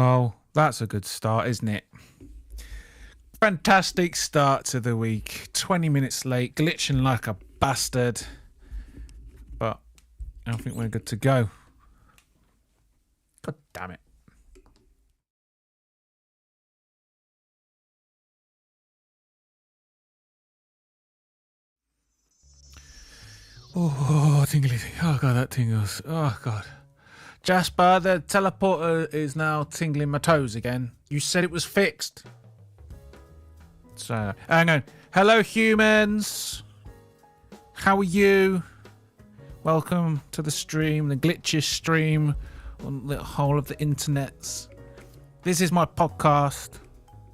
Well, that's a good start, isn't it? Fantastic start to the week. 20 minutes late, glitching like a bastard. But I think we're good to go. God damn it. Oh, tingly. Oh, God, that tingles. Oh, God. Jasper, the teleporter is now tingling my toes again. You said it was fixed. So, hang on. Hello, humans. How are you? Welcome to the stream, the glitchiest stream on the whole of the internets. This is my podcast.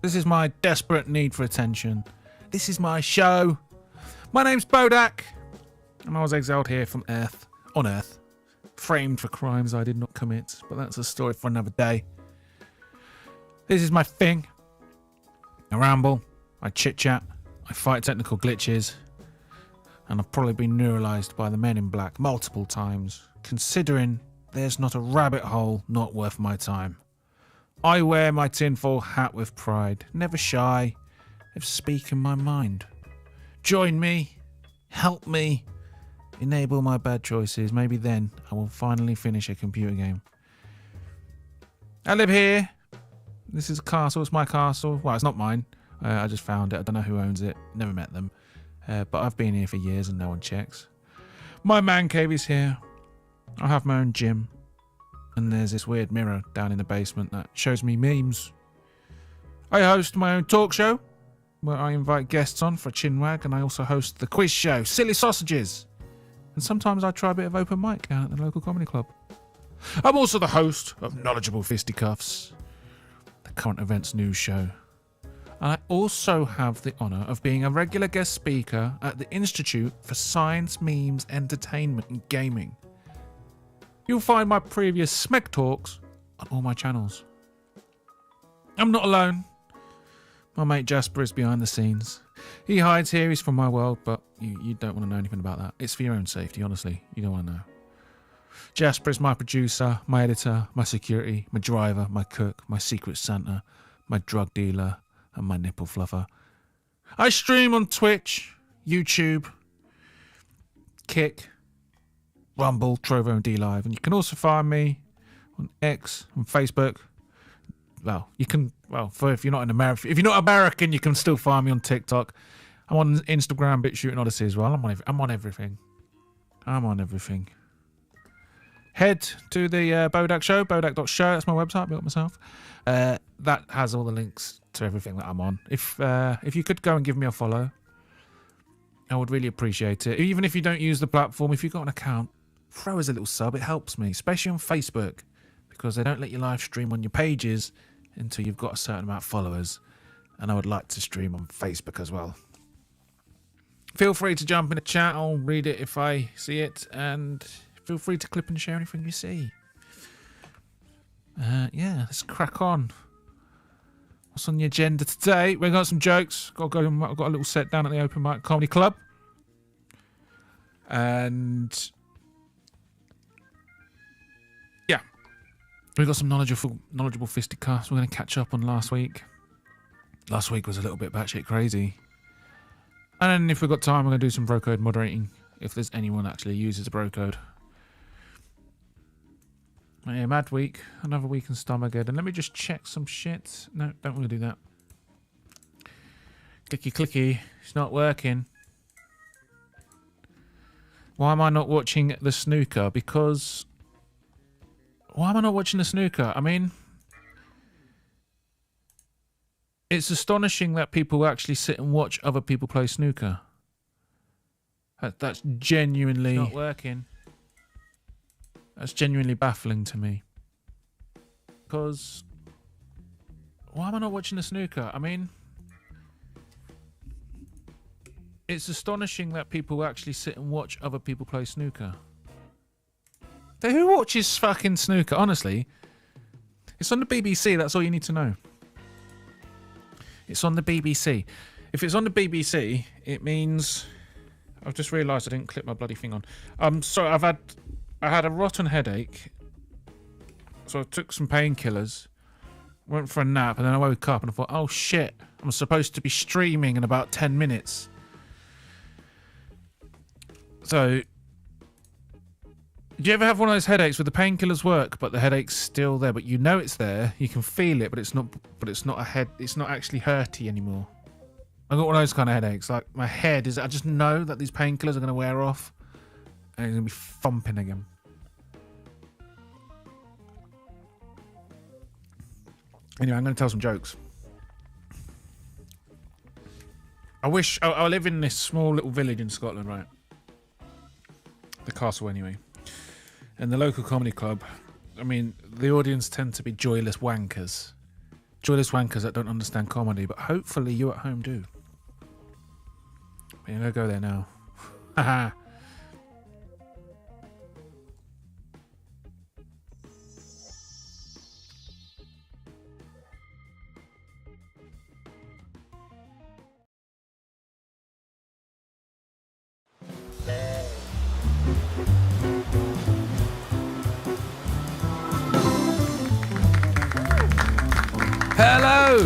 This is my desperate need for attention. This is my show. My name's Bodach, and I was exiled here from Earth, on Earth, framed for crimes I did not commit, but that's a story for another day. This is my thing. I ramble, I chit-chat, I fight technical glitches, and I've probably been neuralized by the men in black multiple times, considering there's not a rabbit hole not worth my time. I wear my tinfoil hat with pride, never shy of speaking my mind. Join me, help me, enable my bad choices. Maybe then I will finally finish a computer game. I live here. This is a castle. It's my castle. Well, it's not mine. I just found it. I don't know who owns it. Never met them. But I've been here for years and no one checks. My man cave is here. I have my own gym. And there's this weird mirror down in the basement that shows me memes. I host my own talk show where I invite guests on for a chinwag, and I also host the quiz show, Silly Sausages. And sometimes I try a bit of open mic down at the local comedy club. I'm also the host of Knowledgeable Fisticuffs, the current events news show. And I also have the honour of being a regular guest speaker at the Institute for Science, Memes, Entertainment and Gaming. You'll find my previous SMEG talks on all my channels. I'm not alone. My mate Jasper is behind the scenes. He hides here, he's from my world, but you don't want to know anything about that. It's for your own safety, honestly. You don't want to know. Jasper is my producer, my editor, my security, my driver, my cook, my secret Santa, my drug dealer, and my nipple fluffer. I stream on Twitch, YouTube, Kick, Rumble, Trovo and D Live, and you can also find me on X, on Facebook. Well, you can. Well, if you're not in America, if you're not American, you can still find me on TikTok. I'm on Instagram, BitShooting Odyssey as well. I'm on everything. I'm on everything. Head to the Bodach Show, Bodach.show. That's my website. I built it myself. That has all the links to everything that I'm on. If you could go and give me a follow, I would really appreciate it. Even if you don't use the platform, if you've got an account, throw us a little sub. It helps me, especially on Facebook, because they don't let you live stream on your pages until you've got a certain amount of followers. And I would like to stream on Facebook as well. Feel free to jump in the chat. I'll read it if I see it. And feel free to clip and share anything you see. Yeah, let's crack on. What's on the agenda today? We've got some jokes. I've got a little set down at the Open Mic Comedy Club. And yeah, we've got some knowledgeable fisticuffs. We're going to catch up on last week. Last week was a little bit batshit crazy. And then if we've got time, we're going to do some bro code moderating, if there's anyone that actually uses a bro code. Yeah, mad week. Another week in Stomagageddon. Let me just check some shit. No, don't want to do that. Clicky clicky. It's not working. Why am I not watching the snooker? Because... Why am I not watching the snooker? I mean... It's astonishing that people actually sit and watch other people play snooker. That's genuinely... It's not working. That's genuinely baffling to me. Because... Why am I not watching the snooker? I mean... It's astonishing that people actually sit and watch other people play snooker. Who watches fucking snooker? Honestly. It's on the BBC, that's all you need to know. It's on the BBC. If it's on the BBC, it means... I've just realised I didn't clip my bloody thing on. Sorry, I had a rotten headache. So I took some painkillers. Went for a nap, and then I woke up and I thought, oh shit, I'm supposed to be streaming in about 10 minutes. So, do you ever have one of those headaches where the painkillers work, but the headache's still there, but you know it's there, you can feel it, but it's not a head, it's not actually hurty anymore. I got one of those kind of headaches. Like my head is, I just know that these painkillers are going to wear off, and it's going to be thumping again. Anyway, I'm going to tell some jokes. I live in this small little village in Scotland, right? The castle, anyway. And the local comedy club, I mean, the audience tend to be joyless wankers. Joyless wankers that don't understand comedy, but hopefully you at home do. I'm going to go there now. Haha. Hello,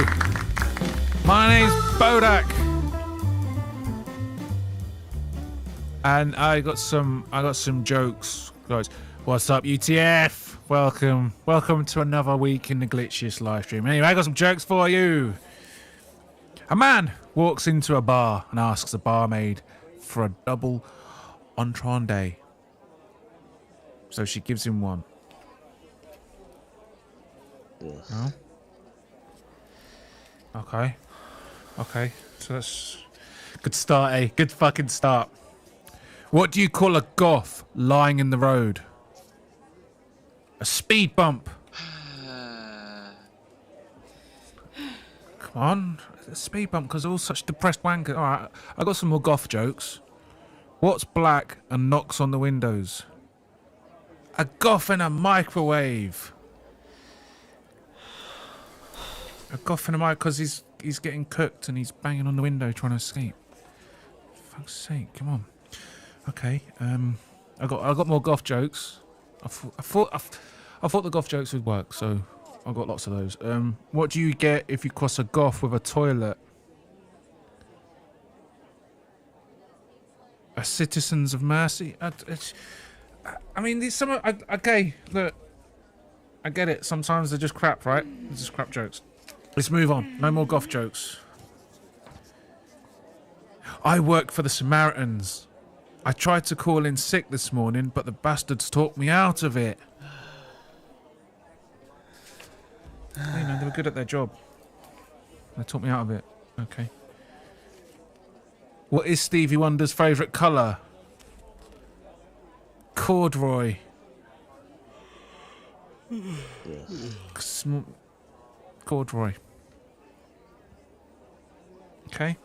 my name's Bodach, and I got some jokes, guys. What's up, UTF? Welcome to another week in the glitchiest live stream. Anyway, I got some jokes for you. A man walks into a bar and asks the barmaid for a double entrée. So she gives him one. No? Okay. So that's good start, eh? Good fucking start. What do you call a goth lying in the road? A speed bump. Come on, a speed bump, because all such depressed wankers. All right, I got some more goth jokes. What's black and knocks on the windows? A goth in a microwave. A goth in a mic because he's getting cooked and he's banging on the window trying to escape. For fuck's sake, come on. Okay, I got more goth jokes. I thought the goth jokes would work, so I've got lots of those. What do you get if you cross a goth with a toilet? A Citizens of Mercy. I mean, these some. Okay, look, I get it. Sometimes they're just crap, right? They're just crap jokes. Let's move on. No more goth jokes. I work for the Samaritans. I tried to call in sick this morning, but the bastards talked me out of it. You know, they were good at their job. They talked me out of it. Okay. What is Stevie Wonder's favourite colour? Corduroy. Corduroy. Okay.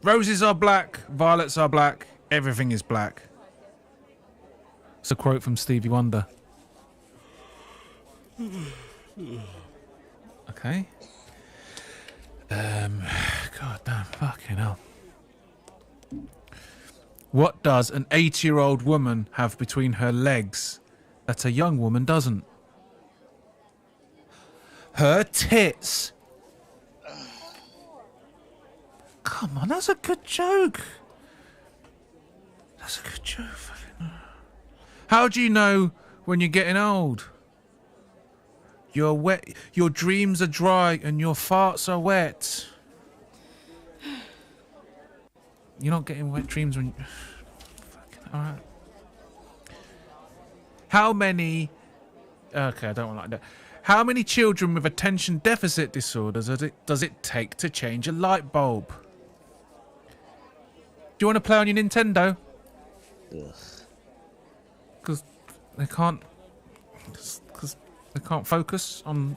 Roses are black, violets are black, everything is black. It's a quote from Stevie Wonder. Okay. God damn, fucking hell. What does an 80-year-old woman have between her legs that a young woman doesn't? Her tits. Come on, that's a good joke. That's a good joke. How do you know when you're getting old? You're wet. Your dreams are dry and your farts are wet. You're not getting wet dreams when. Fucking all right. How many? Okay, I don't want like that. How many children with attention deficit disorders does it take to change a light bulb? Do you want to play on your Nintendo? Because they can't. Because they can't focus on.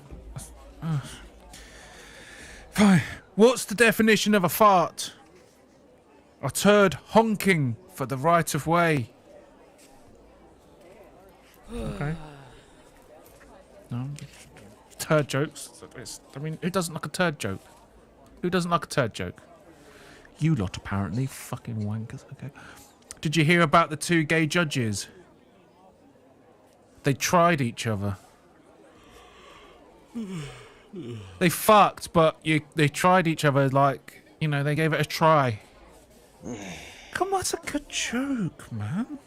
Fine. What's the definition of a fart? A turd honking for the right of way. Okay. No. Turd jokes. I mean, who doesn't like a turd joke? Who doesn't like a turd joke? You lot, apparently. Fucking wankers. Okay. Did you hear about the two gay judges? They tried each other. They fucked, but they tried each other, like, you know, they gave it a try. Come on, it's a good joke, man.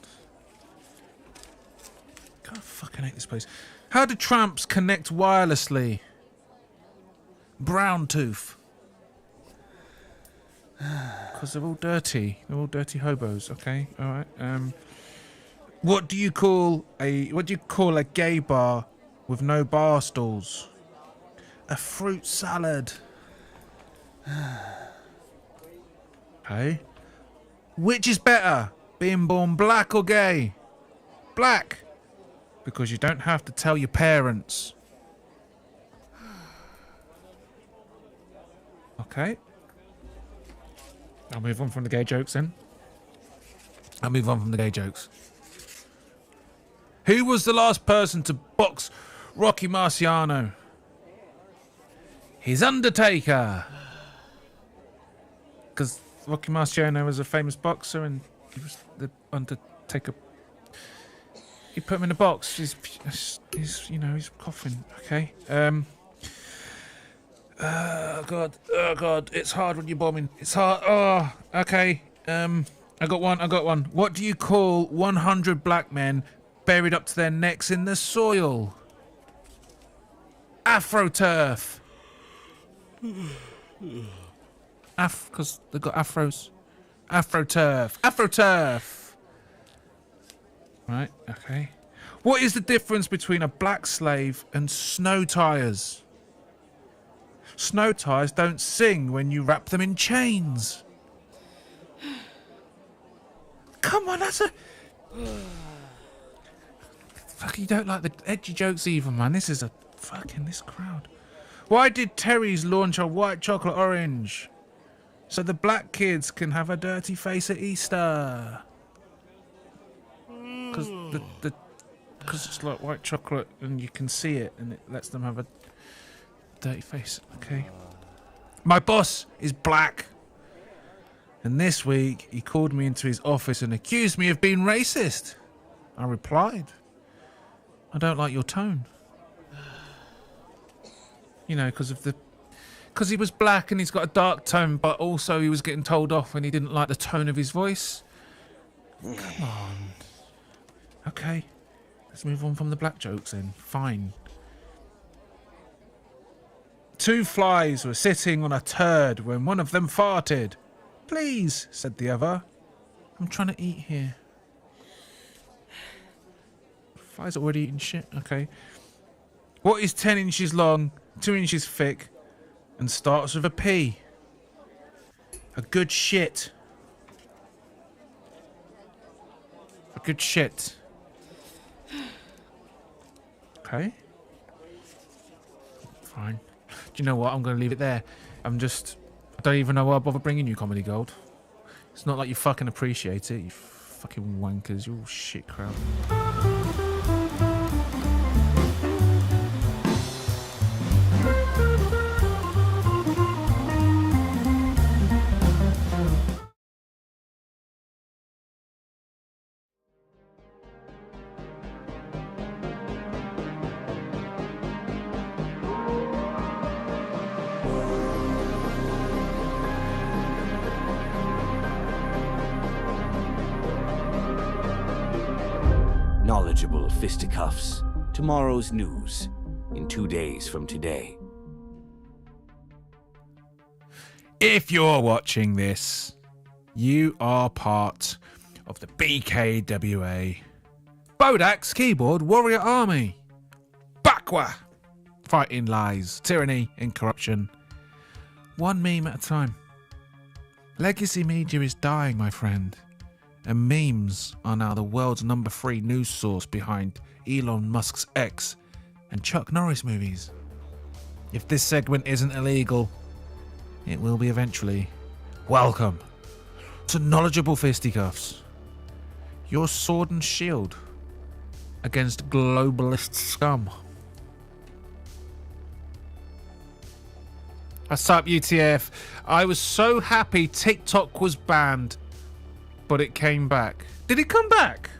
God, I fucking hate this place. How do tramps connect wirelessly? Brown tooth. Because they're all dirty. They're all dirty hobos. Okay, all right. What do you call a gay bar with no bar stools? A fruit salad. Okay. Which is better, being born black or gay? Black. Because you don't have to tell your parents. Okay. I'll move on from the gay jokes then. Who was the last person to box Rocky Marciano? His Undertaker. Because Rocky Marciano was a famous boxer and he was the Undertaker. He put him in a box. He's he's coughing. Okay. Oh God, it's hard when you're bombing. It's hard. Oh, okay. I got one. What do you call 100 black men buried up to their necks in the soil? AfroTurf. Because they've got afros. AfroTurf. Right, okay. What is the difference between a black slave and snow tires? Snow tires don't sing when you wrap them in chains. Come on, that's a... Fuck, you don't like the edgy jokes either, man. This is a fucking... this crowd. Why did Terry's launch a white chocolate orange? So the black kids can have a dirty face at Easter. Because it's like white chocolate and you can see it and it lets them have a dirty face. Okay. My boss is black. And this week he called me into his office and accused me of being racist. I replied, I don't like your tone. You know, because he was black and he's got a dark tone, but also he was getting told off when he didn't like the tone of his voice. Come on. Okay. Let's move on from the black jokes then. Fine. 2 flies were sitting on a turd when one of them farted. Please, said the other. I'm trying to eat here. Flies are already eating shit. Okay. What is 10 inches long, 2 inches thick, and starts with a P? A good shit. A good shit. Okay. Fine. Do you know what? I'm going to leave it there. I don't even know why I bother bringing you Comedy Gold. It's not like you fucking appreciate it, you fucking wankers. You're all shit crowd. Knowledgeable Fisticuffs. Tomorrow's news in 2 days from today. If you're watching this, you are part of the BKWA, Bodach's Keyboard Warrior Army. Bakwa! Fighting lies, tyranny, and corruption. One meme at a time. Legacy media is dying, my friend. And memes are now the world's #3 news source behind Elon Musk's X and Chuck Norris movies. If this segment isn't illegal, it will be eventually. Welcome to Knowledgeable Fisticuffs, your sword and shield against globalist scum. What's up, UTF? I was so happy TikTok was banned, but it came back. Did it come back?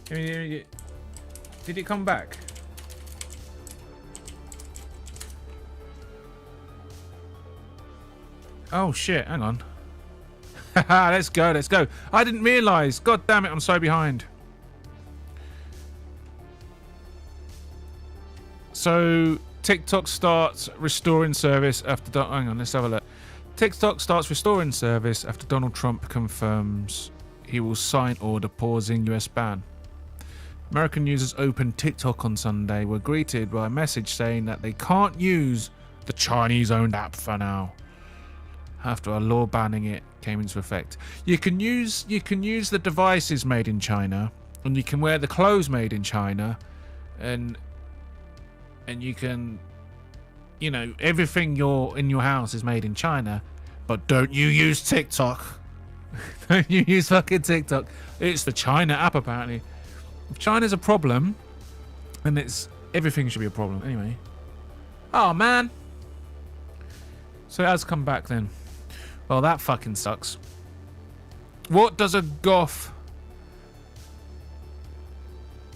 Did it come back? Oh shit, hang on. Haha, let's go, let's go. I didn't realise. God damn it, I'm so behind. So TikTok starts restoring service after... Hang on, let's have a look. TikTok starts restoring service after Donald Trump confirms he will sign order pausing US ban. American users opened TikTok on Sunday were greeted by a message saying that they can't use the Chinese-owned app for now, after a law banning it came into effect. You can use the devices made in China, and you can wear the clothes made in China, and you can, you know, everything in your house is made in China, but don't you use TikTok. Don't you use fucking TikTok. It's the China app, apparently. If China's a problem, then everything should be a problem. Anyway. Oh, man. So it has come back then. Well, that fucking sucks. What does a goth...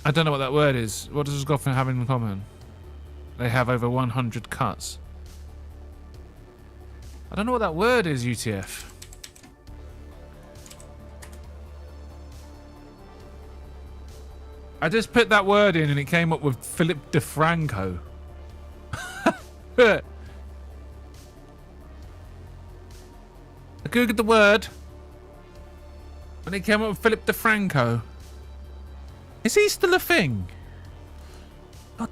I don't know what that word is. What does a goth have in common? They have over 100 cuts. I don't know what that word is, UTF. I just put that word in and it came up with Philip DeFranco. I googled the word and it came up with Philip DeFranco. Is he still a thing? God,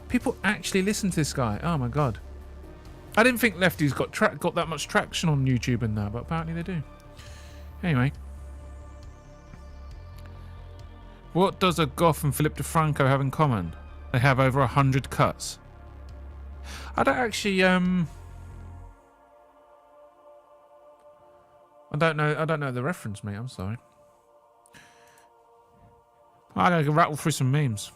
people actually listen to this guy. Oh my god. I didn't think lefties got that much traction on YouTube and that, but apparently they do. Anyway. What does a goth and Philip DeFranco have in common? They have over 100 cuts. I don't actually I don't know the reference, mate. I'm sorry. I can rattle through some memes.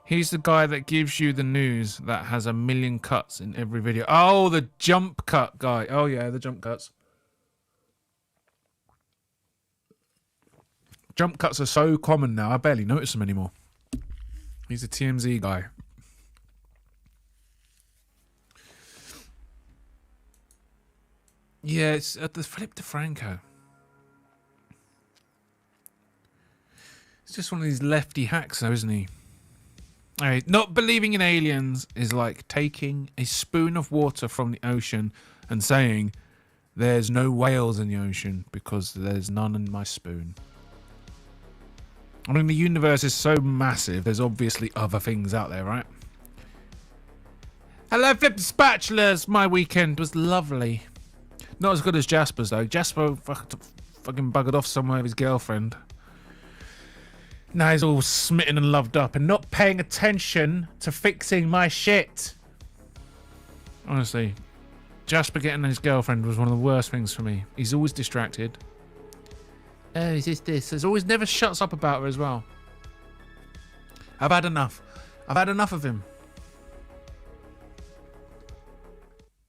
He's the guy that gives you the news that has 1 million cuts in every video. Oh, the jump cut guy. Oh yeah, the jump cuts. Jump cuts are so common now, I barely notice them anymore. He's a TMZ guy. Yeah, it's the Philip DeFranco. It's just one of these lefty hacks though, isn't he? Anyway, not believing in aliens is like taking a spoon of water from the ocean and saying, there's no whales in the ocean because there's none in my spoon. I mean, the universe is so massive, there's obviously other things out there, right? Hello, Flip the Spatulas! My weekend was lovely. Not as good as Jasper's, though. Jasper fucking buggered off somewhere with his girlfriend. Now he's all smitten and loved up and not paying attention to fixing my shit. Honestly, Jasper getting his girlfriend was one of the worst things for me. He's always distracted. Oh, is this? There's always never shuts up about her as well. I've had enough. I've had enough of him.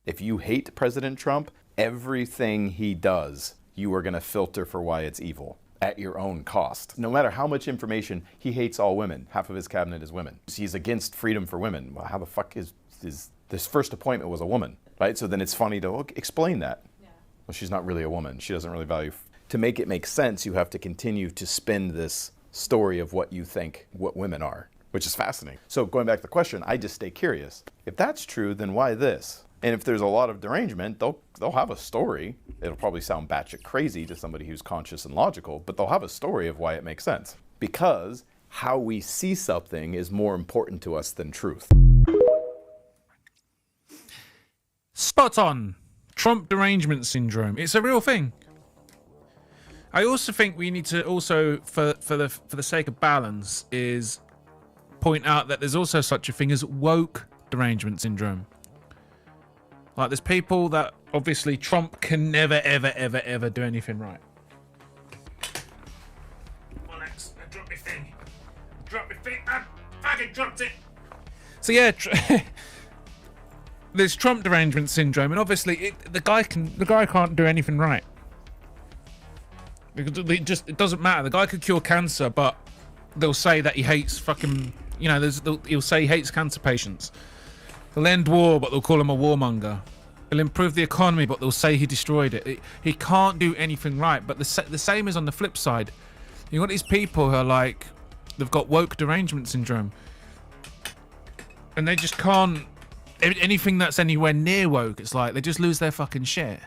If you hate President Trump, everything he does, you are going to filter for why it's evil at your own cost. No matter how much information, he hates all women. Half of his cabinet is women. He's against freedom for women. Well, how the fuck is this first appointment was a woman, right? So then it's funny to explain that. Yeah. Well, she's not really a woman. She doesn't really value... To make it make sense, you have to continue to spin this story of what you think what women are, which is fascinating. So going back to the question, I just stay curious. If that's true, then why this? And if there's a lot of derangement, they'll have a story. It'll probably sound batshit crazy to somebody who's conscious and logical, but they'll have a story of why it makes sense. Because how we see something is more important to us than truth. Spot on. Trump derangement syndrome. It's a real thing. I also think we need to also, for the sake of balance, is point out that there's also such a thing as woke derangement syndrome. Like, there's people that obviously Trump can never, ever, ever, ever do anything right. Well, I dropped my thing. I fucking dropped it. So yeah, there's Trump derangement syndrome, and obviously the guy can't do anything right. It doesn't matter. The guy could cure cancer, but they'll say that he hates fucking, he'll say he hates cancer patients. They'll end war, but they'll call him a warmonger. He'll improve the economy, but they'll say he destroyed it. He can't do anything right. But the same is on the flip side. You got these people who are like, they've got woke derangement syndrome. And they just can't, anything that's anywhere near woke, it's like they just lose their fucking shit.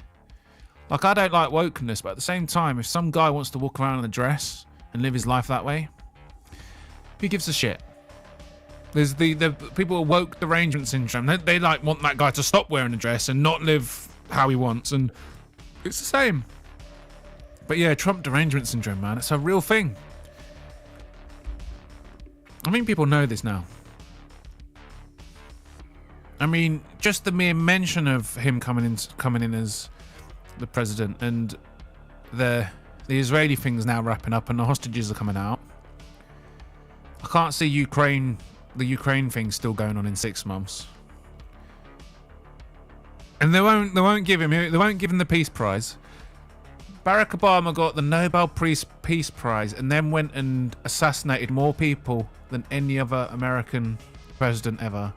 Like, I don't like wokeness, but at the same time, if some guy wants to walk around in a dress and live his life that way, who gives a shit? There's the people with woke derangement syndrome. They like want that guy to stop wearing a dress and not live how he wants, and it's the same. But yeah, Trump derangement syndrome, man, it's a real thing. I think people know this now. I mean, just the mere mention of him coming in as the president, and the Israeli thing's now wrapping up and the hostages are coming out. I can't see the Ukraine thing still going on in 6 months. And they won't give him the Peace Prize. Barack Obama got the Nobel Peace Prize and then went and assassinated more people than any other American president ever,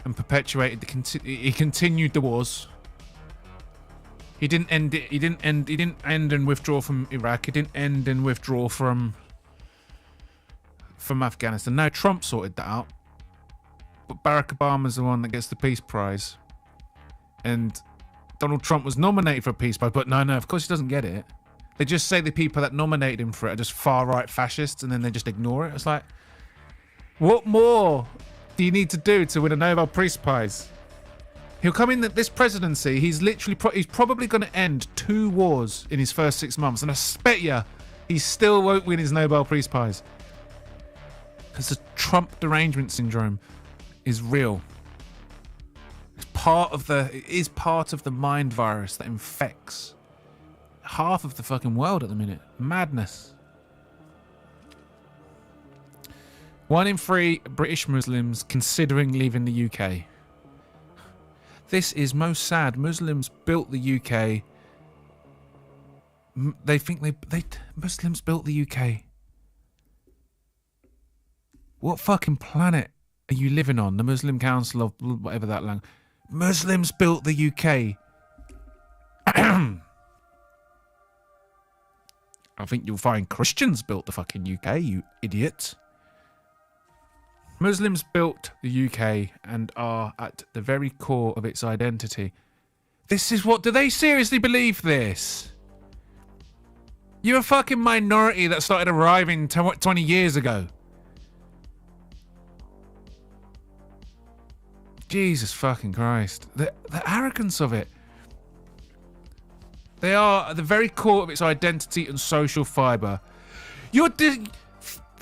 and perpetuated he continued the wars. He didn't end it. He didn't end and withdraw from Iraq. He didn't end and withdraw from Afghanistan. No, Trump sorted that out. But Barack Obama's the one that gets the Peace Prize. And Donald Trump was nominated for a Peace Prize, but no, of course he doesn't get it. They just say the people that nominated him for it are just far-right fascists, and then they just ignore it. It's like, what more do you need to do to win a Nobel Peace Prize? He'll come in this presidency. He's probably going to end 2 wars in his first 6 months, and I bet you he still won't win his Nobel Peace Prize because the Trump derangement syndrome is real. It is part of the mind virus that infects half of the fucking world at the minute. Madness. 1 in 3 British Muslims considering leaving the UK. This is most sad. Muslims built the UK. They think Muslims built the UK. What fucking planet are you living on? The Muslim Council of whatever that language. Muslims built the UK. I think you'll find Christians built the fucking UK, you idiot. Muslims built the UK and are at the very core of its identity. This is what... Do they seriously believe this? You're a fucking minority that started arriving 20 years ago. Jesus fucking Christ. The arrogance of it. They are at the very core of its identity and social fibre.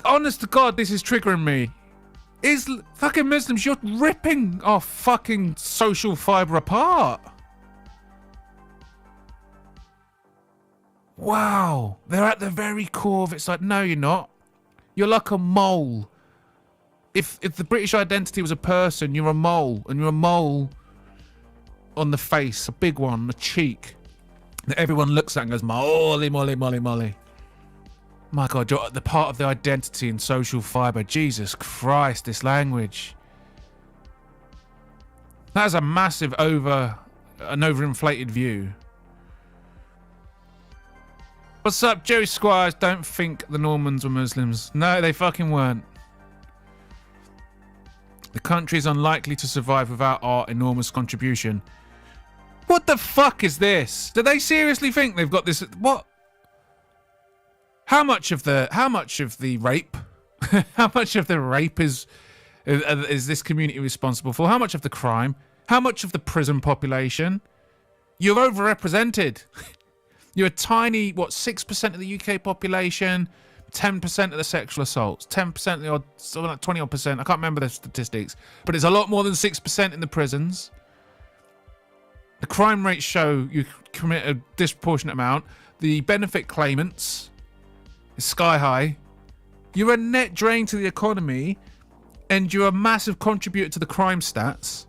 Honest to God, this is triggering me. Fucking Muslims, you're ripping our fucking social fibre apart. Wow. They're at the very core of it. It's like, no, you're not. You're like a mole. If the British identity was a person, you're a mole. And you're a mole on the face, a big one, the cheek, that everyone looks at and goes, molly, molly, molly, molly. My God, you're the part of the identity and social fibre. Jesus Christ, this language. That is a massive an overinflated view. What's up, Joey Squires? Don't think the Normans were Muslims. No, they fucking weren't. The country is unlikely to survive without our enormous contribution. What the fuck is this? Do they seriously think they've got this? What? How much of the rape? How much of the rape is this community responsible for? How much of the crime? How much of the prison population? You're overrepresented. You're a tiny, 6% of the UK population, 10% of the sexual assaults, 10% of the odd, something like 20 odd percent. I can't remember the statistics, but it's a lot more than 6% in the prisons. The crime rates show you commit a disproportionate amount. The benefit claimants is sky high. You're a net drain to the economy, and you're a massive contributor to the crime stats,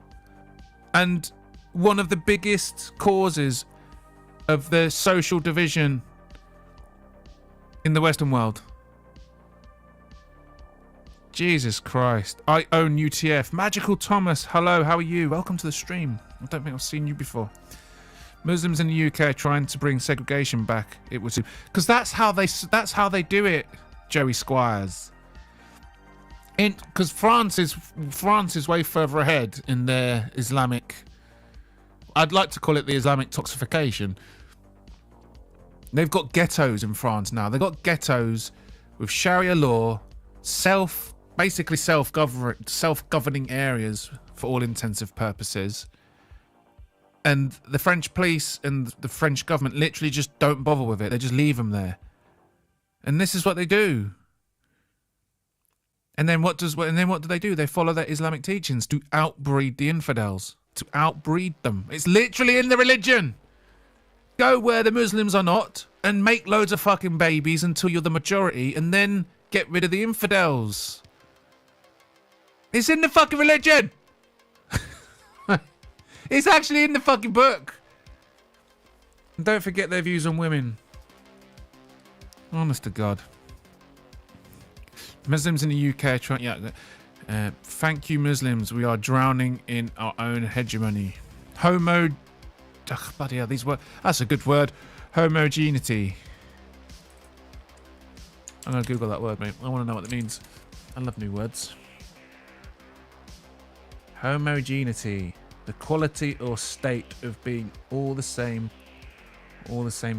and one of the biggest causes of the social division in the Western world. Jesus Christ. I own UTF. Magical Thomas, hello, how are you? Welcome to the stream. I don't think I've seen you before. Muslims in the UK are trying to bring segregation back. It was because that's how they do it, Joey Squires. Because France is way further ahead in their Islamic. I'd like to call it the Islamic toxification. They've got ghettos in France now. They've got ghettos with Sharia law, basically self-governing areas for all intensive purposes. And the French police and the French government literally just don't bother with it. They just leave them there. And this is what they do. And then what do they do? They follow their Islamic teachings to outbreed the infidels. To outbreed them. It's literally in the religion. Go where the Muslims are not and make loads of fucking babies until you're the majority and then get rid of the infidels. It's in the fucking religion. It's actually in the fucking book. And don't forget their views on women. Honest to God. Muslims in the UK trying. Thank you, Muslims. We are drowning in our own hegemony. Bloody hell, these words. That's a good word. Homogeneity. I'm gonna Google that word, mate. I want to know what it means. I love new words. Homogeneity. The quality or state of being all the same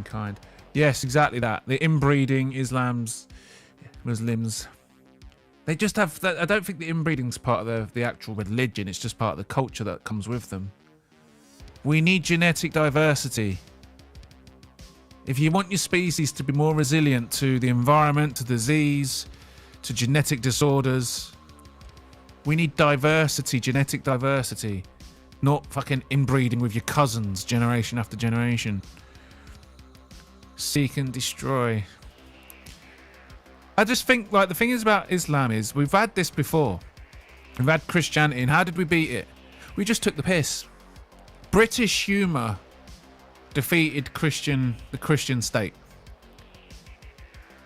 kind. Yes, exactly that. The inbreeding Muslims. They just have. I don't think the inbreeding's part of the actual religion. It's just part of the culture that comes with them. We need genetic diversity. If you want your species to be more resilient to the environment, to disease, to genetic disorders, we need diversity, genetic diversity. Not fucking inbreeding with your cousins generation after generation. Seek and destroy. I just think, like, the thing is about Islam is we've had this before. We've had Christianity, and how did we beat it? We just took the piss. British humour defeated the Christian state.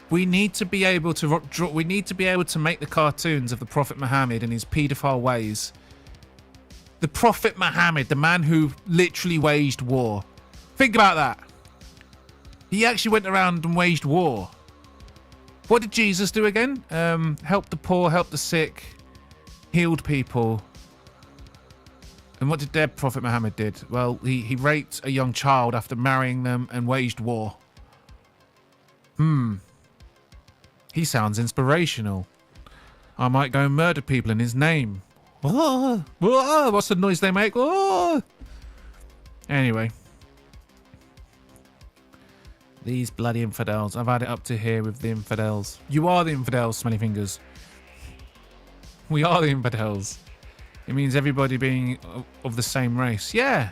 We need to be able to make the cartoons of the Prophet Muhammad and his paedophile ways. The Prophet Muhammad, the man who literally waged war. Think about that. He actually went around and waged war. What did Jesus do again? Help the poor, help the sick, healed people. And what did their Prophet Muhammad did? Well, he raped a young child after marrying them and waged war. He sounds inspirational. I might go and murder people in his name. What's the noise they make? Anyway. These bloody infidels. I've had it up to here with the infidels. You are the infidels, Smelly Fingers. We are the infidels. It means everybody being of the same race. Yeah.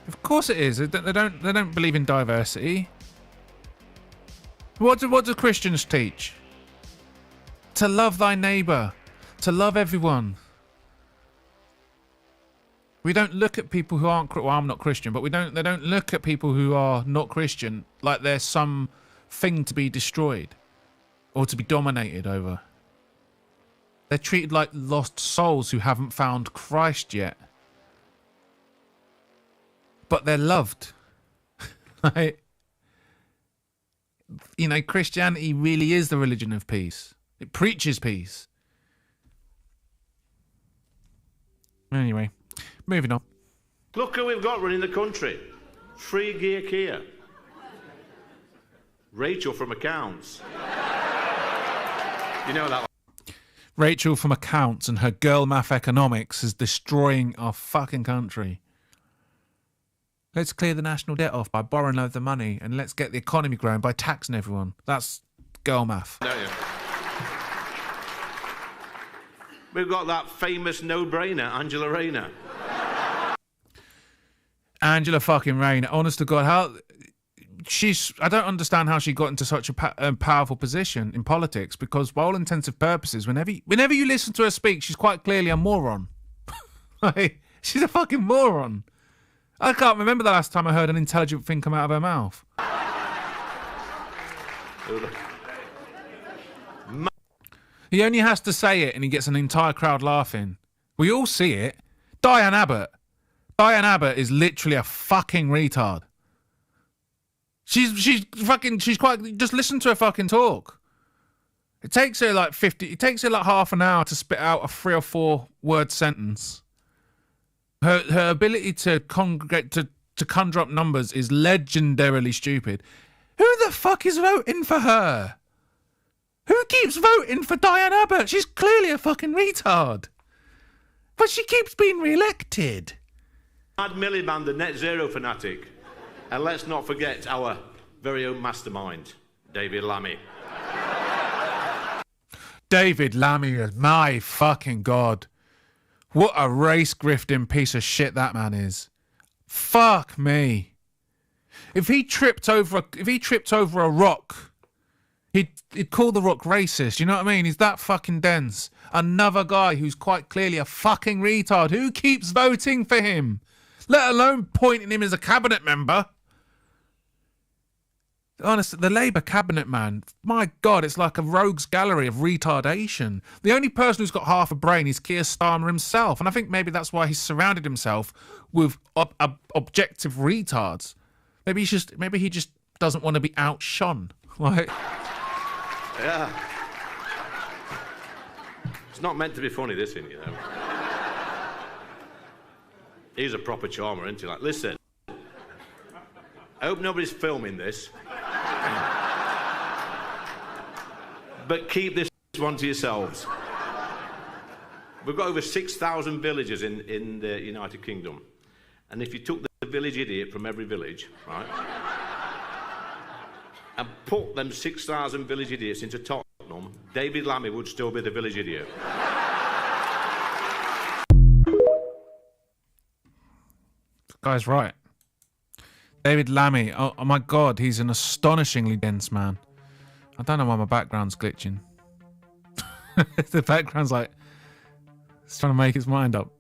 Of course it is. They don't believe in diversity. What do Christians teach? To love thy neighbour. To love everyone. We don't look at people who aren't. Well, I'm not Christian, but they don't look at people who are not Christian like they're some thing to be destroyed or to be dominated over. They're treated like lost souls who haven't found Christ yet, but they're loved. Like, you know, Christianity really is the religion of peace. It preaches peace. Anyway, moving on. Look who we've got running the country. Free gear Kia. Rachel from accounts. You know that one. Rachel from accounts and her girl math economics is destroying our fucking country. Let's clear the national debt off by borrowing loads of money, and let's get the economy growing by taxing everyone. That's girl math. Don't you? We've got that famous no-brainer, Angela Rayner. Angela fucking Rayner. Honest to God, I don't understand how she got into such a powerful position in politics, because by all intents and purposes, whenever you listen to her speak, she's quite clearly a moron. Like, she's a fucking moron. I can't remember the last time I heard an intelligent thing come out of her mouth. He only has to say it and he gets an entire crowd laughing. We all see it. Diane Abbott. Diane Abbott is literally a fucking retard. She's quite, just listen to her fucking talk. It takes her like half an hour to spit out a 3 or 4 word sentence. Her ability to conjure up numbers is legendarily stupid. Who the fuck is voting for her? Who keeps voting for Diane Abbott? She's clearly a fucking retard. But she keeps being re-elected. Mad Milliman, the net zero fanatic. And let's not forget our very own mastermind, David Lammy. David Lammy is my fucking god. What a race grifting piece of shit that man is. Fuck me. If he tripped over a rock, he'd call the rock racist. You know what I mean? He's that fucking dense. Another guy who's quite clearly a fucking retard. Who keeps voting for him? Let alone pointing him as a cabinet member. Honestly, the Labour cabinet, man, my God, it's like a rogues gallery of retardation. The only person who's got half a brain is Keir Starmer himself, and I think maybe that's why he's surrounded himself with objective retards. Maybe he just doesn't want to be outshone. Like, yeah, it's not meant to be funny, this thing, you know. He's a proper charmer, isn't he? Like, listen, I hope nobody's filming this. But keep this one to yourselves. We've got over 6,000 villages in the United Kingdom. And if you took the village idiot from every village, right, and put them 6,000 village idiots into Tottenham, David Lammy would still be the village idiot. this guy's right. David Lammy, oh my God, he's an astonishingly dense man. I don't know why my background's glitching. The background's like, it's trying to make its mind up.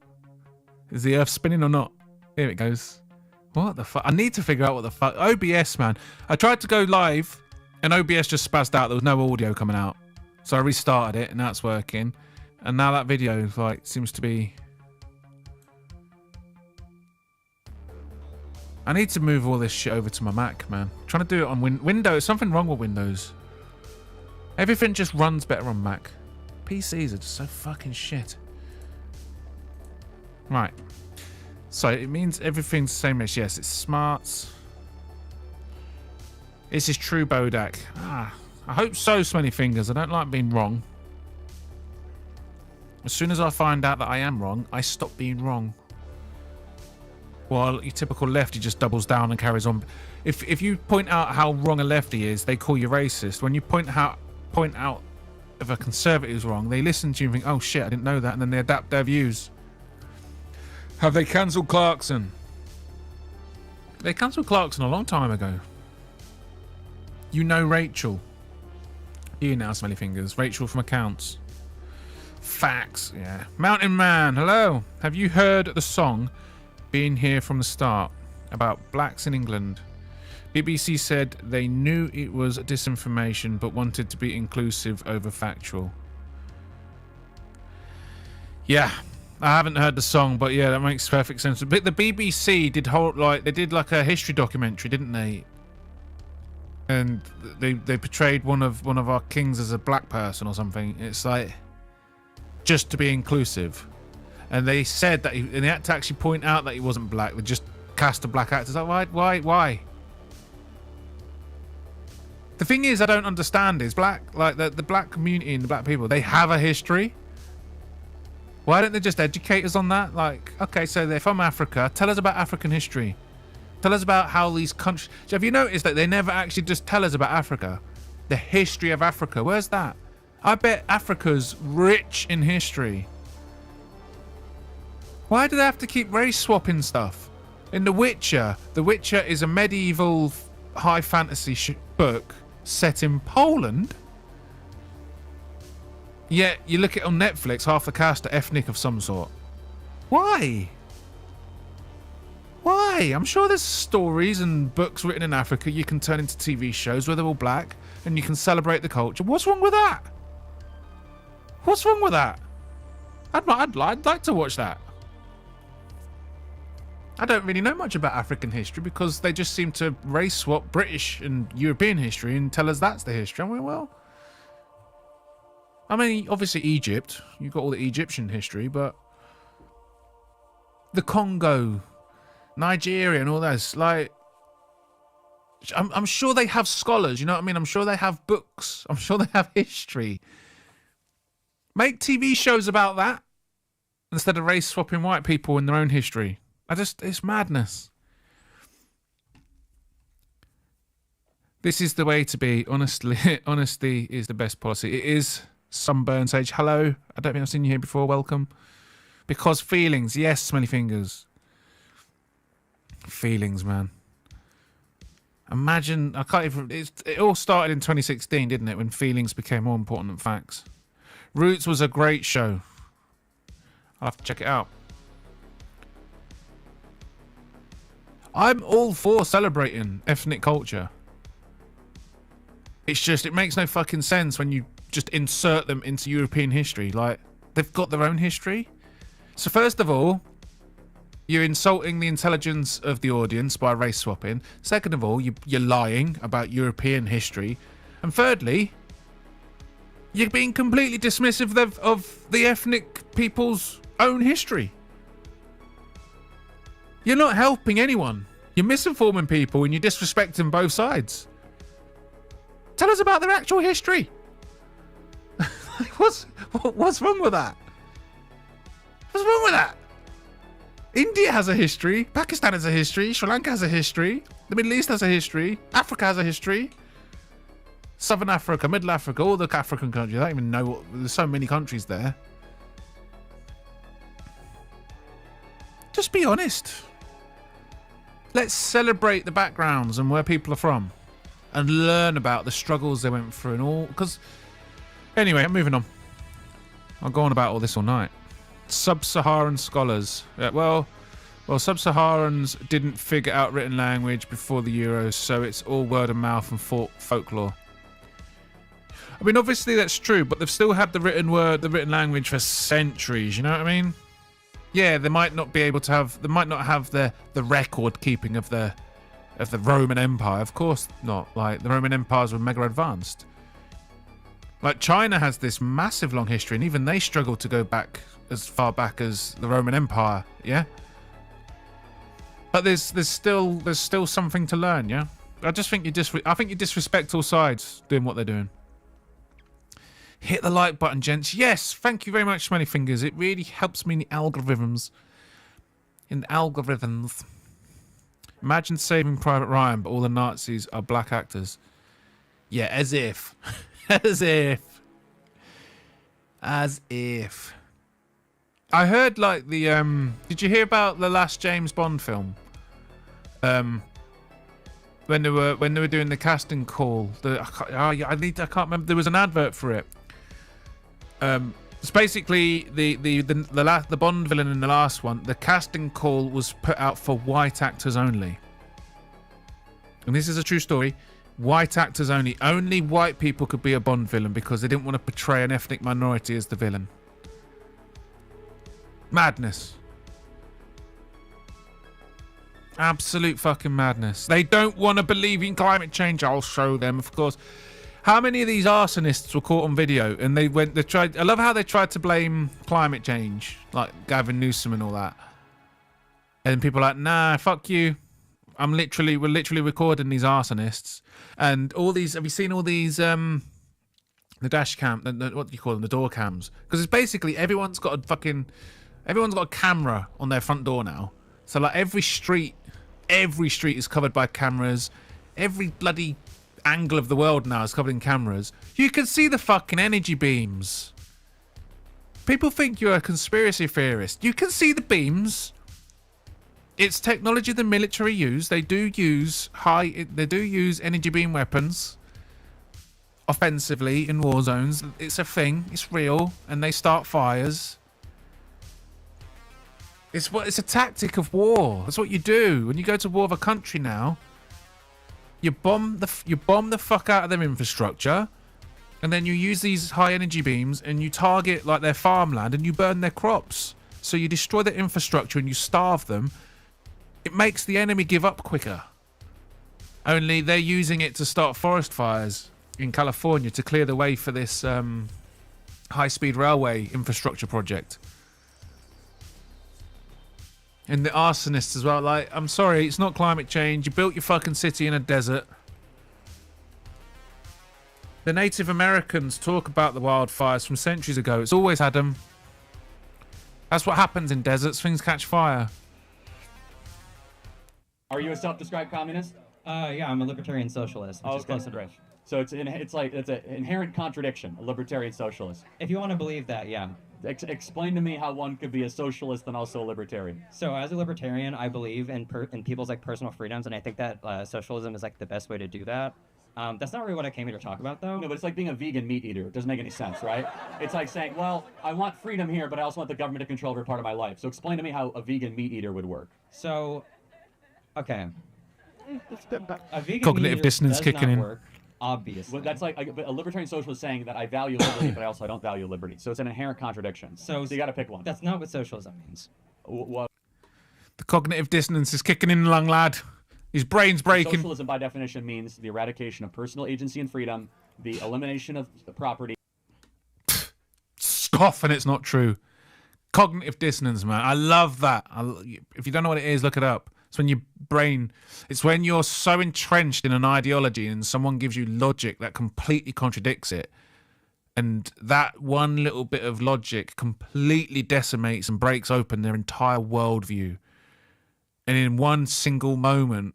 Is the earth spinning or not? Here it goes. What the fuck? I need to figure out what the fuck. OBS, man. I tried to go live and OBS just spazzed out. There was no audio coming out. So I restarted it and now it's working. And now that video like seems to be... I need to move all this shit over to my Mac, man. I'm trying to do it on Windows. Something wrong with Windows. Everything just runs better on Mac. PCs are just so fucking shit. Right. So it means everything's the same as yes. It's smarts. This is true Bodach. I hope so, Smelly Fingers. I don't like being wrong. As soon as I find out that I am wrong, I stop being wrong. While your typical lefty just doubles down and carries on. If you point out how wrong a lefty is, they call you racist. When you point out if a conservative is wrong, they listen to you and think, oh shit, I didn't know that, and then they adapt their views. Have they cancelled Clarkson? They cancelled Clarkson a long time ago. You know Rachel. You now, Smelly Fingers. Rachel from Accounts. Facts, yeah. Mountain Man, hello. Have you heard the song Been Here from the Start about blacks in England? BBC said they knew it was disinformation but wanted to be inclusive over factual. Yeah, I haven't heard the song, but yeah, that makes perfect sense. But the BBC did like a history documentary, didn't they? And they portrayed one of our kings as a black person or something. It's like just to be inclusive. And they said that and they had to actually point out that he wasn't black. They just cast a black actor. It's like, why? The thing is, I don't understand is black, like the black community and the black people, they have a history. Why don't they just educate us on that? Like, okay, so they're from Africa. Tell us about African history. Tell us about how these countries... Have you noticed that they never actually just tell us about Africa? The history of Africa. Where's that? I bet Africa's rich in history. Why do they have to keep race swapping stuff? In The Witcher is a medieval high fantasy book set in Poland. Yet you look at it on Netflix, half the cast are ethnic of some sort. Why? I'm sure there's stories and books written in Africa you can turn into TV shows where they're all black and you can celebrate the culture. What's wrong with that? I'd like to watch that. I don't really know much about African history because they just seem to race swap British and European history and tell us that's the history. I mean, well, I mean, obviously Egypt, you've got all the Egyptian history, but the Congo, Nigeria and all those, like, I'm sure they have scholars, you know what I mean? I'm sure they have books. I'm sure they have history. Make TV shows about that instead of race swapping white people in their own history. It's madness. This is the way to be. Honestly, honesty is the best policy. It is. Sunburn Sage, hello. I don't think I've seen you here before. Welcome. Because feelings, yes, Smelly Fingers. Feelings, man. Imagine, I can't even. It all started in 2016, didn't it? When feelings became more important than facts. Roots was a great show. I'll have to check it out. I'm all for celebrating ethnic culture. It's just, it makes no fucking sense when you just insert them into European history. Like, they've got their own history. So first of all, you're insulting the intelligence of the audience by race swapping. Second of all, you're lying about European history. And thirdly, you're being completely dismissive of the ethnic people's own history. You're not helping anyone. You're misinforming people and you're disrespecting both sides. Tell us about their actual history. What's wrong with that? What's wrong with that? India has a history. Pakistan has a history. Sri Lanka has a history. The Middle East has a history. Africa has a history. Southern Africa, Middle Africa, all the African countries. I don't even know there's so many countries there. Just be honest. Let's celebrate the backgrounds and where people are from and learn about the struggles they went through and all. Because, anyway, I'm moving on. I'll go on about all this all night. Sub-Saharan scholars. Well, Sub-Saharans didn't figure out written language before the Euros, so it's all word of mouth and folklore. I mean, obviously that's true, but they've still had the written language for centuries, you know what I mean? Yeah, they might not have the record keeping of the Roman Empire. Of course not. Like, the Roman empires were mega advanced. Like, China has this massive long history, and even they struggle to go back as far back as the Roman Empire. Yeah. But there's still something to learn. Yeah. I think you disrespect all sides doing what they're doing. Hit the like button, gents. Yes, thank you very much, Smelly Fingers. It really helps me in the algorithms. Imagine Saving Private Ryan, but all the Nazis are black actors. Yeah, as if. As if. I heard, like, the did you hear about the last James Bond film? When they were doing the casting call, I can't remember. There was an advert for it. It's basically the Bond villain in the last one. The casting call was put out for white actors only, and this is a true story. White actors only. Only white people could be a Bond villain because they didn't want to portray an ethnic minority as the villain. Madness. Absolute fucking madness. They don't want to believe in climate change. I'll show them, of course. How many of these arsonists were caught on video and they tried? I love how they tried to blame climate change, like Gavin Newsom and all that. And people are like, nah, fuck you. We're literally recording these arsonists and all these. Have you seen all these? The dash cam, what do you call them? The door cams. Because it's basically everyone's got a camera on their front door now. So like every street is covered by cameras. Every bloody angle of the world now is covered in cameras. You can see the fucking energy beams. People think you're a conspiracy theorist. You can see the beams. It's technology the military use. They do use energy beam weapons offensively in war zones. It's a thing. It's real, and they start fires. It's a tactic of war. That's what you do when you go to war with a country now. You bomb the fuck out of their infrastructure, and then you use these high energy beams and you target like their farmland and you burn their crops. So you destroy their infrastructure and you starve them. It makes the enemy give up quicker. Only they're using it to start forest fires in California to clear the way for this high-speed railway infrastructure project. And the arsonists as well. Like, I'm sorry, it's not climate change. You built your fucking city in a desert. The Native Americans talk about the wildfires from centuries ago. It's always had them. That's what happens in deserts. Things catch fire. Are you a self-described communist? Yeah, I'm a libertarian socialist, which is close enough. So it's an inherent contradiction, a libertarian socialist. If you want to believe that, yeah. Explain to me how one could be a socialist and also a libertarian. So as a libertarian, I believe in people's like personal freedoms, and I think that socialism is like the best way to do that. That's not really what I came here to talk about, though. No, but it's like being a vegan meat eater. It doesn't make any sense, right? It's like saying, well, I want freedom here, but I also want the government to control every part of my life. So explain to me how a vegan meat eater would work. So, okay. A vegan Cognitive meat dissonance does kicking not in. Work, obviously. Well, that's like a libertarian socialist saying that I value liberty, but I don't value liberty. So it's an inherent contradiction. So you got to pick one. That's not what socialism means. What? The cognitive dissonance is kicking in, young lad. His brain's breaking. Socialism, by definition, means the eradication of personal agency and freedom, the elimination of property. Scoff, and it's not true. Cognitive dissonance, man. I love that. If you don't know what it is, look it up. It's when your brain... It's when you're so entrenched in an ideology and someone gives you logic that completely contradicts it. And that one little bit of logic completely decimates and breaks open their entire worldview. And in one single moment,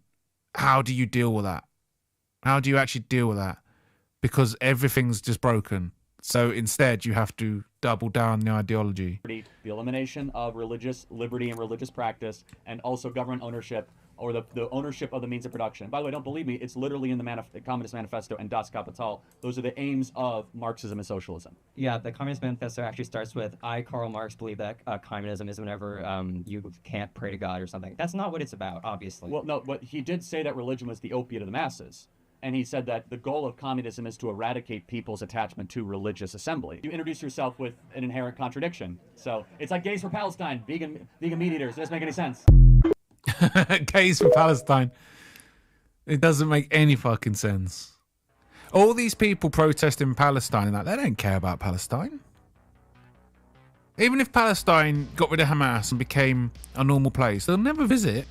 how do you deal with that? How do you actually deal with that? Because everything's just broken. So instead, you have to double down the ideology. The elimination of religious liberty and religious practice, and also government ownership, or the ownership of the means of production. By the way, don't believe me, it's literally in the Communist Manifesto and Das Kapital. Those are the aims of Marxism and socialism. Yeah, the Communist Manifesto actually starts with, I, Karl Marx, believe that communism is whenever you can't pray to God or something. That's not what it's about, obviously. Well, no, but he did say that religion was the opiate of the masses. And he said that the goal of communism is to eradicate people's attachment to religious assembly. You introduce yourself with an inherent contradiction. So it's like gays for Palestine, vegan meat eaters. It doesn't make any sense. Gays for Palestine. It doesn't make any fucking sense. All these people protesting Palestine and that, they don't care about Palestine. Even if Palestine got rid of Hamas and became a normal place, they'll never visit.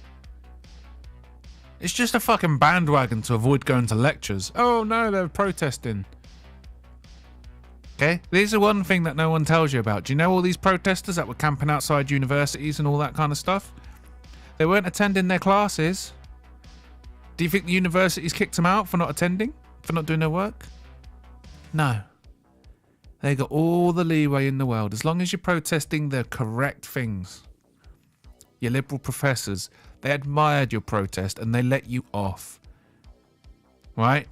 It's just a fucking bandwagon to avoid going to lectures. Oh no, they're protesting. Okay, this is one thing that no one tells you about. Do you know all these protesters that were camping outside universities and all that kind of stuff? They weren't attending their classes. Do you think the universities kicked them out for not attending? For not doing their work? No. They got all the leeway in the world as long as you're protesting the correct things. Your liberal professors, they admired your protest and they let you off. Right?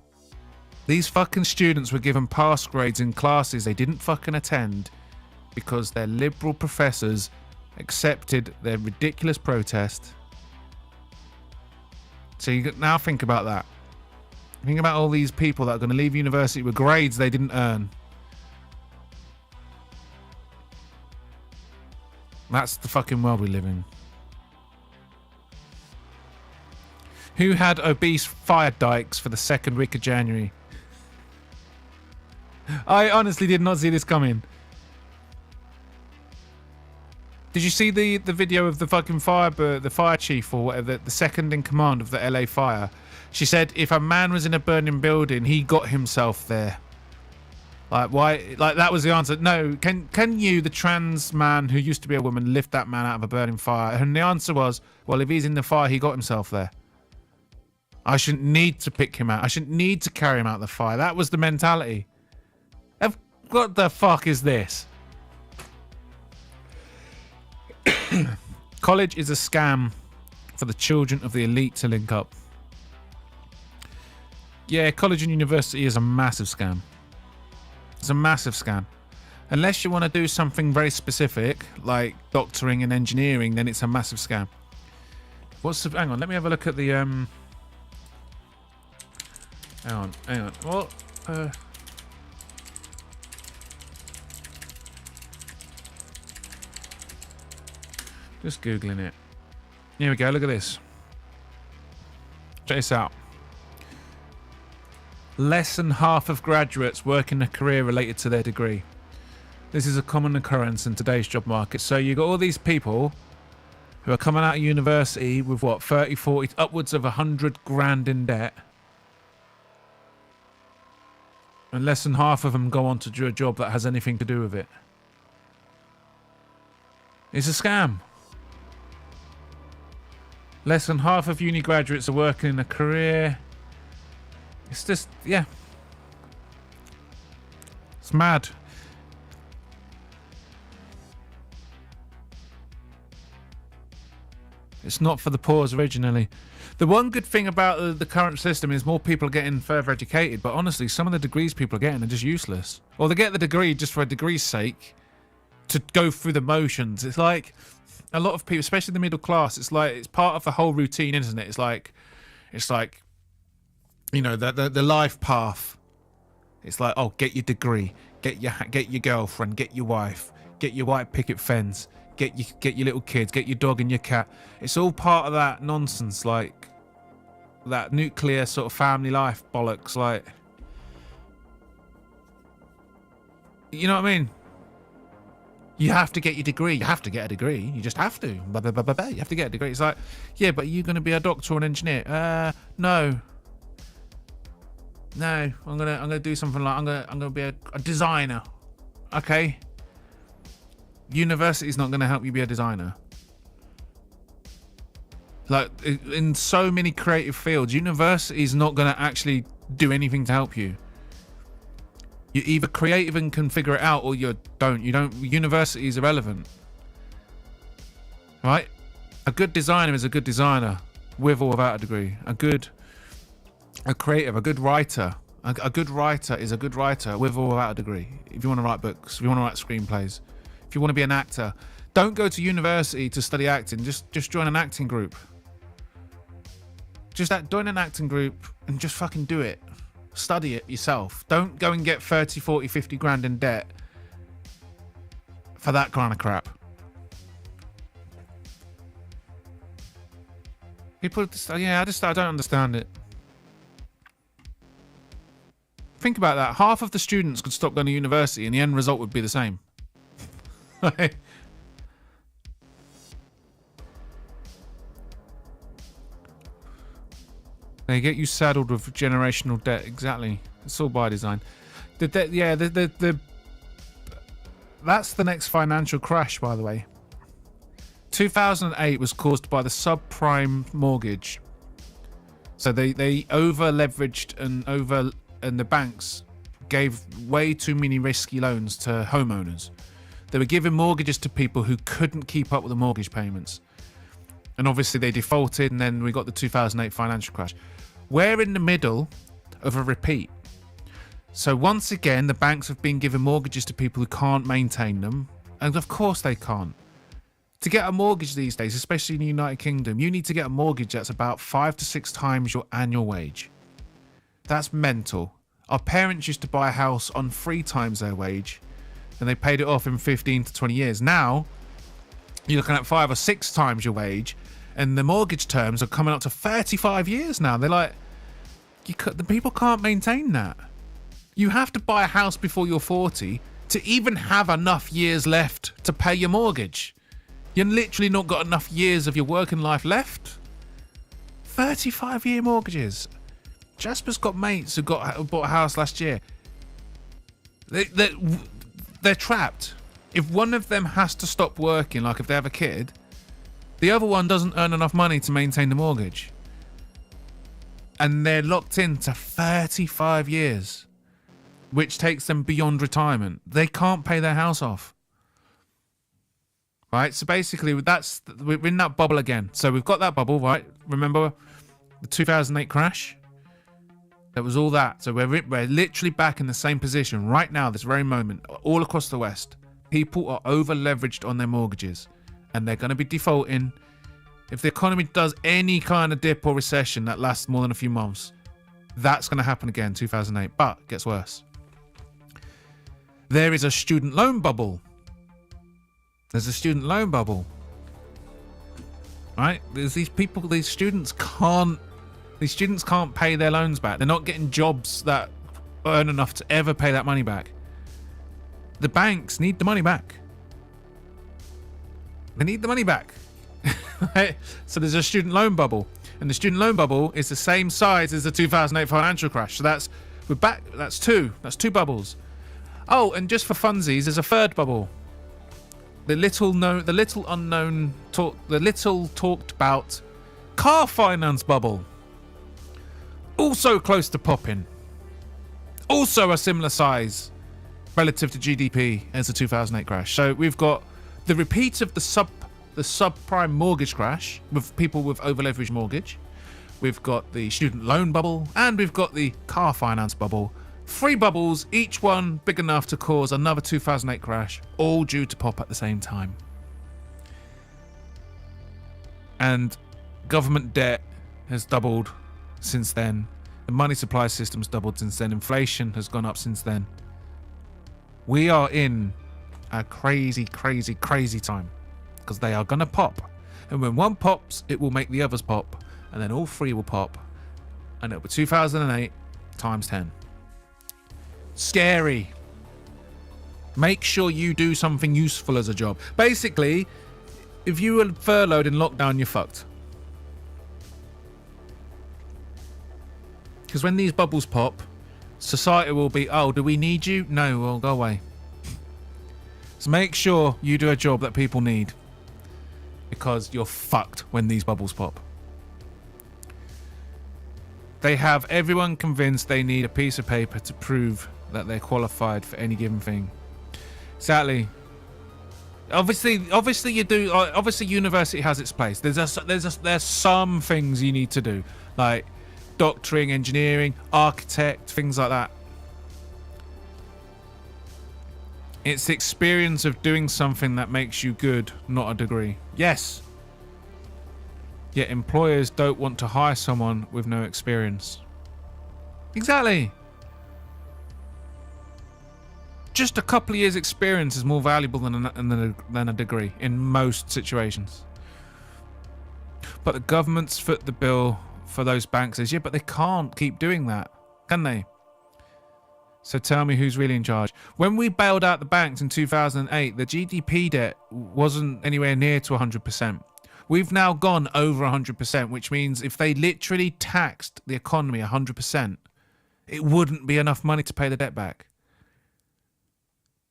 These fucking students were given pass grades in classes they didn't fucking attend because their liberal professors accepted their ridiculous protest. So you now think about that. Think about all these people that are going to leave university with grades they didn't earn. That's the fucking world we live in. Who had obese fire dykes for the second week of January? I honestly did not see this coming. Did you see the video of the fucking the fire chief or whatever, the second in command of the LA fire? She said if a man was in a burning building, he got himself there. Like, why? Like, that was the answer. No, can you, the trans man who used to be a woman, lift that man out of a burning fire? And the answer was, well, if he's in the fire, he got himself there. I shouldn't need to pick him out. I shouldn't need to carry him out of the fire. That was the mentality. What the fuck is this? College is a scam for the children of the elite to link up. Yeah, college and university is a massive scam. It's a massive scam. Unless you want to do something very specific, like doctoring and engineering, then it's a massive scam. Hang on, let me have a look at the Hang on. What? Just Googling it. Here we go, look at this. Check this out. Less than half of graduates work in a career related to their degree. This is a common occurrence in today's job market. So you got all these people who are coming out of university with what, 30, 40, upwards of 100 grand in debt. And less than half of them go on to do a job that has anything to do with it. It's a scam. Less than half of uni graduates are working in a career. It's just, yeah. It's mad. It's not for the poor originally. The one good thing about the current system is more people are getting further educated, but honestly, some of the degrees people are getting are just useless. Or they get the degree just for a degree's sake to go through the motions. It's like a lot of people, especially the middle class, it's like it's part of the whole routine, isn't it? It's like you know, the life path. It's like, oh, get your degree, get your girlfriend, get your wife, get your white picket fence, get your little kids, get your dog and your cat. It's all part of that nonsense, like that nuclear sort of family life bollocks. Like, you know what I mean? You have to get your degree. You have to get a degree. You just have to. You have to get a degree. It's like, yeah, but you're going to be a doctor or an engineer. No. I'm gonna do something like I'm gonna be a designer. Okay. University's not gonna help you be a designer. Like in so many creative fields, university's not gonna actually do anything to help you. You're either creative and can figure it out, or you don't. University is irrelevant, right? A good designer is a good designer, with or without a degree. A creative, a good writer. A good writer is a good writer, with or without a degree. If you want to write books, if you want to write screenplays, if you want to be an actor, don't go to university to study acting. Just join an acting group. Join an acting group and just fucking do it. Study it yourself. Don't go and get 30, 40, 50 grand in debt for that kind of crap. People, I don't understand it. Think about that. Half of the students could stop going to university and the end result would be the same. They get you saddled with generational debt. Exactly. It's all by design. That's the next financial crash, by the way. 2008 was caused by the subprime mortgage. So they over leveraged and the banks gave way too many risky loans to homeowners. They were giving mortgages to people who couldn't keep up with the mortgage payments. And obviously they defaulted, and then we got the 2008 financial crash. We're in the middle of a repeat. So once again, the banks have been giving mortgages to people who can't maintain them. And of course they can't. To get a mortgage these days, especially in the United Kingdom, you need to get a mortgage that's about 5 to 6 times your annual wage. That's mental. Our parents used to buy a house on 3 times their wage, and they paid it off in 15 to 20 years. Now, you're looking at 5 or 6 times your wage, and the mortgage terms are coming up to 35 years now. They're like, the people can't maintain that. You have to buy a house before you're 40 to even have enough years left to pay your mortgage. You've literally not got enough years of your working life left. 35-year mortgages. Jasper's got mates who bought a house last year. They're trapped. If one of them has to stop working, like if they have a kid, the other one doesn't earn enough money to maintain the mortgage. And they're locked into 35 years, which takes them beyond retirement. They can't pay their house off. Right, so basically we're in that bubble again. So we've got that bubble, right? Remember the 2008 crash? That was all that. So we're literally back in the same position right now, this very moment, all across the West. People are over leveraged on their mortgages, and they're going to be defaulting. If the economy does any kind of dip or recession that lasts more than a few months, that's going to happen again, 2008. But it gets worse. There is a student loan bubble. There's a student loan bubble, right? There's these students can't These students can't pay their loans back. They're not getting jobs that earn enough to ever pay that money back. The banks need the money back. They need the money back. Right? So there's a student loan bubble, and the student loan bubble is the same size as the 2008 financial crash. So that's two bubbles. Oh, and just for funsies, there's a third bubble. The little talked about car finance bubble. Also close to popping. Also a similar size relative to GDP as the 2008 crash. So we've got the repeat of the subprime mortgage crash with people with over-leveraged mortgage. We've got the student loan bubble, and we've got the car finance bubble. 3 bubbles, each one big enough to cause another 2008 crash, all due to pop at the same time. And government debt has doubled since then. The money supply system's doubled since then. Inflation has gone up since then. We are in a crazy, crazy, crazy time, because they are going to pop. And when one pops, it will make the others pop. And then all 3 will pop. And it'll be 2008 times 10. Scary. Make sure you do something useful as a job. Basically, if you were furloughed in lockdown, you're fucked. Because when these bubbles pop, society will be, oh, do we need you? No, well, go away. So make sure you do a job that people need, because you're fucked when these bubbles pop. They have everyone convinced they need a piece of paper to prove that they're qualified for any given thing. Exactly. Obviously you do. Obviously, university has its place. There's some things you need to do, like doctoring, engineering, architect, things like that. It's the experience of doing something that makes you good, not a degree. Yes. Yet employers don't want to hire someone with no experience. Exactly. Just a couple of years' experience is more valuable than a degree in most situations. But the government's foot the bill for those banks is, yeah, but they can't keep doing that, can they? So tell me who's really in charge. When we bailed out the banks in 2008, the GDP debt wasn't anywhere near to 100%. We've now gone over 100%, which means if they literally taxed the economy 100%, it wouldn't be enough money to pay the debt back.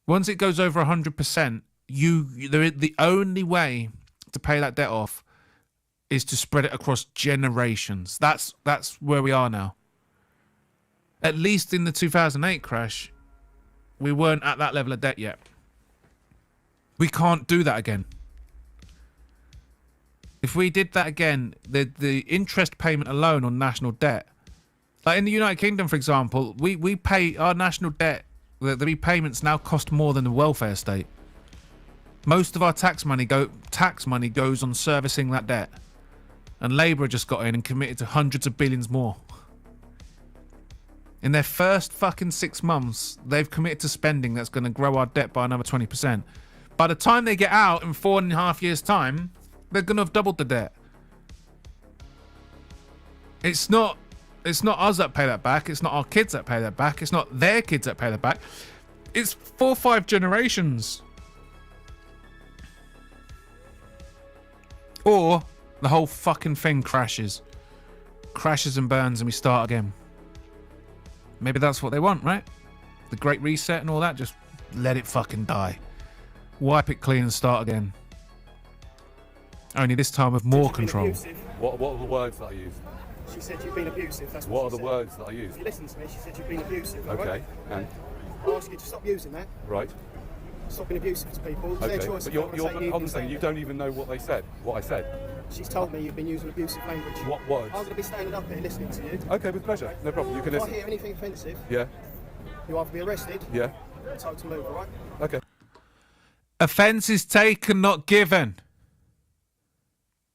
Once it goes over 100%, the only way to pay that debt off is to spread it across generations. That's where we are now. At least in the 2008 crash, we weren't at that level of debt yet. We can't do that again. If we did that again, the interest payment alone on national debt, like in the United Kingdom, for example, we pay our national debt. The repayments now cost more than the welfare state. Most of our tax money goes on servicing that debt, and Labour just got in and committed to hundreds of billions more. In their first fucking 6 months, they've committed to spending that's going to grow our debt by another 20%. By the time they get out in 4.5 years' time, they're going to have doubled the debt. It's not us that pay that back. It's not our kids that pay that back. It's not their kids that pay that back. It's 4 or 5 generations. Or the whole fucking thing crashes and burns, and we start again. Maybe that's what they want, right? The Great Reset and all that. Just let it fucking die. Wipe it clean and start again. Only this time with more control. What are the words that I use? She said you've been abusive. That's what she are the said. words that I use? If you listen to me, she said you've been abusive. Okay, right? and? I ask you to stop using that. Right. Stop being abusive to people. It's Okay, their choice. but you're saying you don't even know what they said. What I said. She's told me you've been using abusive language. What words? I'm going to be standing up here listening to you. Okay, with pleasure. No problem. You can If listen. I hear anything offensive, Yeah. you'll either be arrested Yeah. or told to move, alright? Okay. Offence is taken, not given.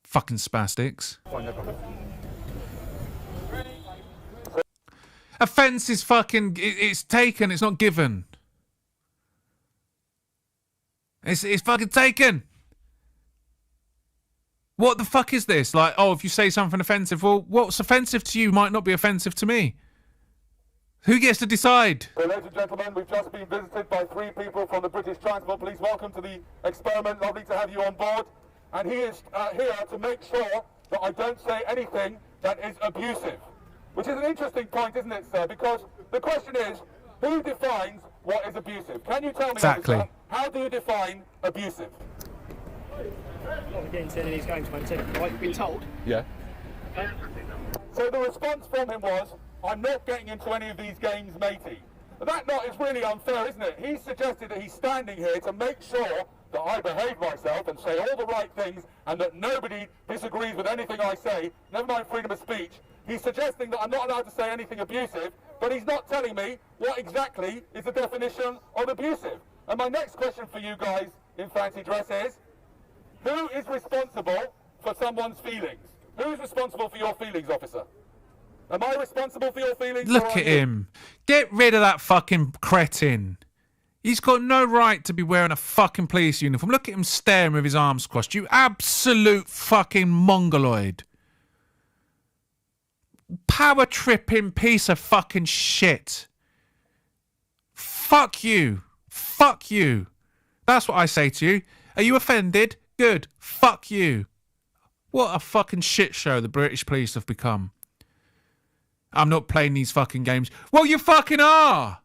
Fucking spastics. Fine, no problem. Offence is fucking... It's taken, it's not given. It's fucking taken. What the fuck is this? Like, oh, if you say something offensive, well, what's offensive to you might not be offensive to me. Who gets to decide? So, ladies and gentlemen, we've just been visited by 3 people from the British Transport Police. Welcome to the experiment. Lovely to have you on board. And he is here to make sure that I don't say anything that is abusive. Which is an interesting point, isn't it, sir? Because the question is, who defines what is abusive? Can you tell me, Exactly. officer, how do you define abusive? Not getting into any of these games, mate. Right, you've been told. Yeah. So the response from him was, I'm not getting into any of these games, matey. But that not is really unfair, isn't it? He suggested that he's standing here to make sure that I behave myself and say all the right things and that nobody disagrees with anything I say, never mind freedom of speech. He's suggesting that I'm not allowed to say anything abusive, but he's not telling me what exactly is the definition of abusive. And my next question for you guys in fancy dress is, who is responsible for someone's feelings? Who is responsible for your feelings, officer? Am I responsible for your feelings? Look at him. Get rid of that fucking cretin. He's got no right to be wearing a fucking police uniform. Look at him staring with his arms crossed. You absolute fucking mongoloid. Power tripping piece of fucking shit. Fuck you. Fuck you. That's what I say to you. Are you offended? Good. Fuck you. What a fucking shit show the British police have become. I'm not playing these fucking games. Well, you fucking are.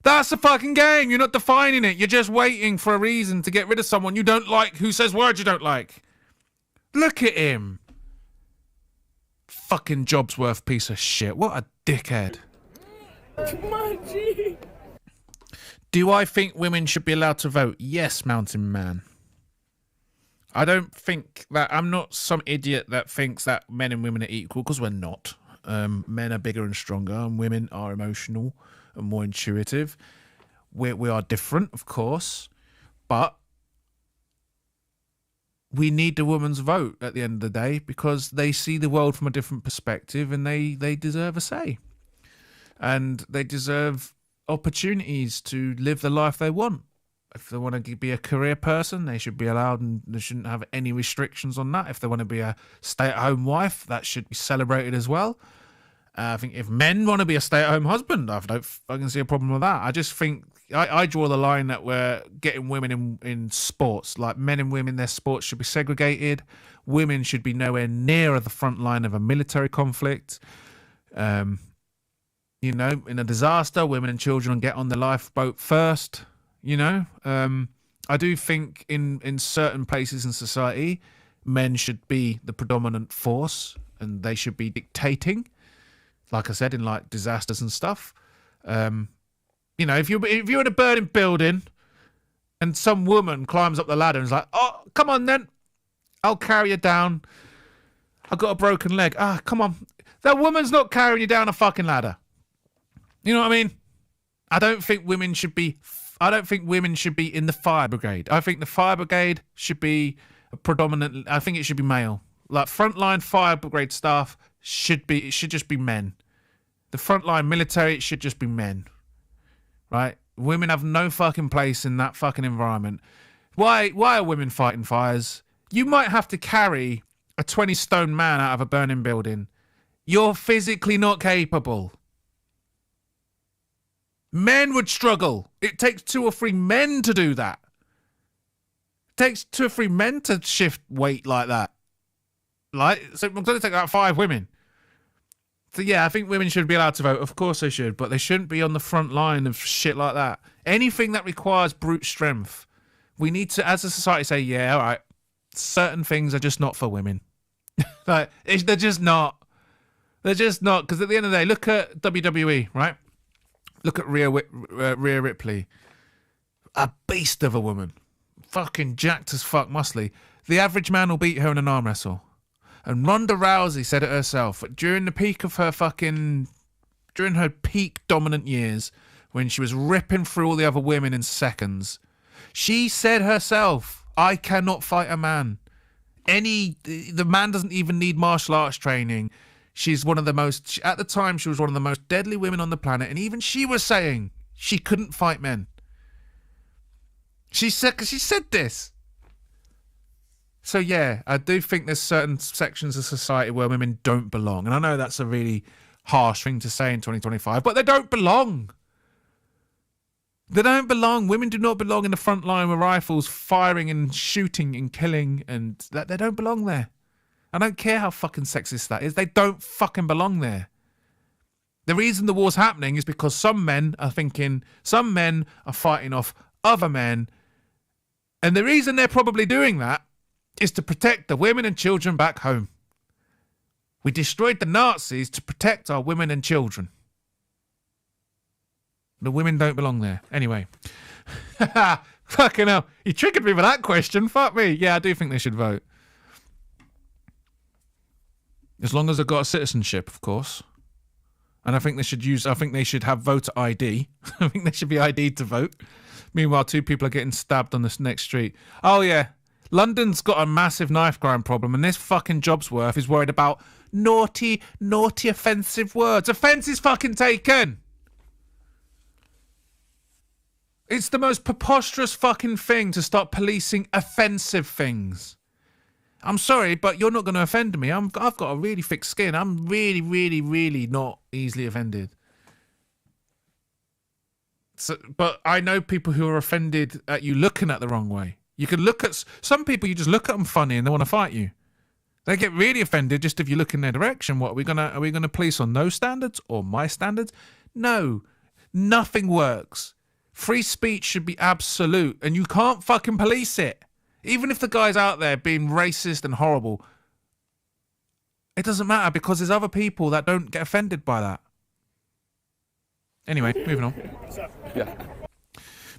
That's the fucking game. You're not defining it. You're just waiting for a reason to get rid of someone you don't like who says words you don't like. Look at him. Fucking Jobsworth piece of shit. What a dickhead. Come on, G. Do I think women should be allowed to vote? Yes, Mountain Man. I don't think that... I'm not some idiot that thinks that men and women are equal, because we're not. Men are bigger and stronger, and women are emotional and more intuitive. We are different, of course, but we need the woman's vote at the end of the day because they see the world from a different perspective and they deserve a say. And they deserve opportunities to live the life they want. If they want to be a career person, they should be allowed and they shouldn't have any restrictions on that. If they want to be a stay-at-home wife, that should be celebrated as well. I think if men want to be a stay-at-home husband, I don't fucking see a problem with that. I just think I draw the line that we're getting women in sports. Like men and women, their sports should be segregated. Women should be nowhere near the front line of a military conflict. You know, in a disaster, women and children get on the lifeboat first. You know, I do think in certain places in society, men should be the predominant force and they should be dictating. Like I said, in like disasters and stuff. You know, if you're in a burning building and some woman climbs up the ladder and is like, oh, come on then, I'll carry you down. I've got a broken leg. Ah, come on. That woman's not carrying you down a fucking ladder. You know what I mean? I don't think women should be in the fire brigade. I think the fire brigade should be I think it should be male. Like frontline fire brigade staff should just be men. The frontline military, it should just be men. Right? Women have no fucking place in that fucking environment. Why are women fighting fires? You might have to carry a 20-stone man out of a burning building. You're physically not capable. Men would struggle. It takes 2 or 3 men to do that. It takes 2 or 3 men to shift weight like that. Like, so I'm going to take out 5 women. So yeah, I think women should be allowed to vote. Of course they should, but they shouldn't be on the front line of shit like that. Anything that requires brute strength, we need to, as a society, say, yeah, all right, certain things are just not for women. Like, they're just not. They're just not. Because at the end of the day, look at WWE, right? Look at Rhea Ripley. A beast of a woman. Fucking jacked as fuck, muscly. The average man will beat her in an arm wrestle. And Ronda Rousey said it herself. During the peak of her during her peak dominant years, when she was ripping through all the other women in seconds, she said herself, I cannot fight a man. The man doesn't even need martial arts training. She's one of the most, at the time, she was one of the most deadly women on the planet. And even she was saying she couldn't fight men. She said this. So yeah, I do think there's certain sections of society where women don't belong. And I know that's a really harsh thing to say in 2025, but they don't belong. They don't belong. Women do not belong in the front line with rifles, firing and shooting and killing, and that they don't belong there. I don't care how fucking sexist that is. They don't fucking belong there. The reason the war's happening is because some men are fighting off other men. And the reason they're probably doing that is to protect the women and children back home. We destroyed the Nazis to protect our women and children. The women don't belong there. Anyway. Fucking hell. You triggered me with that question. Fuck me. Yeah, I do think they should vote. As long as they've got a citizenship, of course. And I think they should have voter ID. I think they should be ID'd to vote. Meanwhile, 2 people are getting stabbed on this next street. Oh, yeah. London's got a massive knife crime problem, and this fucking Jobsworth is worried about naughty offensive words. Offence is fucking taken. It's the most preposterous fucking thing to start policing offensive things. I'm sorry, but you're not going to offend me. I've got a really thick skin. I'm really, really, really not easily offended. So, but I know people who are offended at you looking at the wrong way. You can look at some people, you just look at them funny and they want to fight you. They get really offended just if you look in their direction. What are we gonna police on those standards or my standards? No, nothing works. Free speech should be absolute, and you can't fucking police it. Even if the guy's out there being racist and horrible, it doesn't matter because there's other people that don't get offended by that. Anyway, moving on. Yeah.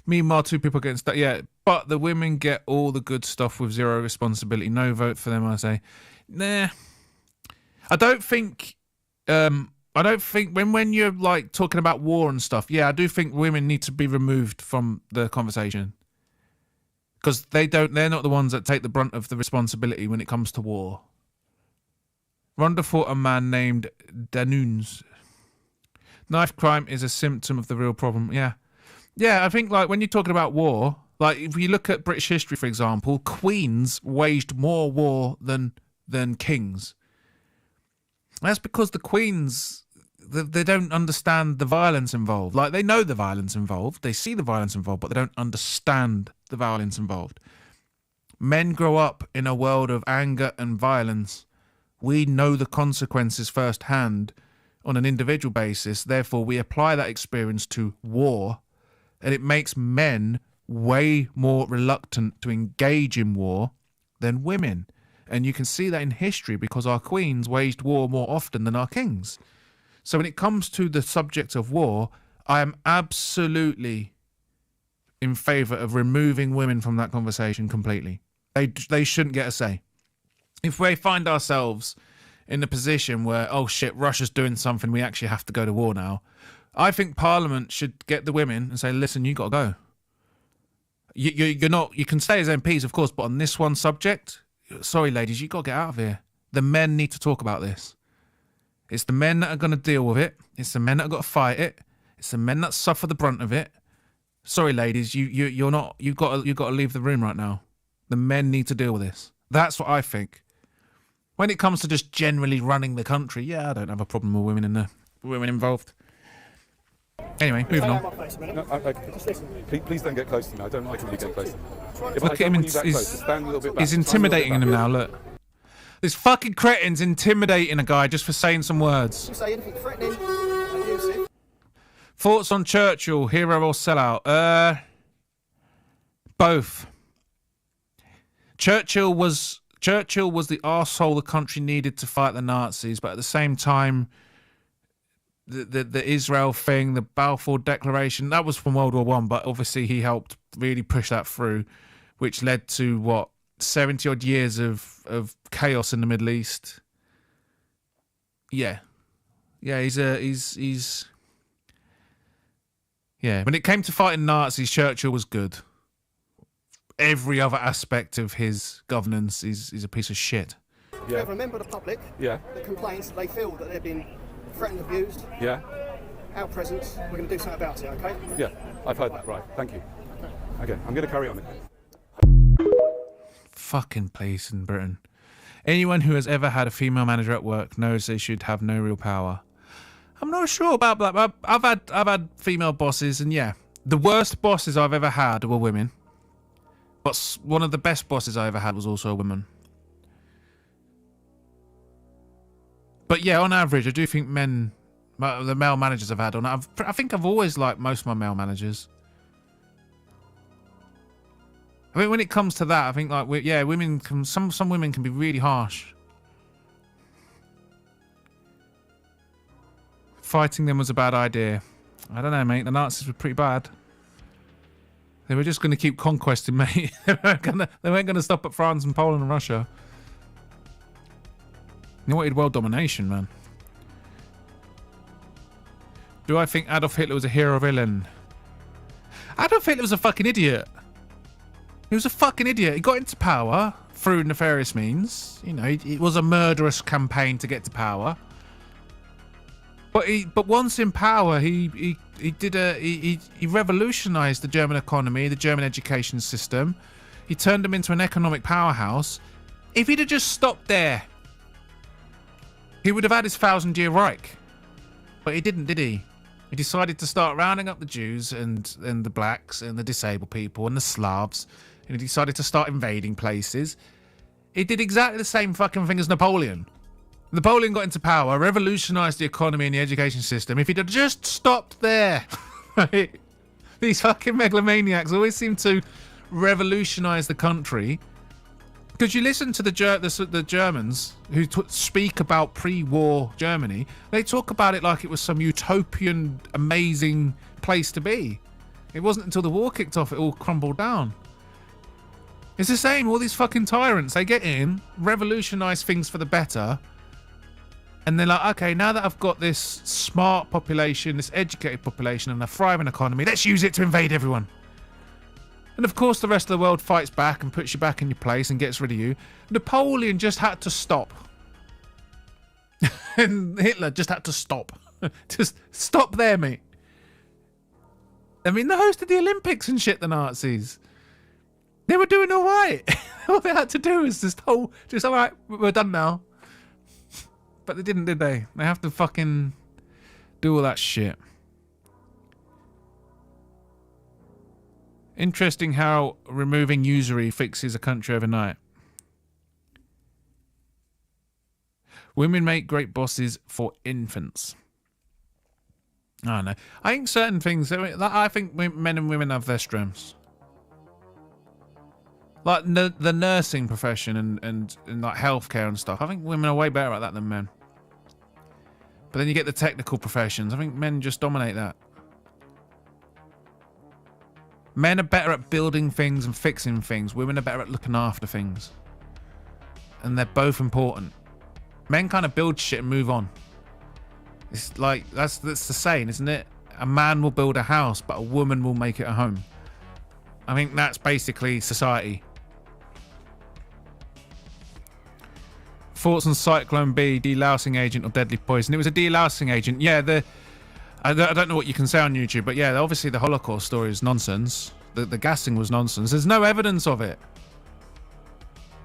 Meanwhile, 2 people getting stuck. Yeah, but the women get all the good stuff with zero responsibility. No vote for them, I say. Nah. I don't think when you're like talking about war and stuff, yeah, I do think women need to be removed from the conversation. Because they're not the ones that take the brunt of the responsibility when it comes to war. Rhonda fought a man named Danunes. Knife crime is a symptom of the real problem. Yeah. Yeah, I think like when you're talking about war, like if you look at British history, for example, queens waged more war than kings. That's because the queens, they don't understand the violence involved. Like they know the violence involved, they see the violence involved, but they don't understand the violence involved. Men grow up in a world of anger and violence. We know the consequences firsthand on an individual basis. Therefore, we apply that experience to war, and it makes men way more reluctant to engage in war than women. And you can see that in history because our queens waged war more often than our kings. So when it comes to the subject of war, I am absolutely in favour of removing women from that conversation completely. They shouldn't get a say. If we find ourselves in a position where, oh shit, Russia's doing something, we actually have to go to war now, I think Parliament should get the women and say, listen, you got to go. You're not. You can stay as MPs, of course, but on this one subject, sorry, ladies, you got to get out of here. The men need to talk about this. It's the men that are going to deal with it. It's the men that have got to fight it. It's the men that suffer the brunt of it. Sorry, ladies, you're not. You've got to leave the room right now. The men need to deal with this. That's what I think. When it comes to just generally running the country, yeah, I don't have a problem with women involved. Anyway, moving on. No, okay. Please don't get close to me. I don't like when you get close to me. Look at him. He's intimidating him now, look. This fucking cretin's intimidating a guy just for saying some words. Say anything threatening, abusive. Thoughts on Churchill, hero or sellout? Both. Churchill was the arsehole the country needed to fight the Nazis, but at the same time, the Israel thing, the Balfour Declaration, that was from World War One, but obviously he helped really push that through, which led to what, 70 odd years of chaos in the Middle East. Yeah, he's yeah. When it came to fighting Nazis, Churchill was good. Every other aspect of his governance is a piece of shit. Yeah. We have a member of the public that complains that they feel that they've been threatened, abused. Yeah. Our presence, we're going to do something about it, okay? Yeah, I've heard that, right. Thank you. Okay, I'm going to carry on. fucking place in Britain. Anyone who has ever had a female manager at work knows they should have no real power. I'm not sure about that. I've had female bosses, and yeah, the worst bosses I've ever had were women. But one of the best bosses I ever had was also a woman. But yeah, on average, I do think the male managers I've had I think I've always liked most of my male managers. I mean, when it comes to that, I think women can, some women can be really harsh. Fighting them was a bad idea. I don't know, mate. The Nazis were pretty bad. They were just going to keep conquesting, mate. They weren't going to stop at France and Poland and Russia. They wanted world domination, man. Do I think Adolf Hitler was a hero or villain? Adolf Hitler was a fucking idiot. He was a fucking idiot. He got into power through nefarious means. You know, it was a murderous campaign to get to power. But once in power, he revolutionized the German economy, the German education system. He turned them into an economic powerhouse. If he'd have just stopped there, he would have had his 1,000-year Reich. But he didn't, did he? He decided to start rounding up the Jews and the blacks and the disabled people and the Slavs. And he decided to start invading places. He did exactly the same fucking thing as Napoleon. Napoleon got into power, revolutionized the economy and the education system. If he'd have just stopped there, right? These fucking megalomaniacs always seem to revolutionize the country. Because you listen to the Germans who speak about pre-war Germany, they talk about it like it was some utopian, amazing place to be. It wasn't until the war kicked off it all crumbled down. It's the same, all these fucking tyrants, they get in, revolutionize things for the better, and they're like, okay, now that I've got this smart population, this educated population, and a thriving economy, let's use it to invade everyone. And of course the rest of the world fights back and puts you back in your place and gets rid of you. Napoleon just had to stop. And Hitler just had to stop. Just stop there, mate. I mean, they hosted the Olympics and shit, the Nazis. They were doing all right. All they had to do was just all right, we're done now. But they didn't, did they? They have to fucking do all that shit. Interesting how removing usury fixes a country overnight. Women make great bosses for infants. I don't know. I think certain things, I think men and women have their strengths. Like the nursing profession and like healthcare and stuff. I think women are way better at that than men. But then you get the technical professions. I think men just dominate that. Men are better at building things and fixing things. Women are better at looking after things. And they're both important. Men kind of build shit and move on. It's like, that's the saying, isn't it? A man will build a house, but a woman will make it a home. I think that's basically society. Thoughts on Cyclone B, delousing agent or deadly poison? It was a delousing agent. Yeah, I don't know what you can say on YouTube, but yeah, obviously the Holocaust story is nonsense. The gassing was nonsense. There's no evidence of it.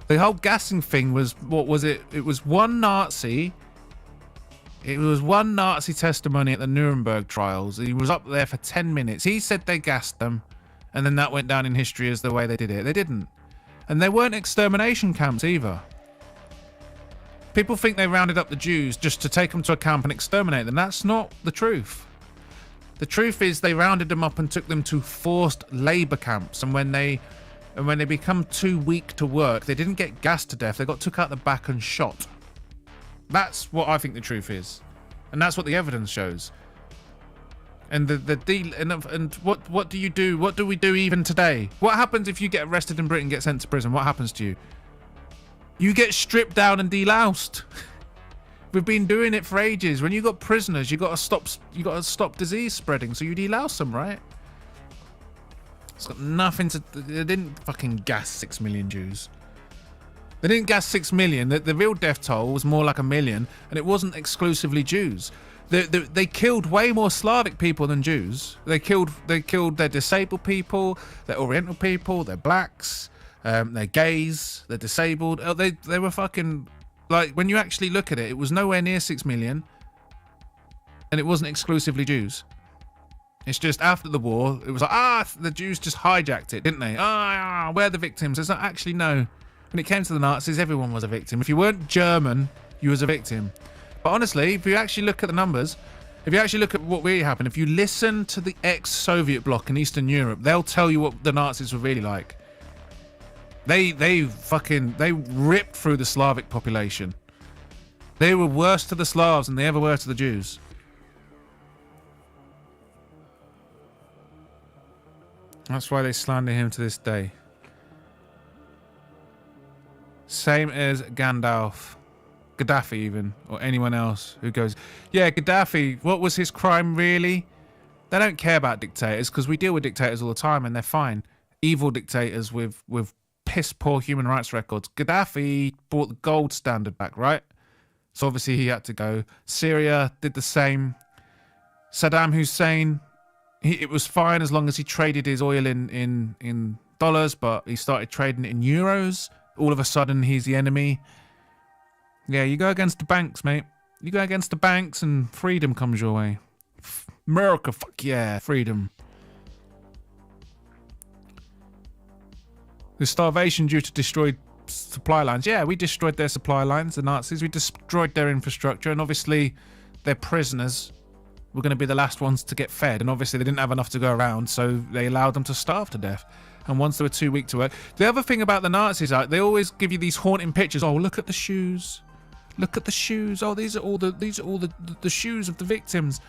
The whole gassing thing was, what was it? It was one Nazi. It was one Nazi testimony at the Nuremberg trials. He was up there for 10 minutes. He said they gassed them, and then that went down in history as the way they did it. They didn't. And they weren't extermination camps either. People think they rounded up the Jews just to take them to a camp and exterminate them. That's not the truth. The truth is they rounded them up and took them to forced labor camps. And when they become too weak to work, they didn't get gassed to death. They got took out the back and shot. That's what I think the truth is. And that's what the evidence shows. And what do you do? What do we do even today? What happens if you get arrested in Britain and get sent to prison? What happens to you? You get stripped down and deloused. We've been doing it for ages. When you got prisoners, you got to stop disease spreading, so you delouse them, right? It's got nothing to. They didn't fucking gas 6 million Jews. They didn't gas 6 million. The real death toll was more like 1 million, and it wasn't exclusively Jews. They killed way more Slavic people than Jews. They killed their disabled people, their Oriental people, their blacks. They're gays. They're disabled. Oh, they were fucking... Like, when you actually look at it, it was nowhere near 6 million. And it wasn't exclusively Jews. It's just after the war, it was like, the Jews just hijacked it, didn't they? We're the victims. It's not actually, no. When it came to the Nazis, everyone was a victim. If you weren't German, you was a victim. But honestly, if you actually look at the numbers, if you actually look at what really happened, if you listen to the ex-Soviet bloc in Eastern Europe, they'll tell you what the Nazis were really like. They ripped through the Slavic population. They were worse to the Slavs than they ever were to the Jews. That's why they slander him to this day. Same as Gandalf, Gaddafi even, or anyone else who goes, yeah, Gaddafi, what was his crime really? They don't care about dictators because we deal with dictators all the time and they're fine. Evil dictators with piss poor human rights records. Gaddafi brought the gold standard back, right? So obviously he had to go. Syria did the same. Saddam Hussein, it was fine as long as he traded his oil in dollars, but he started trading it in euros. All of a sudden, he's the enemy. Yeah, you go against the banks, mate. You go against the banks and freedom comes your way. America, fuck yeah, freedom. The starvation due to destroyed supply lines. Yeah, we destroyed their supply lines, the Nazis. We destroyed their infrastructure, and obviously their prisoners were going to be the last ones to get fed, and obviously they didn't have enough to go around, so they allowed them to starve to death. And once they were too weak to work, the other thing about the Nazis, they always give you these haunting pictures. Oh, look at the shoes. Look at the shoes. Oh, these are all the shoes of the victims.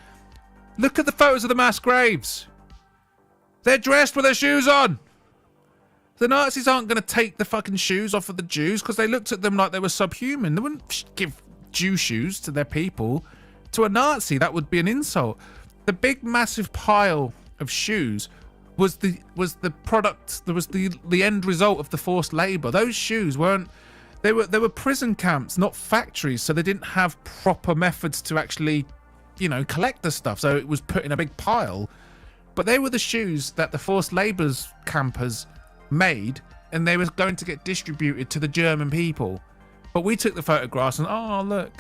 Look at the photos of the mass graves. They're dressed with their shoes on. The Nazis aren't going to take the fucking shoes off of the Jews because they looked at them like they were subhuman. They wouldn't give Jew shoes to their people. To a Nazi, that would be an insult. The big massive pile of shoes was the product. There was the end result of the forced labor. Those shoes weren't. They were prison camps, not factories, so they didn't have proper methods to actually, collect the stuff. So it was put in a big pile. But they were the shoes that the forced labor's campers made, and they were going to get distributed to the German people. But we took the photographs and look.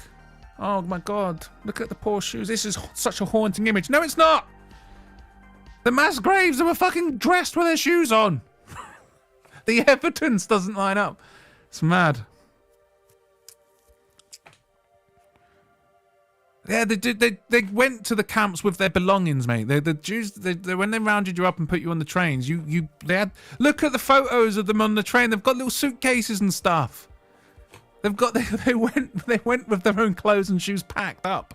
Oh my God, look at the poor shoes. This is such a haunting image. No, it's not. The mass graves, they were fucking dressed with their shoes on. The evidence doesn't line up. It's mad. Yeah, they went to the camps with their belongings, mate. The Jews, when they rounded you up and put you on the trains, they had, look at the photos of them on the train. They've got little suitcases and stuff. They went with their own clothes and shoes packed up.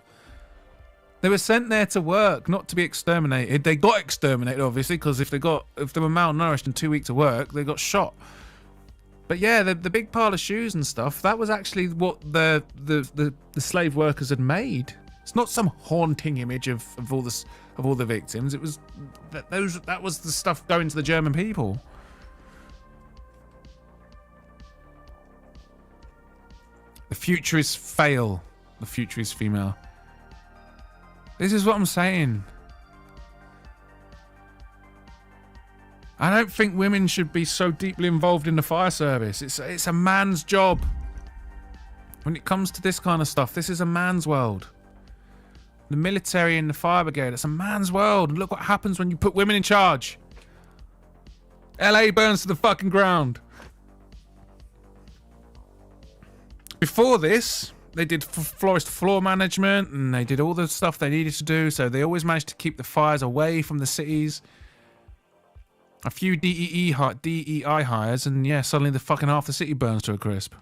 They were sent there to work, not to be exterminated. They got exterminated, obviously, because if they were malnourished and too weak to work, they got shot. But yeah, the big pile of shoes and stuff, that was actually what the slave workers had made. It's not some haunting image of all the victims. It was that was the stuff going to the German people. The future is fail. The future is female. This is what I'm saying. I don't think women should be so deeply involved in the fire service. It's a man's job. When it comes to this kind of stuff, this is a man's world. The military and the fire brigade, it's a man's world. And look what happens when you put women in charge. LA burns to the fucking ground. Before this, they did florist floor management and they did all the stuff they needed to do. So they always managed to keep the fires away from the cities. A few DEI hires and yeah, suddenly the fucking half the city burns to a crisp.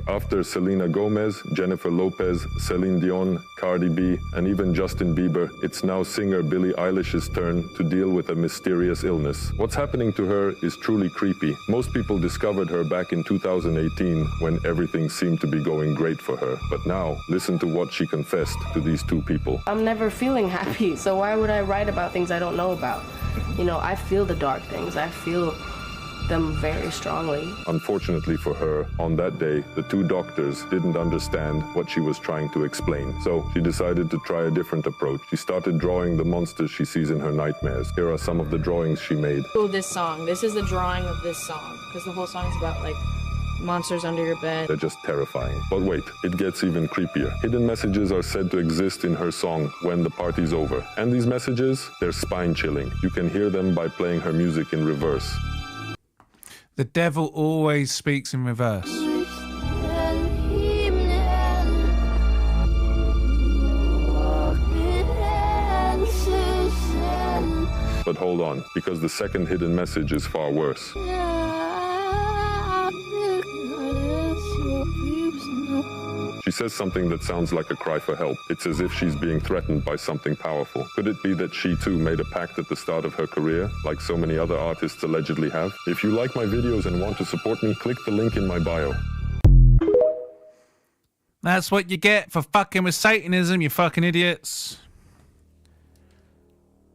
After Selena Gomez, Jennifer Lopez, Celine Dion, Cardi B, and even Justin Bieber, it's now singer Billie Eilish's turn to deal with a mysterious illness. What's happening to her is truly creepy. Most people discovered her back in 2018 when everything seemed to be going great for her. But now, listen to what she confessed to these two people. I'm never feeling happy, so why would I write about things I don't know about? I feel the dark things. I feel them very strongly. Unfortunately for her, on that day, the two doctors didn't understand what she was trying to explain. So she decided to try a different approach. She started drawing the monsters she sees in her nightmares. Here are some of the drawings she made. Oh, this song. This is the drawing of this song. Because the whole song is about, like, monsters under your bed. They're just terrifying. But wait, it gets even creepier. Hidden messages are said to exist in her song, When the Party's Over. And these messages, they're spine-chilling. You can hear them by playing her music in reverse. The devil always speaks in reverse. But hold on, because the second hidden message is far worse. She says something that sounds like a cry for help. It's as if she's being threatened by something powerful. Could it be that she too made a pact at the start of her career, like so many other artists allegedly have? If you like my videos and want to support me, click the link in my bio. That's what you get for fucking with Satanism, you fucking idiots.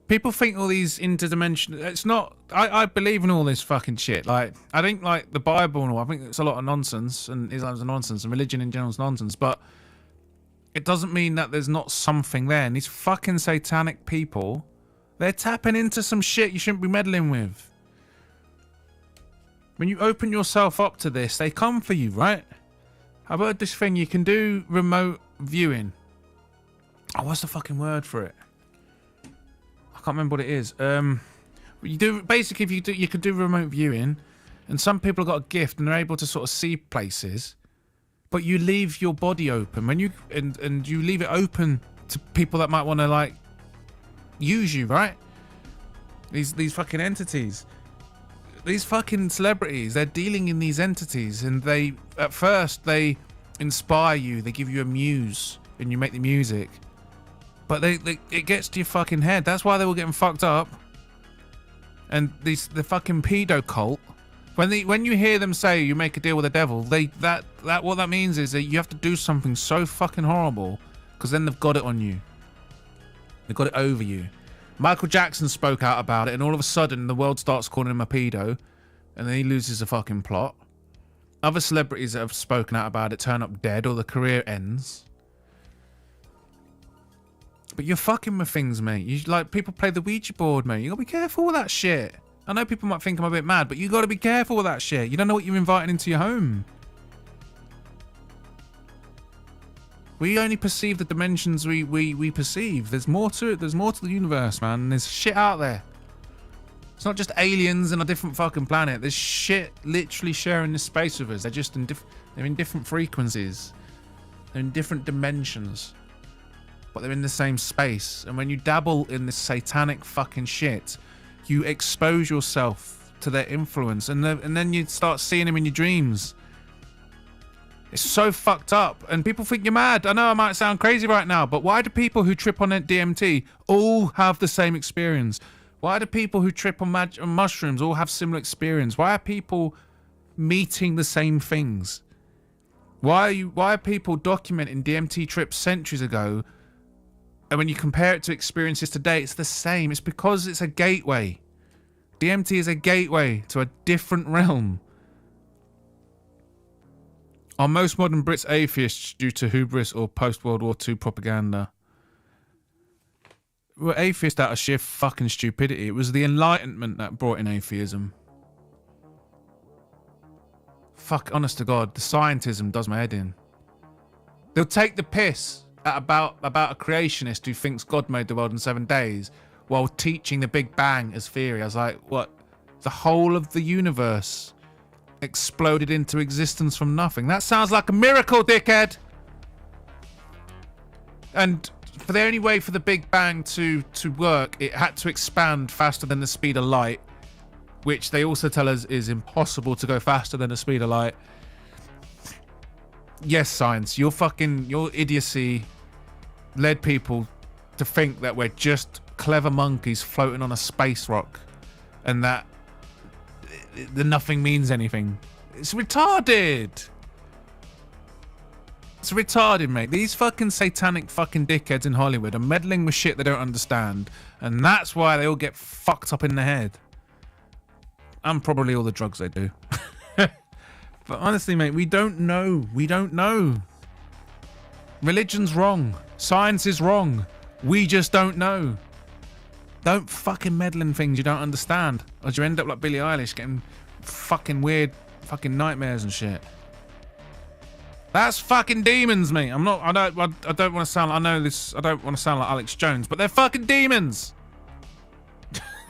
People think all these interdimensional... It's not... I believe in all this fucking shit. Like, I think, like, the Bible and all, I think it's a lot of nonsense, and Islam's a nonsense, and religion in general is nonsense, but it doesn't mean that there's not something there. And these fucking satanic people, they're tapping into some shit you shouldn't be meddling with. When you open yourself up to this, they come for you, right? How about this thing? You can do remote viewing. Oh, what's the fucking word for it? I can't remember what it is. You do basically, if you can do remote viewing, and some people have got a gift and they're able to sort of see places, but you leave your body open when you and you leave it open to people that might want to like use you, right? These fucking entities, these fucking celebrities, they're dealing in these entities, and they at first they inspire you, they give you a muse, and you make the music. But it gets to your fucking head. That's why they were getting fucked up. And the fucking pedo cult, when you hear them say you make a deal with the devil, what that means is that you have to do something so fucking horrible, because then they've got it on you. They've got it over you. Michael Jackson spoke out about it, and all of a sudden the world starts calling him a pedo, and then he loses the fucking plot. Other celebrities that have spoken out about it turn up dead, or the career ends. But you're fucking with things, mate. You like people play the Ouija board, mate. You gotta be careful with that shit. I know people might think I'm a bit mad, but you gotta be careful with that shit. You don't know what you're inviting into your home. We only perceive the dimensions we perceive. There's more to it. There's more to the universe, man. There's shit out there. It's not just aliens in a different fucking planet. There's shit literally sharing this space with us. They're just they're in different frequencies. They're in different dimensions. But they're in the same space. And when you dabble in this satanic fucking shit, you expose yourself to their influence, and then you start seeing them in your dreams. It's so fucked up, and people think you're mad. I know I might sound crazy right now, but why do people who trip on DMT all have the same experience? Why do people who trip on mushrooms all have similar experience? Why are people meeting the same things? Why are people documenting DMT trips centuries ago? And when you compare it to experiences today, it's the same. It's because it's a gateway. DMT is a gateway to a different realm. Are most modern Brits atheists due to hubris or post-World War II propaganda? We're atheists out of sheer fucking stupidity. It was the Enlightenment that brought in atheism. Fuck, honest to God, the scientism does my head in. They'll take the piss about a creationist who thinks God made the world in 7 days while teaching the Big Bang as theory. I was like, what? The whole of the universe exploded into existence from nothing. That sounds like a miracle, dickhead! And for the only way for the Big Bang to work, it had to expand faster than the speed of light, which they also tell us is impossible to go faster than the speed of light. Yes, science, your idiocy led people to think that we're just clever monkeys floating on a space rock, and that nothing means anything. It's retarded. It's retarded, mate. These fucking satanic fucking dickheads in Hollywood are meddling with shit they don't understand, and that's why they all get fucked up in the head. and probably all the drugs they do. But honestly, mate, we don't know. We don't know. Religion's wrong. Science is wrong. We just don't know. Don't fucking meddle in things you don't understand, or you end up like Billie Eilish getting fucking weird fucking nightmares and shit. That's fucking demons, mate. I don't want to sound. I know this. I don't want to sound like Alex Jones, but they're fucking demons.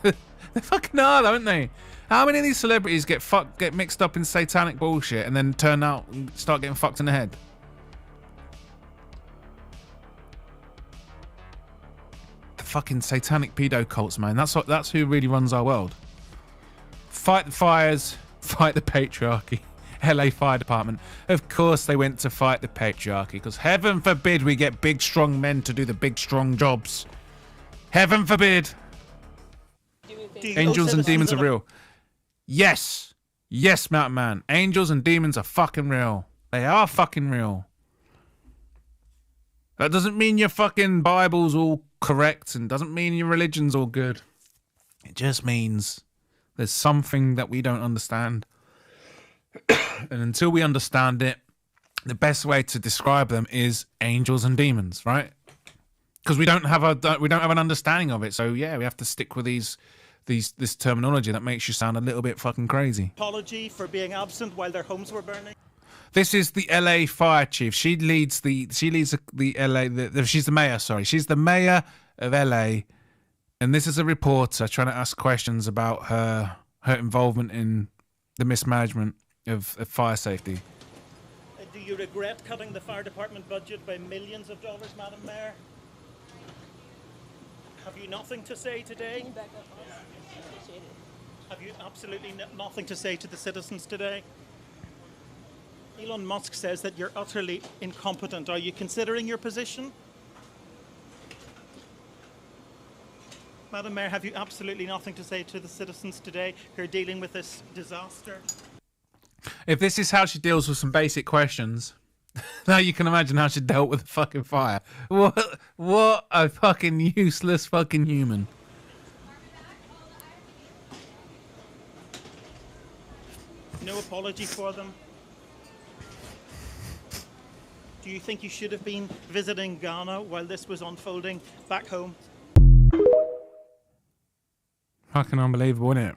They fucking are, don't they? How many of these celebrities get mixed up in satanic bullshit and then turn out and start getting fucked in the head? The fucking satanic pedo cults, man. That's who really runs our world. Fight the fires, fight the patriarchy. LA Fire Department. Of course they went to fight the patriarchy, because heaven forbid we get big strong men to do the big strong jobs. Heaven forbid. Angels and demons are real. Yes. Yes, Mountain Man. Angels and demons are fucking real. They are fucking real. That doesn't mean your fucking Bible's all correct and doesn't mean your religion's all good. It just means there's something that we don't understand. And until we understand it, the best way to describe them is angels and demons, right? Because we don't have an understanding of it. So yeah, we have to stick with this terminology that makes you sound a little bit fucking crazy. Apology for being absent while their homes were burning. This is the LA fire chief. She leads the LA. She's the mayor. Sorry, she's the mayor of LA, and this is a reporter trying to ask questions about her involvement in the mismanagement of fire safety. Do you regret cutting the fire department budget by millions of dollars, Madam Mayor? Have you nothing to say today? Have you absolutely nothing to say to the citizens today? Elon Musk says that you're utterly incompetent. Are you considering your position? Madam Mayor, have you absolutely nothing to say to the citizens today who are dealing with this disaster? If this is how she deals with some basic questions, now you can imagine how she dealt with the fucking fire. What a fucking useless fucking human. No apology for them? Do you think you should have been visiting Ghana while this was unfolding back home? Fucking unbelievable, isn't it?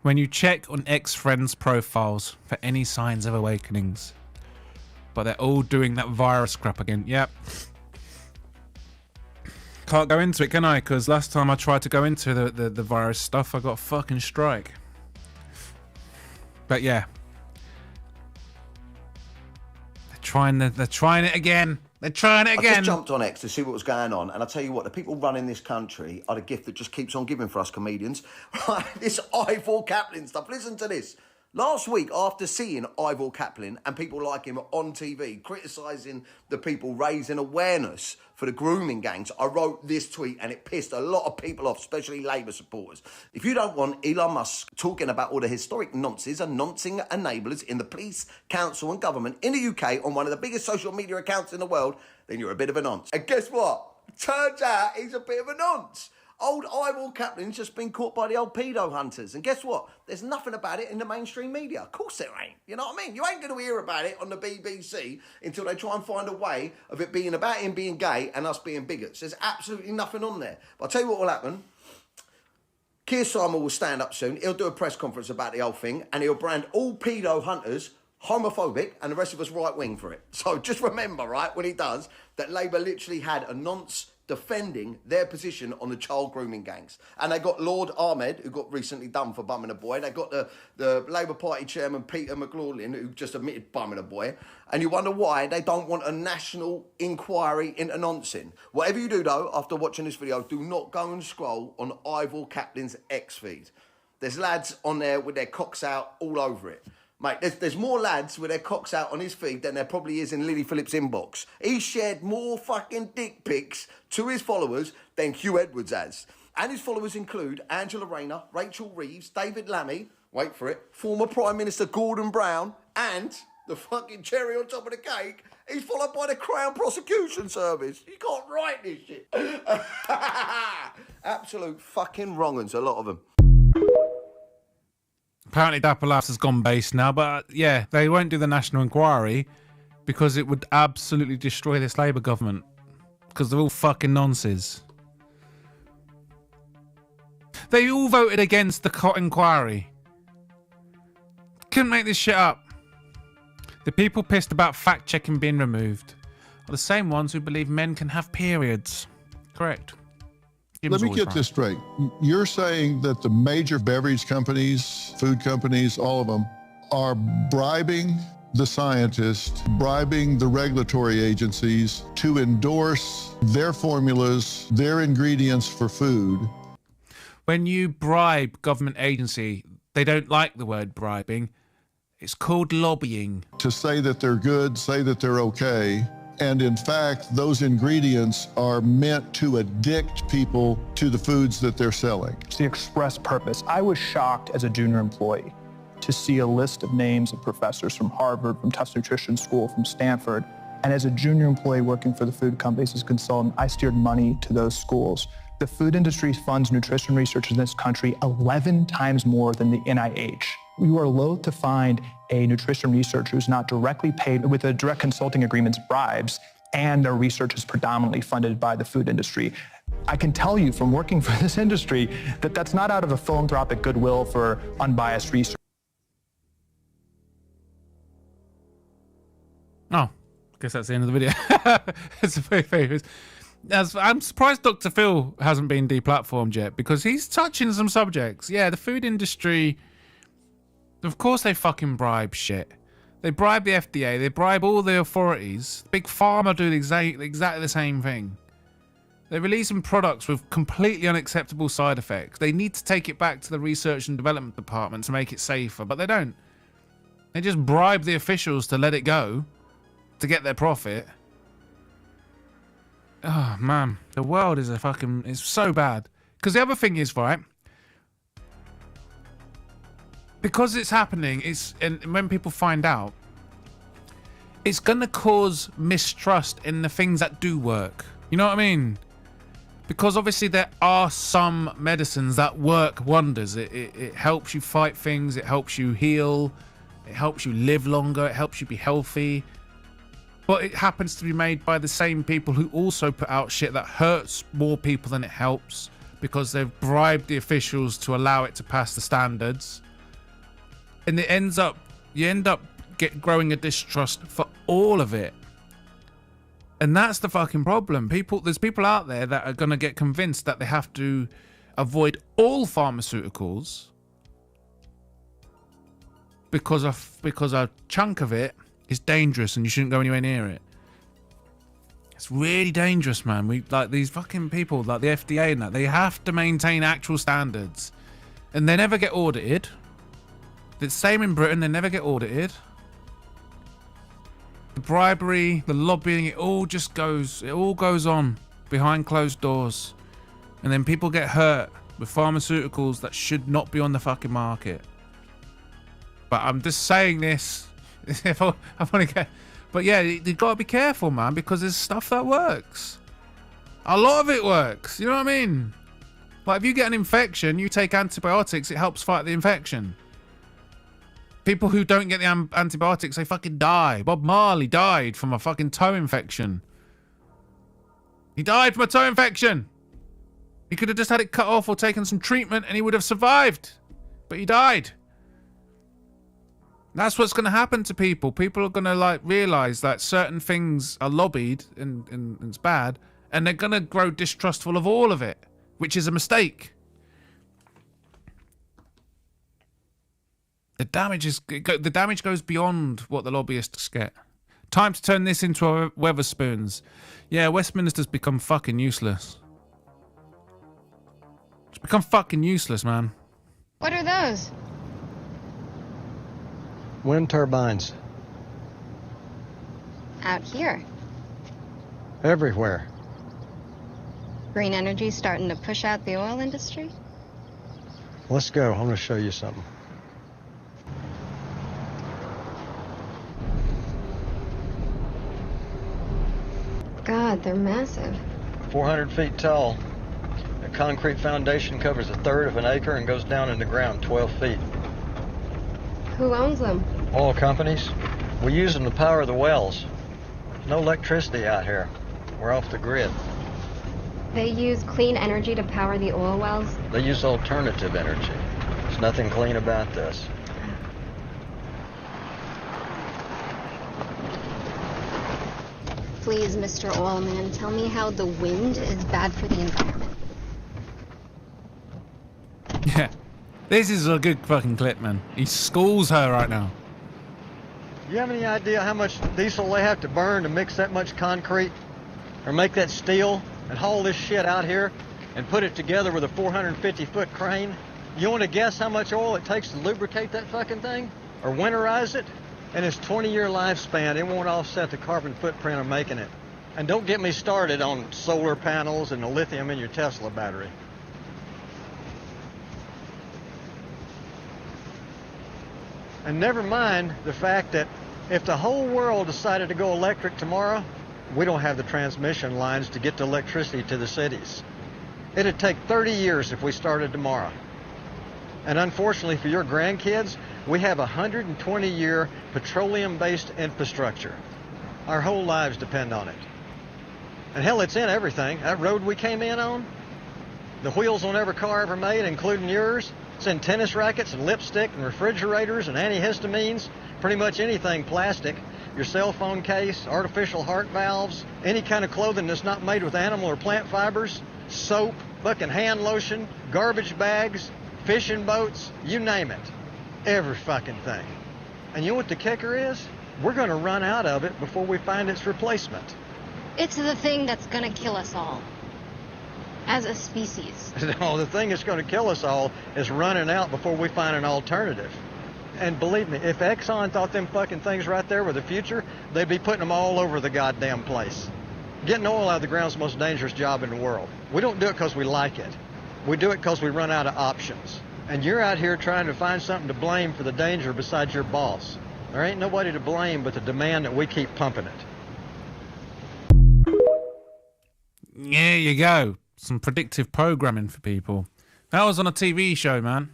When you check on ex-friends' profiles for any signs of awakenings, but they're all doing that virus crap again. Yep. Can't go into it, can I? Because last time I tried to go into the virus stuff, I got a fucking strike. But yeah. They're trying it again. They're trying it again. I just jumped on X to see what was going on, and I tell you what, the people running this country are the gift that just keeps on giving for us comedians. Right, this Ivor Kaplan stuff. Listen to this. Last week, after seeing Ivor Kaplan and people like him on TV criticising the people raising awareness for the grooming gangs, I wrote this tweet and it pissed a lot of people off, especially Labour supporters. If you don't want Elon Musk talking about all the historic nonces and noncing enablers in the police, council and government in the UK on one of the biggest social media accounts in the world, then you're a bit of a nonce. And guess what? Turns out he's a bit of a nonce. Old Ivor Kaplan's just been caught by the old pedo hunters. And guess what? There's nothing about it in the mainstream media. Of course there ain't. You know what I mean? You ain't going to hear about it on the BBC until they try and find a way of it being about him being gay and us being bigots. There's absolutely nothing on there. But I'll tell you what will happen. Keir Starmer will stand up soon. He'll do a press conference about the whole thing and he'll brand all pedo hunters homophobic and the rest of us right-wing for it. So just remember, right, when he does, that Labour literally had a nonce defending their position on the child grooming gangs. And they got Lord Ahmed, who got recently done for bumming a boy. They got the Labour Party chairman, Peter McLaughlin, who just admitted bumming a boy. And you wonder why they don't want a national inquiry into noncing. Whatever you do, though, after watching this video, do not go and scroll on Ivor Kaplan's X feed. There's lads on there with their cocks out all over it. Mate, there's more lads with their cocks out on his feed than there probably is in Lily Phillips' inbox. He shared more fucking dick pics to his followers than Hugh Edwards has. And his followers include Angela Rayner, Rachel Reeves, David Lammy, wait for it, former Prime Minister Gordon Brown, and the fucking cherry on top of the cake, he's followed by the Crown Prosecution Service. You can't write this shit. Absolute fucking wrong-uns, a lot of them. Apparently Dapper Laughs has gone base now, but yeah, they won't do the national inquiry because it would absolutely destroy this Labour government. Because they're all fucking nonsense. They all voted against the inquiry. Couldn't make this shit up. The people pissed about fact-checking being removed are the same ones who believe men can have periods. Correct. Let me get this straight. You're saying that the major beverage companies, food companies, all of them, are bribing the scientists, bribing the regulatory agencies to endorse their formulas, their ingredients for food. When you bribe government agency, they don't like the word bribing. It's called lobbying. To say that they're good, say that they're okay. And in fact, those ingredients are meant to addict people to the foods that they're selling. It's the express purpose. I was shocked as a junior employee to see a list of names of professors from Harvard, from Tufts Nutrition School, from Stanford. And as a junior employee working for the food companies as a consultant, I steered money to those schools. The food industry funds nutrition research in this country 11 times more than the NIH. You are loath to find a nutrition researcher who's not directly paid with a direct consulting agreements bribes, and their research is predominantly funded by the food industry. I can tell you from working for this industry that that's not out of a philanthropic goodwill for unbiased research. Oh, I guess that's the end of the video. It's very famous. I'm surprised Dr. Phil hasn't been deplatformed yet because he's touching some subjects. Yeah, the food industry, of course they fucking bribe shit. They bribe the FDA, they bribe all the authorities. Big Pharma do exactly the same thing. They're releasing products with completely unacceptable side effects. They need to take it back to the research and development department to make it safer, but they don't. They just bribe the officials to let it go to get their profit. Oh man, the world is it's so bad. Because the other thing is, right, because it's happening, and when people find out, it's gonna cause mistrust in the things that do work. You know what I mean? Because obviously there are some medicines that work wonders. It helps you fight things, it helps you heal, it helps you live longer, it helps you be healthy. But it happens to be made by the same people who also put out shit that hurts more people than it helps because they've bribed the officials to allow it to pass the standards. And you end up growing a distrust for all of it. And that's the fucking problem. There's people out there that are going to get convinced that they have to avoid all pharmaceuticals because a chunk of it is dangerous and you shouldn't go anywhere near it. It's really dangerous, man. These fucking people, like the FDA and that, they have to maintain actual standards. And they never get audited. The same in Britain, they never get audited. The bribery, the lobbying, it all goes on behind closed doors. And then people get hurt with pharmaceuticals that should not be on the fucking market. But I'm just saying this. If I want to get, but yeah, you got to be careful, man, because there's stuff that works. A lot of it works. You know what I mean? Like if you get an infection, you take antibiotics, it helps fight the infection. People who don't get the antibiotics, they fucking die. Bob Marley died from a fucking toe infection. He died from a toe infection. He could have just had it cut off or taken some treatment and he would have survived. But he died. That's what's going to happen to people. People are going to realize that certain things are lobbied and it's bad, and they're going to grow distrustful of all of it, which is a mistake. The damage goes beyond what the lobbyists get. Time to turn this into a Weatherspoons. Yeah, Westminster's become fucking useless. It's become fucking useless, man. What are those? Wind turbines. Out here. Everywhere. Green energy starting to push out the oil industry? Let's go. I'm going to show you something. God, they're massive. 400 feet tall. A concrete foundation covers a third of an acre and goes down in the ground 12 feet. Who owns them? Oil companies. We use them to power the wells. There's no electricity out here. We're off the grid. They use clean energy to power the oil wells? They use alternative energy. There's nothing clean about this. Please, Mr. Oilman, tell me how the wind is bad for the environment. Yeah. This is a good fucking clip, man. He schools her right now. You have any idea how much diesel they have to burn to mix that much concrete? Or make that steel and haul this shit out here and put it together with a 450-foot crane? You want to guess how much oil it takes to lubricate that fucking thing? Or winterize it? And its 20-year lifespan, it won't offset the carbon footprint of making it. And don't get me started on solar panels and the lithium in your Tesla battery. And never mind the fact that if the whole world decided to go electric tomorrow, we don't have the transmission lines to get the electricity to the cities. It'd take 30 years if we started tomorrow. And unfortunately for your grandkids, we have a 120-year petroleum-based infrastructure. Our whole lives depend on it. And hell, it's in everything. That road we came in on, the wheels on every car ever made, including yours, it's in tennis rackets and lipstick and refrigerators and antihistamines, pretty much anything plastic. Your cell phone case, artificial heart valves, any kind of clothing that's not made with animal or plant fibers, soap, fucking hand lotion, garbage bags, fishing boats, you name it. Every fucking thing. And you know what the kicker is? We're going to run out of it before we find its replacement. It's the thing that's gonna kill us all. As a species. No, the thing that's going to kill us all is running out before we find an alternative. And believe me, if Exxon thought them fucking things right there were the future, they'd be putting them all over the goddamn place. Getting oil out of the ground is the most dangerous job in the world. We don't do it because we like it. We do it because we run out of options. And you're out here trying to find something to blame for the danger besides your boss. There ain't nobody to blame but the demand that we keep pumping it. There you go. Some predictive programming for people. That was on a TV show, man.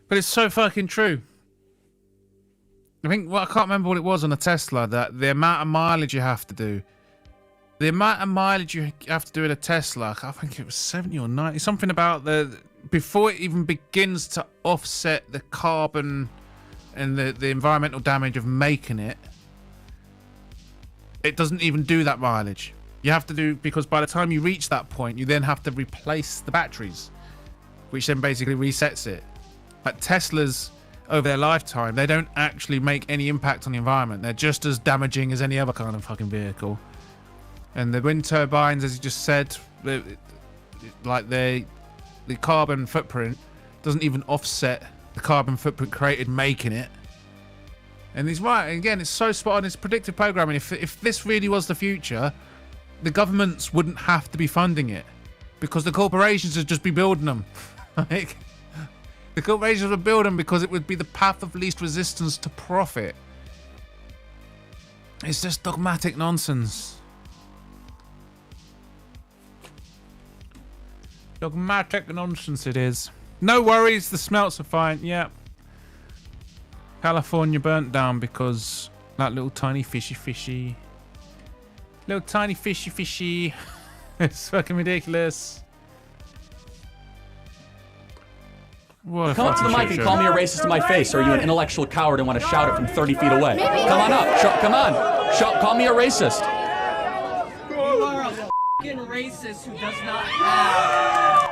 But it's so fucking true. I think, well, I can't remember what it was on a Tesla, that the amount of mileage you have to do. The amount of mileage you have to do in a Tesla, I think it was 70 or 90, something about before it even begins to offset the carbon and the environmental damage of making it, it doesn't even do that mileage. You have to do, because by the time you reach that point, you then have to replace the batteries, which then basically resets it. But Teslas, over their lifetime, they don't actually make any impact on the environment. They're just as damaging as any other kind of fucking vehicle. And the wind turbines, as you just said, like the carbon footprint doesn't even offset the carbon footprint created making it. And he's right. Again, it's so spot on. It's predictive programming. If this really was the future, the governments wouldn't have to be funding it, because the corporations would just be building them. Like, the corporations would build them because it would be the path of least resistance to profit. It's just dogmatic nonsense. Dogmatic nonsense it is. No worries, the smelts are fine. Yeah. California burnt down because that little tiny fishy. Little tiny fishy. It's fucking ridiculous. What a Come up to the mic and call me a racist to my face, or are you an intellectual coward and want to shout it from 30 feet away? Come on up. Come on. Call me a racist. You are a fucking racist who does not have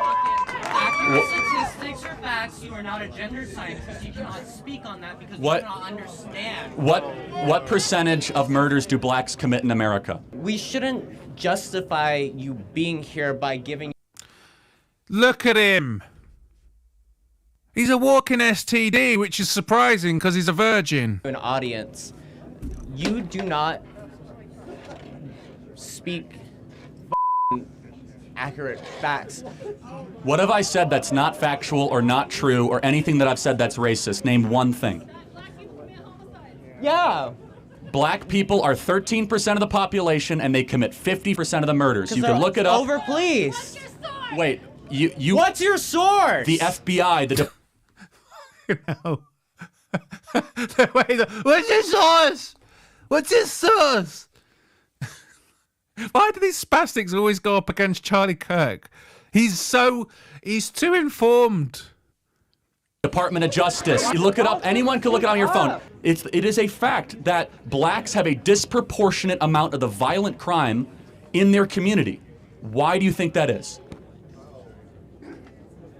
accurate statistics or facts. You are not a gender scientist. You cannot speak on that because you cannot understand. What percentage of murders do blacks commit in America? We shouldn't justify you being here by giving... Look at him. He's a walking STD, which is surprising because he's a virgin. ...an audience. You do not speak accurate facts. What have I said that's not factual or not true or anything that I've said that's racist? Name one thing. Yeah. Black people are 13% of the population, and they commit 50% of the murders. You can look it up. Over, please. Wait, you. What's your source? The FBI. No. What's your source? What's his source? Why do these spastics always go up against Charlie Kirk? He's too informed. Department of Justice. You look it up. Anyone can look it on your phone. It is a fact that blacks have a disproportionate amount of the violent crime in their community. Why do you think that is?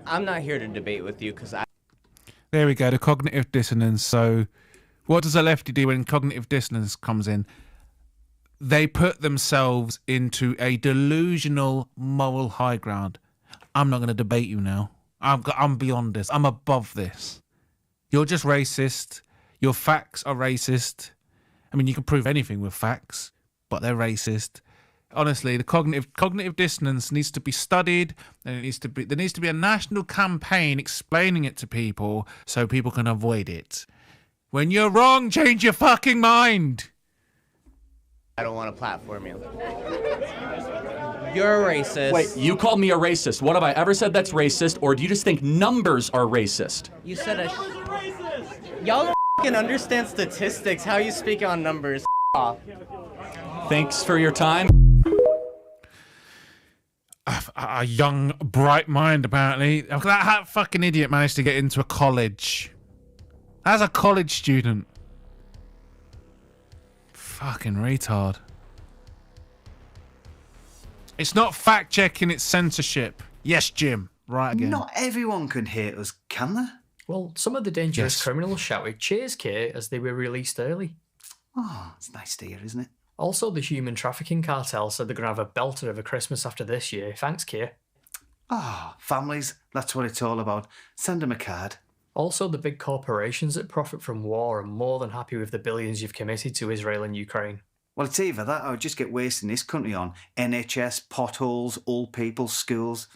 I'm not here to debate with you because I... There we go, the cognitive dissonance. So what does a lefty do when cognitive dissonance comes in? They put themselves into a delusional moral high ground. I'm not going to debate you now. I'm beyond this. I'm above this. You're just racist. Your facts are racist. I mean, you can prove anything with facts, but they're racist. Honestly, the cognitive dissonance needs to be studied, and there needs to be a national campaign explaining it to people so people can avoid it. When you're wrong, change your fucking mind. I don't want to platform you. You're a racist. Wait, you called me a racist. What have I ever said that's racist, or do you just think numbers are racist? You said y'all don't f***ing understand statistics. How you speak on numbers? Off. Thanks for your time. A young, bright mind, apparently. That fucking idiot managed to get into a college. As a college student. Fucking retard. It's not fact-checking, it's censorship. Yes, Jim. Right again. Not everyone can hate us, can they? Well, some of the dangerous criminals shouted cheers, Kate, as they were released early. Oh, it's nice to hear, isn't it? Also, the human trafficking cartel said they're going to have a belter of a Christmas after this year. Thanks, Kate. Ah, families, that's what it's all about. Send them a card. Also, the big corporations that profit from war are more than happy with the billions you've committed to Israel and Ukraine. Well, it's either that or just get wasting this country on NHS, potholes, old people, schools.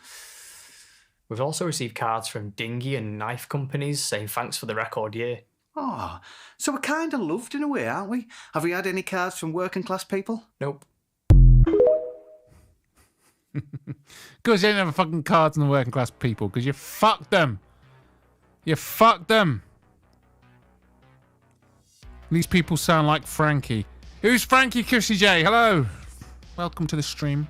We've also received cards from dinghy and knife companies saying thanks for the record year. Oh, so we're kind of loved in a way, aren't we? Have we had any cards from working class people? Nope. Because you didn't have a fucking cards on the working class people, because you fucked them. You fucked them. These people sound like Frankie. Who's Frankie Kissy J? Hello. Welcome to the stream.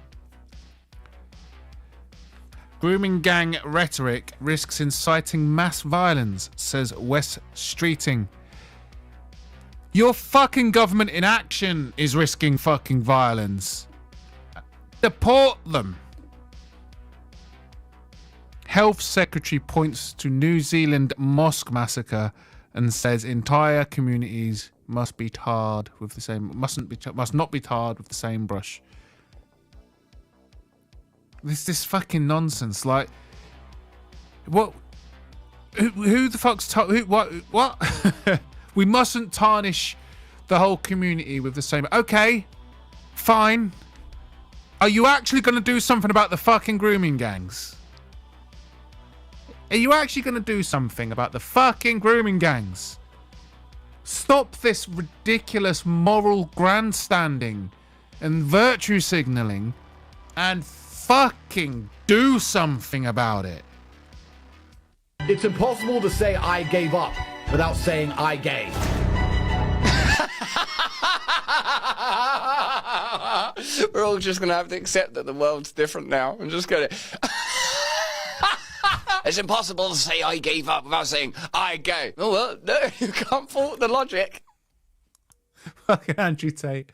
Grooming gang rhetoric risks inciting mass violence, says Wes Streeting. Your fucking government inaction is risking fucking violence. Deport them. Health Secretary points to New Zealand mosque massacre and says entire communities must be tarred with the same must not be tarred with the same brush. This fucking nonsense. Like, what? Who the fuck's what? We mustn't tarnish the whole community with the same. Okay, fine. Are you actually going to do something about the fucking grooming gangs? Are you actually going to do something about the fucking grooming gangs? Stop this ridiculous moral grandstanding and virtue signaling and fucking do something about it. It's impossible to say I gave up without saying I gave. We're all just going to have to accept that the world's different now. I'm just going to... It's impossible to say I gave up without saying I gave. Oh, well, no, you can't fault the logic. Fucking Andrew Tate.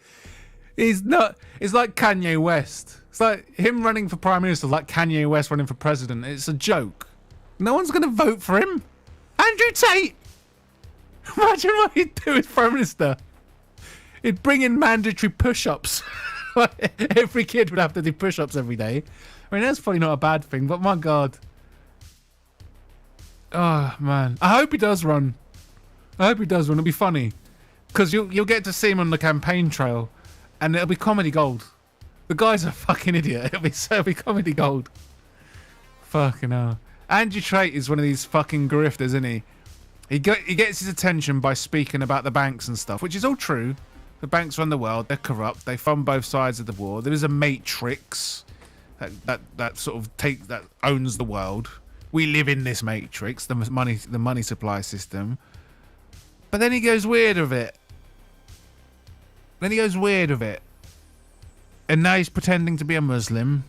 He's not... It's like Kanye West. It's like him running for Prime Minister, like Kanye West running for President. It's a joke. No one's going to vote for him. Andrew Tate! Imagine what he'd do as Prime Minister. He'd bring in mandatory push-ups. Every kid would have to do push-ups every day. I mean, that's probably not a bad thing, but my God. Oh, man. I hope he does run. I hope he does run. It'll be funny. Because you'll get to see him on the campaign trail, and it'll be comedy gold. The guy's a fucking idiot. It'll be comedy gold. Fucking hell. Andrew Tate is one of these fucking grifters, isn't he? He gets his attention by speaking about the banks and stuff, which is all true. The banks run the world. They're corrupt. They fund both sides of the war. There is a matrix that sort of that owns the world. We live in this matrix, the money supply system. But then he goes weird with it. And now he's pretending to be a Muslim.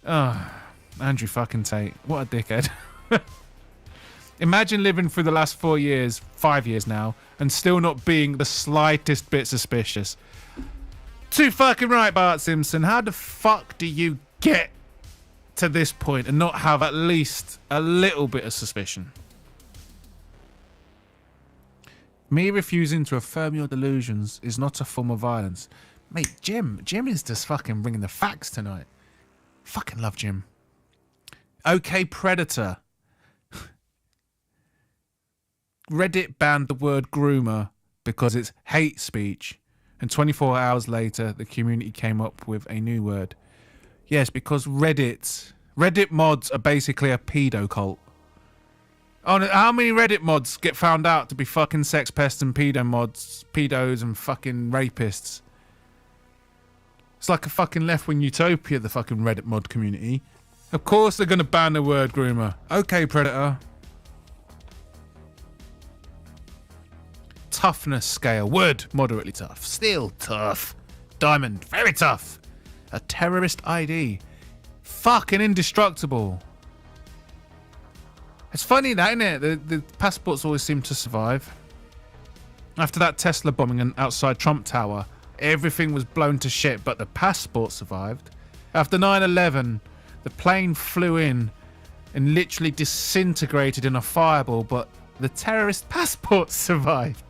Oh, Andrew fucking Tate. What a dickhead. Imagine living through the last 5 years now, and still not being the slightest bit suspicious. Too fucking right, Bart Simpson. How the fuck do you get to this point and not have at least a little bit of suspicion? Me refusing to affirm your delusions is not a form of violence. Mate, Jim is just fucking bringing the facts tonight. Fucking love Jim. Okay, Predator. Reddit banned the word groomer because it's hate speech. And 24 hours later, the community came up with a new word. Yes, because Reddit mods are basically a pedo cult. Oh, how many Reddit mods get found out to be fucking sex pests and pedos and fucking rapists? It's like a fucking left-wing utopia, the fucking Reddit mod community. Of course they're going to ban the word groomer. Okay, Predator. Toughness scale. Wood, moderately tough. Steel, tough. Diamond, very tough. A terrorist ID. Fucking indestructible. It's funny that, isn't it? The passports always seem to survive. After that Tesla bombing outside Trump Tower, everything was blown to shit, but the passport survived. After 9/11, the plane flew in and literally disintegrated in a fireball, but the terrorist passport survived.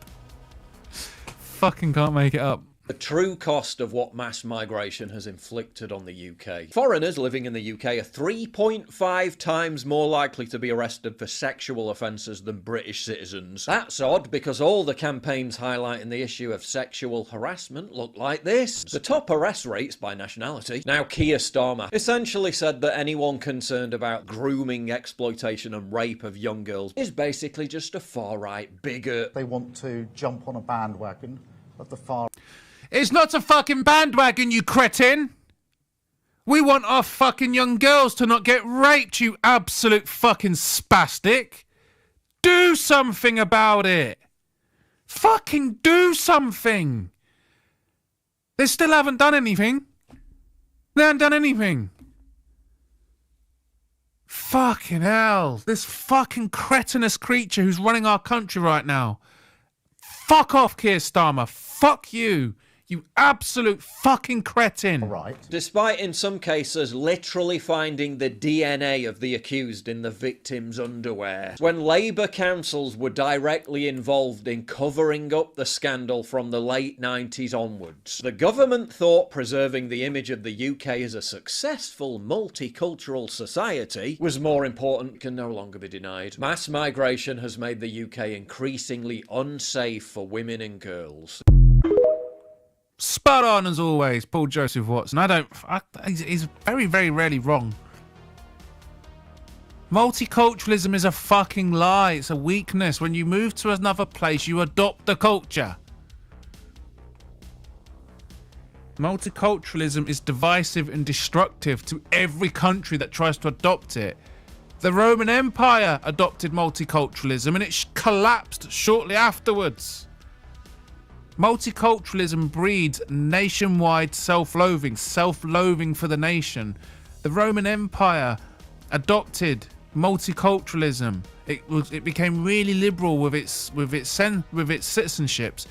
Fucking can't make it up. The true cost of what mass migration has inflicted on the UK. Foreigners living in the UK are 3.5 times more likely to be arrested for sexual offences than British citizens. That's odd because all the campaigns highlighting the issue of sexual harassment look like this. The top arrest rates by nationality. Now Keir Starmer essentially said that anyone concerned about grooming, exploitation and rape of young girls is basically just a far-right bigot. They want to jump on a bandwagon of the far... It's not a fucking bandwagon, you cretin! We want our fucking young girls to not get raped, you absolute fucking spastic! Do something about it! Fucking do something! They still haven't done anything. They haven't done anything. Fucking hell. This fucking cretinous creature who's running our country right now. Fuck off, Keir Starmer. Fuck you. You absolute fucking cretin. Right. Despite in some cases literally finding the DNA of the accused in the victim's underwear. When Labour councils were directly involved in covering up the scandal from the late 90s onwards, the government thought preserving the image of the UK as a successful multicultural society was more important, can no longer be denied. Mass migration has made the UK increasingly unsafe for women and girls. Spot on as always, Paul Joseph Watson. He's very, very rarely wrong. Multiculturalism is a fucking lie. It's a weakness. When you move to another place, you adopt the culture. Multiculturalism is divisive and destructive to every country that tries to adopt it. The Roman Empire adopted multiculturalism and it collapsed shortly afterwards. Multiculturalism breeds nationwide self-loathing for the nation. The Roman Empire adopted multiculturalism. It became really liberal with its citizenships.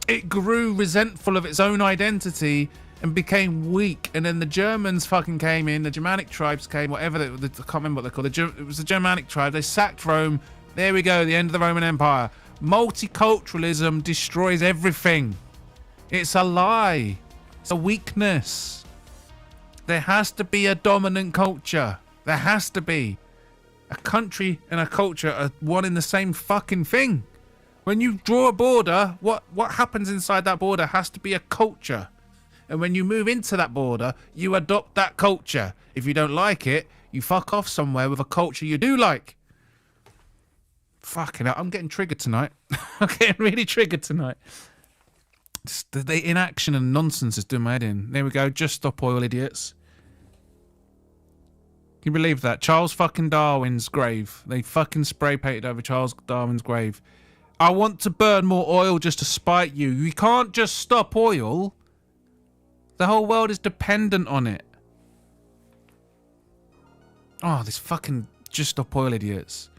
It grew resentful of its own identity and became weak. And then the Germans fucking came in. The Germanic tribes came. I can't remember what they're called. It was the Germanic tribe. They sacked Rome. There we go. The end of the Roman Empire. Multiculturalism destroys everything. It's a lie. It's a weakness. There has to be a dominant culture. There has to be. A country and a culture are one in the same fucking thing. When you draw a border, what happens inside that border has to be a culture. And when you move into that border, you adopt that culture. If you don't like it, you fuck off somewhere with a culture you do like. Fucking hell, I'm getting triggered tonight. I'm getting really triggered tonight. The inaction and nonsense is doing my head in. There we go. Just stop oil, idiots. Can you believe that? Charles fucking Darwin's grave. They fucking spray painted over Charles Darwin's grave. I want to burn more oil just to spite you. You can't just stop oil. The whole world is dependent on it. Oh, this fucking just stop oil idiots.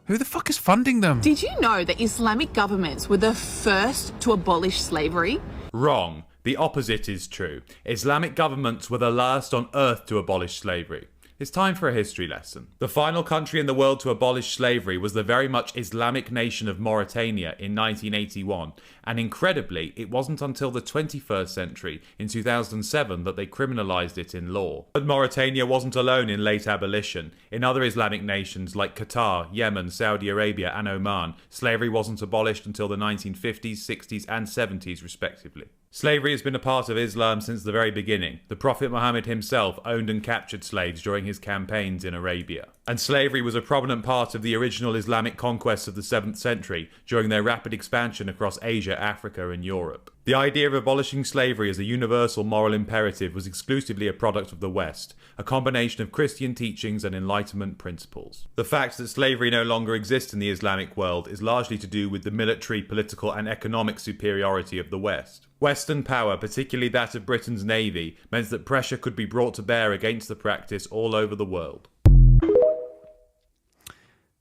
Who the fuck is funding them? Did you know that Islamic governments were the first to abolish slavery? Wrong. The opposite is true. Islamic governments were the last on earth to abolish slavery. It's time for a history lesson. The final country in the world to abolish slavery was the very much Islamic nation of Mauritania in 1981, and incredibly, it wasn't until the 21st century, in 2007, that they criminalised it in law. But Mauritania wasn't alone in late abolition. In other Islamic nations like Qatar, Yemen, Saudi Arabia and Oman, slavery wasn't abolished until the 1950s, 60s and 70s respectively. Slavery has been a part of Islam since the very beginning. The Prophet Muhammad himself owned and captured slaves during his campaigns in Arabia. And slavery was a prominent part of the original Islamic conquests of the 7th century during their rapid expansion across Asia, Africa and Europe. The idea of abolishing slavery as a universal moral imperative was exclusively a product of the West, a combination of Christian teachings and Enlightenment principles. The fact that slavery no longer exists in the Islamic world is largely to do with the military, political and economic superiority of the West. Western power, particularly that of Britain's navy, meant that pressure could be brought to bear against the practice all over the world.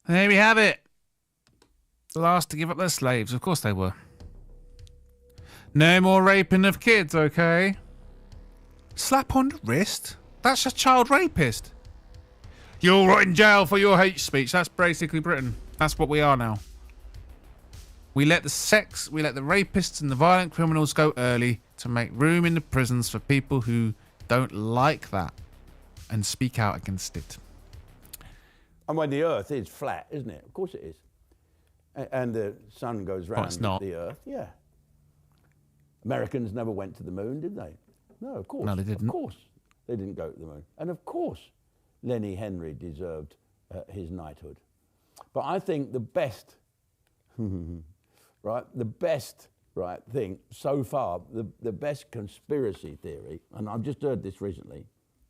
There we have it. The last to give up their slaves. Of course they were. No more raping of kids, okay? Slap on the wrist? That's a child rapist. You'll rot in jail for your hate speech. That's basically Britain. That's what we are now. We let the rapists and the violent criminals go early to make room in the prisons for people who don't like that and speak out against it. And when the Earth is flat, isn't it? Of course it is. And the sun goes round the Earth. Yeah. Americans never went to the moon, did they? No, of course. No, they didn't. Of course, they didn't go to the moon. And of course, Lenny Henry deserved his knighthood. But I think the best, thing so far, the best conspiracy theory, and I've just heard this recently.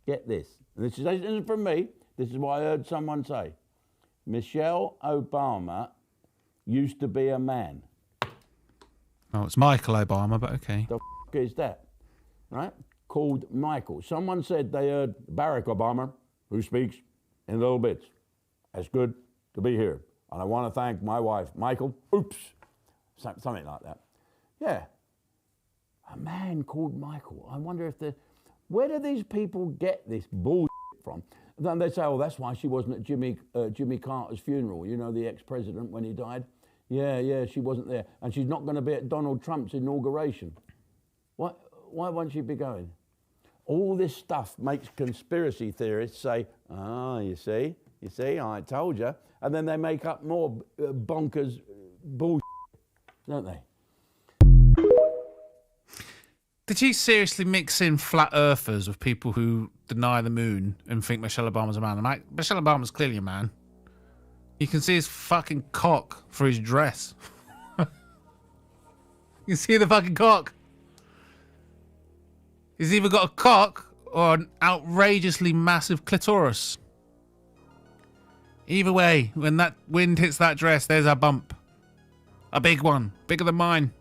Get this. And this isn't from me. This is what I heard someone say. Michelle Obama used to be a man. Oh, it's Michael Obama, but okay. The f*** is that? Right? Called Michael. Someone said they heard Barack Obama, who speaks in little bits. It's good to be here. And I want to thank my wife, Michael. Oops. Something like that. Yeah. A man called Michael. I wonder if where do these people get this bullshit from? Then they say, oh, that's why she wasn't at Jimmy Carter's funeral, you know, the ex-president when he died. Yeah, she wasn't there. And she's not going to be at Donald Trump's inauguration. Why won't she be going? All this stuff makes conspiracy theorists say, you see, I told you. And then they make up more bonkers bullshit, don't they? Did you seriously mix in flat earthers with people who deny the moon and think Michelle Obama's a man? Michelle Obama's clearly a man. You can see his fucking cock through his dress. You can see the fucking cock. He's either got a cock or an outrageously massive clitoris. Either way, when that wind hits that dress, there's a bump. A big one. Bigger than mine.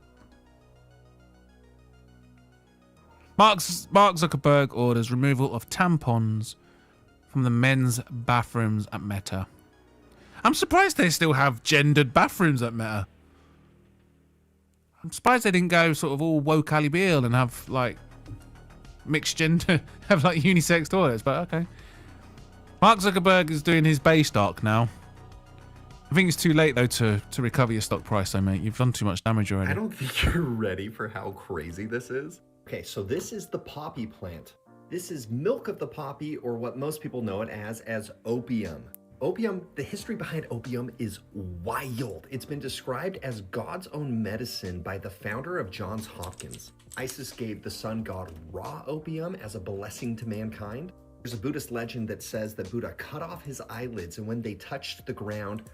Mark Zuckerberg orders removal of tampons from the men's bathrooms at Meta. I'm surprised they still have gendered bathrooms at Meta. I'm surprised they didn't go sort of all woke Ali Beale and have like mixed gender, have like unisex toilets, but okay. Mark Zuckerberg is doing his Bay stock now. I think it's too late though to recover your stock price though, mate. You've done too much damage already. I don't think you're ready for how crazy this is. Okay, so this is the poppy plant. This is milk of the poppy, or what most people know it as opium. Opium, the history behind opium is wild. It's been described as God's own medicine by the founder of Johns Hopkins. Isis gave the sun god Ra opium as a blessing to mankind. There's a Buddhist legend that says that Buddha cut off his eyelids, and when they touched the ground,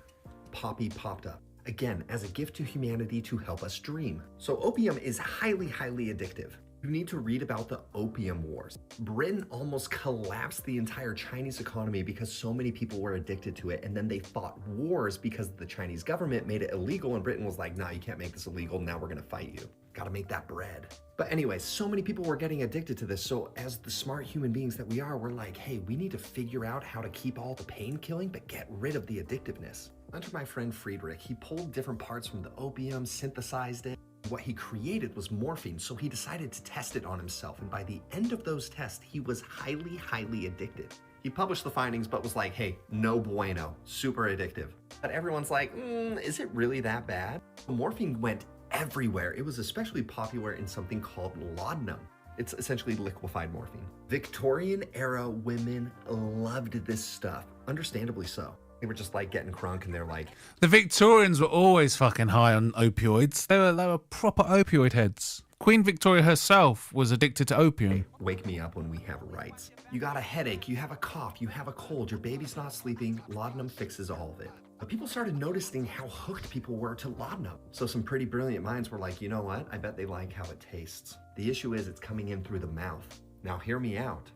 poppy popped up. again, as a gift to humanity to help us dream. So opium is highly, highly addictive. You need to read about the Opium Wars. Britain almost collapsed the entire Chinese economy because so many people were addicted to it, and then they fought wars because the Chinese government made it illegal, and Britain was like, nah, you can't make this illegal, now we're gonna fight you. Gotta make that bread. But anyway, so many people were getting addicted to this, so as the smart human beings that we are, we're like, hey, we need to figure out how to keep all the pain killing, but get rid of the addictiveness. Enter my friend Friedrich. He pulled different parts from the opium, synthesized it. What he created was morphine, so he decided to test it on himself, and by the end of those tests, he was highly, highly addicted. He published the findings, but was like, hey, no bueno, super addictive. But everyone's like, is it really that bad? Morphine went everywhere. It was especially popular in something called laudanum. It's essentially liquefied morphine. Victorian era women loved this stuff, understandably so. They were just like getting crunk, and they're like, The Victorians were always fucking high on opioids. They were proper opioid heads. Queen Victoria herself was addicted to opium. hey, wake me up when we have rights. You got a headache, you have a cough, you have a cold, your baby's not sleeping, laudanum fixes all of it. But people started noticing how hooked people were to laudanum. So some pretty brilliant minds were like, you know what? I bet they like how it tastes. The issue is it's coming in through the mouth. Now hear me out.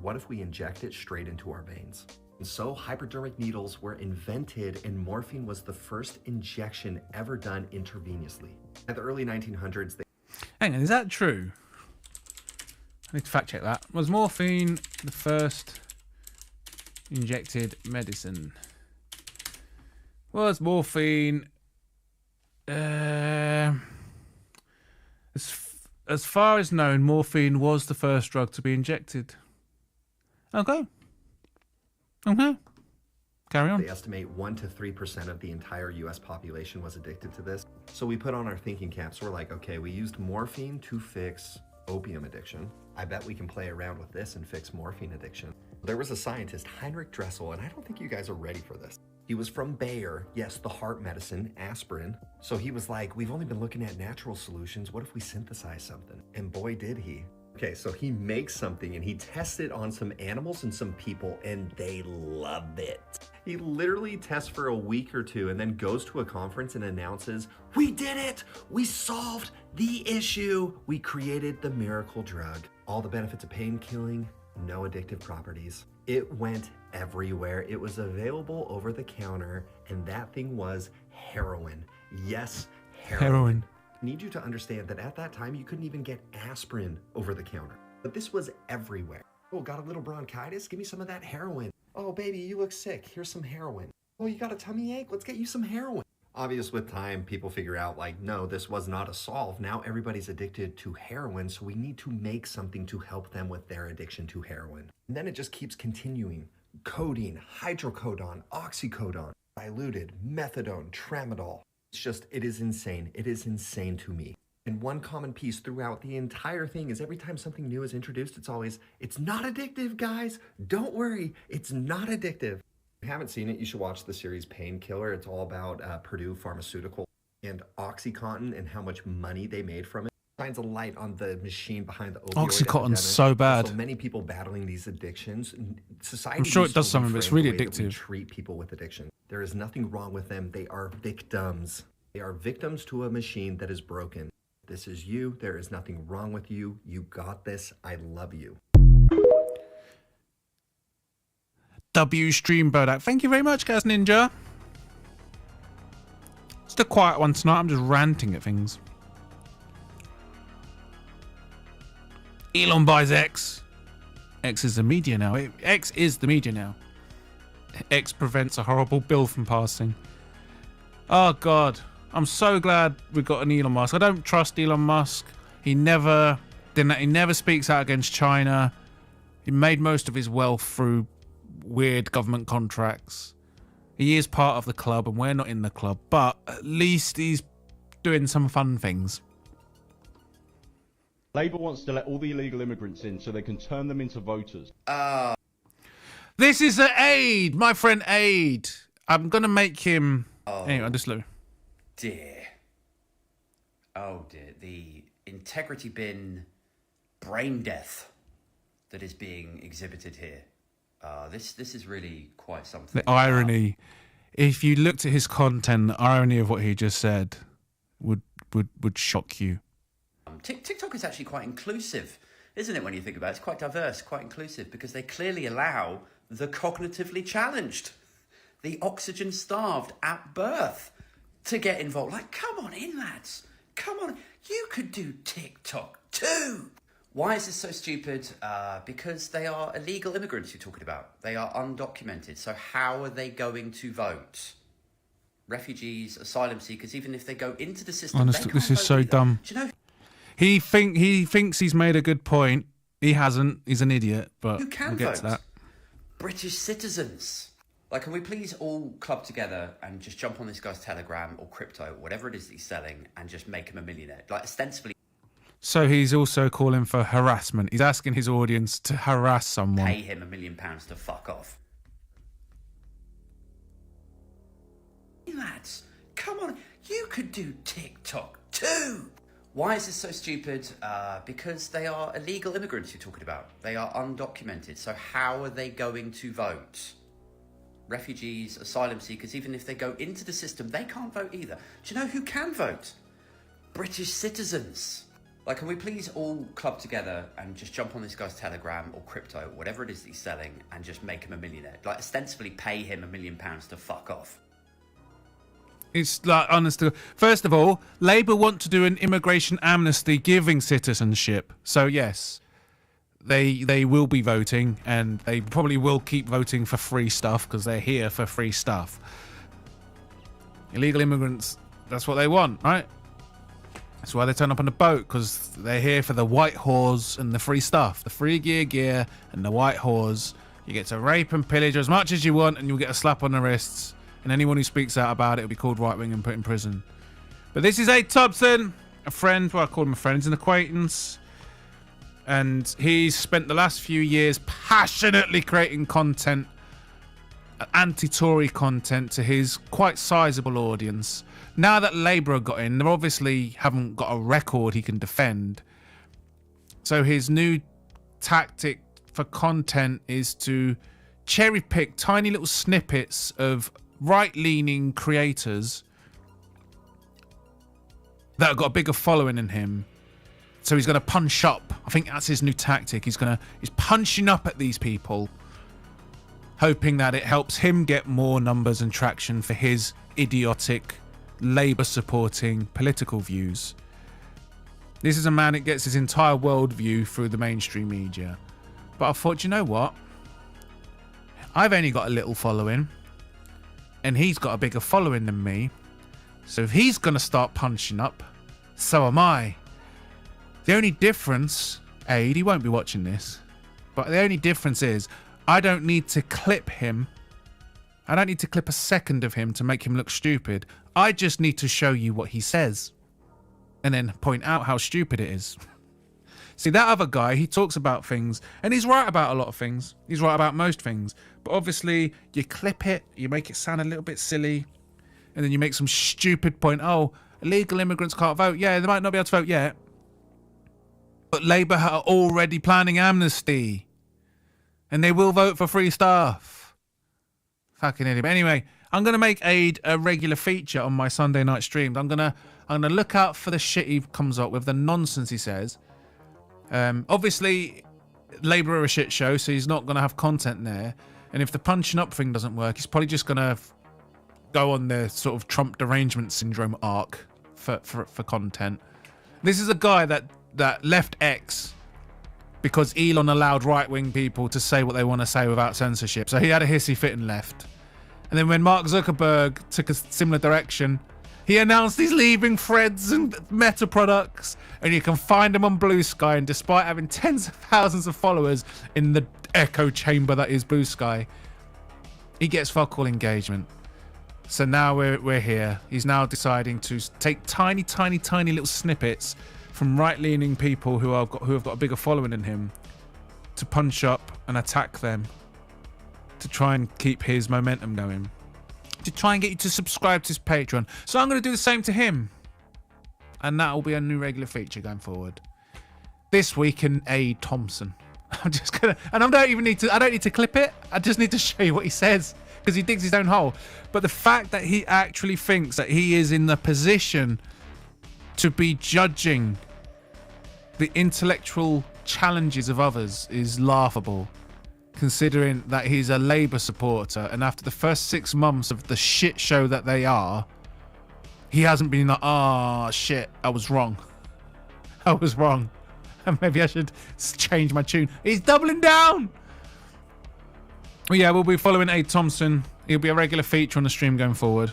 What if we inject it straight into our veins? And so hypodermic needles were invented, and morphine was the first injection ever done intravenously. At the early 1900s, Hang on, is that true? I need to fact check that. Was morphine the first injected medicine? Was morphine... as far as known, morphine was the first drug to be injected. Okay. Okay. Carry on. They estimate 1 to 3% of the entire US population was addicted to this. So we put on our thinking caps. We're like, okay, we used morphine to fix opium addiction. I bet we can play around with this and fix morphine addiction. There was a scientist, Heinrich Dressel, and I don't think you guys are ready for this. He was from Bayer, yes, the heart medicine, aspirin. So he was like, we've only been looking at natural solutions. What if we synthesize something? And boy, did he. Okay, so he makes something and he tests it on some animals and some people, and they love it. He literally tests for a week or two and then goes to a conference and announces, we did it! We solved the issue! We created the miracle drug. All the benefits of pain killing, no addictive properties. It went everywhere. It was available over the counter, and that thing was heroin. Yes, heroin. I need you to understand that at that time, you couldn't even get aspirin over the counter. But this was everywhere. Oh, got a little bronchitis? Give me some of that heroin. Oh, baby, you look sick. Here's some heroin. Oh, you got a tummy ache? Let's get you some heroin. Obvious with time, people figure out like, no, this was not a solve. Now everybody's addicted to heroin, so we need to make something to help them with their addiction to heroin. And then it just keeps continuing. Codeine, hydrocodone, oxycodone, diluted, methadone, tramadol. It's just, it is insane. It is insane to me. And one common piece throughout the entire thing is every time something new is introduced, it's always, it's not addictive, guys. Don't worry, it's not addictive. If you haven't seen it, you should watch the series Painkiller. It's all about Purdue Pharmaceutical and OxyContin and how much money they made from it. Shines a light on the machine behind the opioid OxyContin's epidemic. so bad. So many people battling these addictions. Society I'm sure it does so something, but it's reframed really the way that we addictive. treat people with addiction. There is nothing wrong with them. They are victims. They are victims to a machine that is broken. This is you. There is nothing wrong with you. You got this. I love you. W Stream Bodach. Thank you very much, Gaz Ninja. It's a quiet one tonight. I'm just ranting at things. Elon buys X. X is the media now. X is the media now. X prevents a horrible bill from passing. Oh, God. I'm so glad we got an Elon Musk. I don't trust Elon Musk. He never speaks out against China. He made most of his wealth through weird government contracts. He is part of the club, and we're not in the club. But at least he's doing some fun things. Labour wants to let all the illegal immigrants in so they can turn them into voters. This is an Aid, my friend Aid. I'm going to make him... Anyway, just look. Dear. Oh dear. The integrity bin brain death that is being exhibited here. This is really quite something. The irony. if you looked at his content, the irony of what he just said would shock you. TikTok is actually quite inclusive, isn't it, when you think about it? It's quite diverse, quite inclusive, because they clearly allow the cognitively challenged, the oxygen-starved at birth to get involved. Like, come on in, lads. Come on. You could do TikTok too. Why is this so stupid? Because they are illegal immigrants you're talking about. They are undocumented. So how are they going to vote? Refugees, asylum seekers, even if they go into the system, Honestly, this is so dumb. Do you know He thinks he's made a good point. He hasn't. He's an idiot, but who can we'll get vote? to that. British citizens. Like, can we please all club together and just jump on this guy's Telegram or crypto, whatever it is that he's selling, and just make him a millionaire? Like, ostensibly. So he's also calling for harassment. He's asking his audience to harass someone. Pay him £1 million to fuck off. Lads, come on. You could do TikTok too. Why is this so stupid? Because they are illegal immigrants you're talking about. They are undocumented. So how are they going to vote? Refugees, asylum seekers, even if they go into the system, they can't vote either. Do you know who can vote? British citizens. Like, can we please all club together and just jump on this guy's Telegram or crypto, whatever it is that he's selling, and just make him a millionaire? Like, ostensibly pay him £1 million to fuck off. It's like, honestly, first of all, Labour want to do an immigration amnesty giving citizenship. So yes, they will be voting, and they probably will keep voting for free stuff because they're here for free stuff. Illegal immigrants, that's what they want, right? That's why they turn up on the boat, because they're here for the white whores and the free stuff. The free gear and the white whores. You get to rape and pillage as much as you want, and you'll get a slap on the wrists. And anyone who speaks out about it will be called right-wing and put in prison. But this is Aid Thompson, a friend. Well, I call him a friend. He's an acquaintance. And he's spent the last few years passionately creating content, anti-Tory content, to his quite sizable audience. Now that Labour have got in, they obviously haven't got a record he can defend. So his new tactic for content is to cherry-pick tiny little snippets of right-leaning creators that have got a bigger following than him. So he's going to punch up. I think that's his new tactic. He's punching up at these people, hoping that it helps him get more numbers and traction for his idiotic, Labour-supporting political views. This is a man that gets his entire worldview through the mainstream media. But I thought, you know what? I've only got a little following, and he's got a bigger following than me. So if he's going to start punching up, so am I. The only difference, Aid, he won't be watching this, but the only difference is I don't need to clip him. I don't need to clip a second of him to make him look stupid. I just need to show you what he says and then point out how stupid it is. See, that other guy, he talks about things, and he's right about a lot of things. He's right about most things. But obviously, you clip it, you make it sound a little bit silly, and then you make some stupid point. Oh, illegal immigrants can't vote. Yeah, they might not be able to vote yet. But Labour are already planning amnesty. And they will vote for free stuff. Fucking idiot. But anyway, I'm going to make Aid a regular feature on my Sunday night streams. I'm gonna look out for the shit he comes up with, the nonsense he says. Obviously, Labour are a shit show, so he's not going to have content there. And if the punching up thing doesn't work, he's probably just going to go on the sort of Trump derangement syndrome arc for content. This is a guy that left X because Elon allowed right-wing people to say what they want to say without censorship. So he had a hissy fit and left. And then when Mark Zuckerberg took a similar direction, he announced he's leaving Threads and Meta products, and you can find him on Blue Sky. And despite having tens of thousands of followers in the echo chamber that is Blue Sky, he gets fuck all engagement. So now we're here. He's now deciding to take tiny little snippets from right-leaning people who have got a bigger following than him to punch up and attack them, to try and keep his momentum going, to try and get you to subscribe to his Patreon. So I'm going to do the same to him, and that will be a new regular feature going forward. This week in Thompson. I'm just gonna, and I don't need to clip it. I just need to show you what he says, because he digs his own hole. But the fact that he actually thinks that he is in the position to be judging the intellectual challenges of others is laughable, considering that he's a Labour supporter, and after the first 6 months of the shit show that they are, he hasn't been like, oh shit, I was wrong. I was wrong. And maybe I should change my tune. He's doubling down. Well, yeah, we'll be following Aid Thompson. He'll be a regular feature on the stream going forward.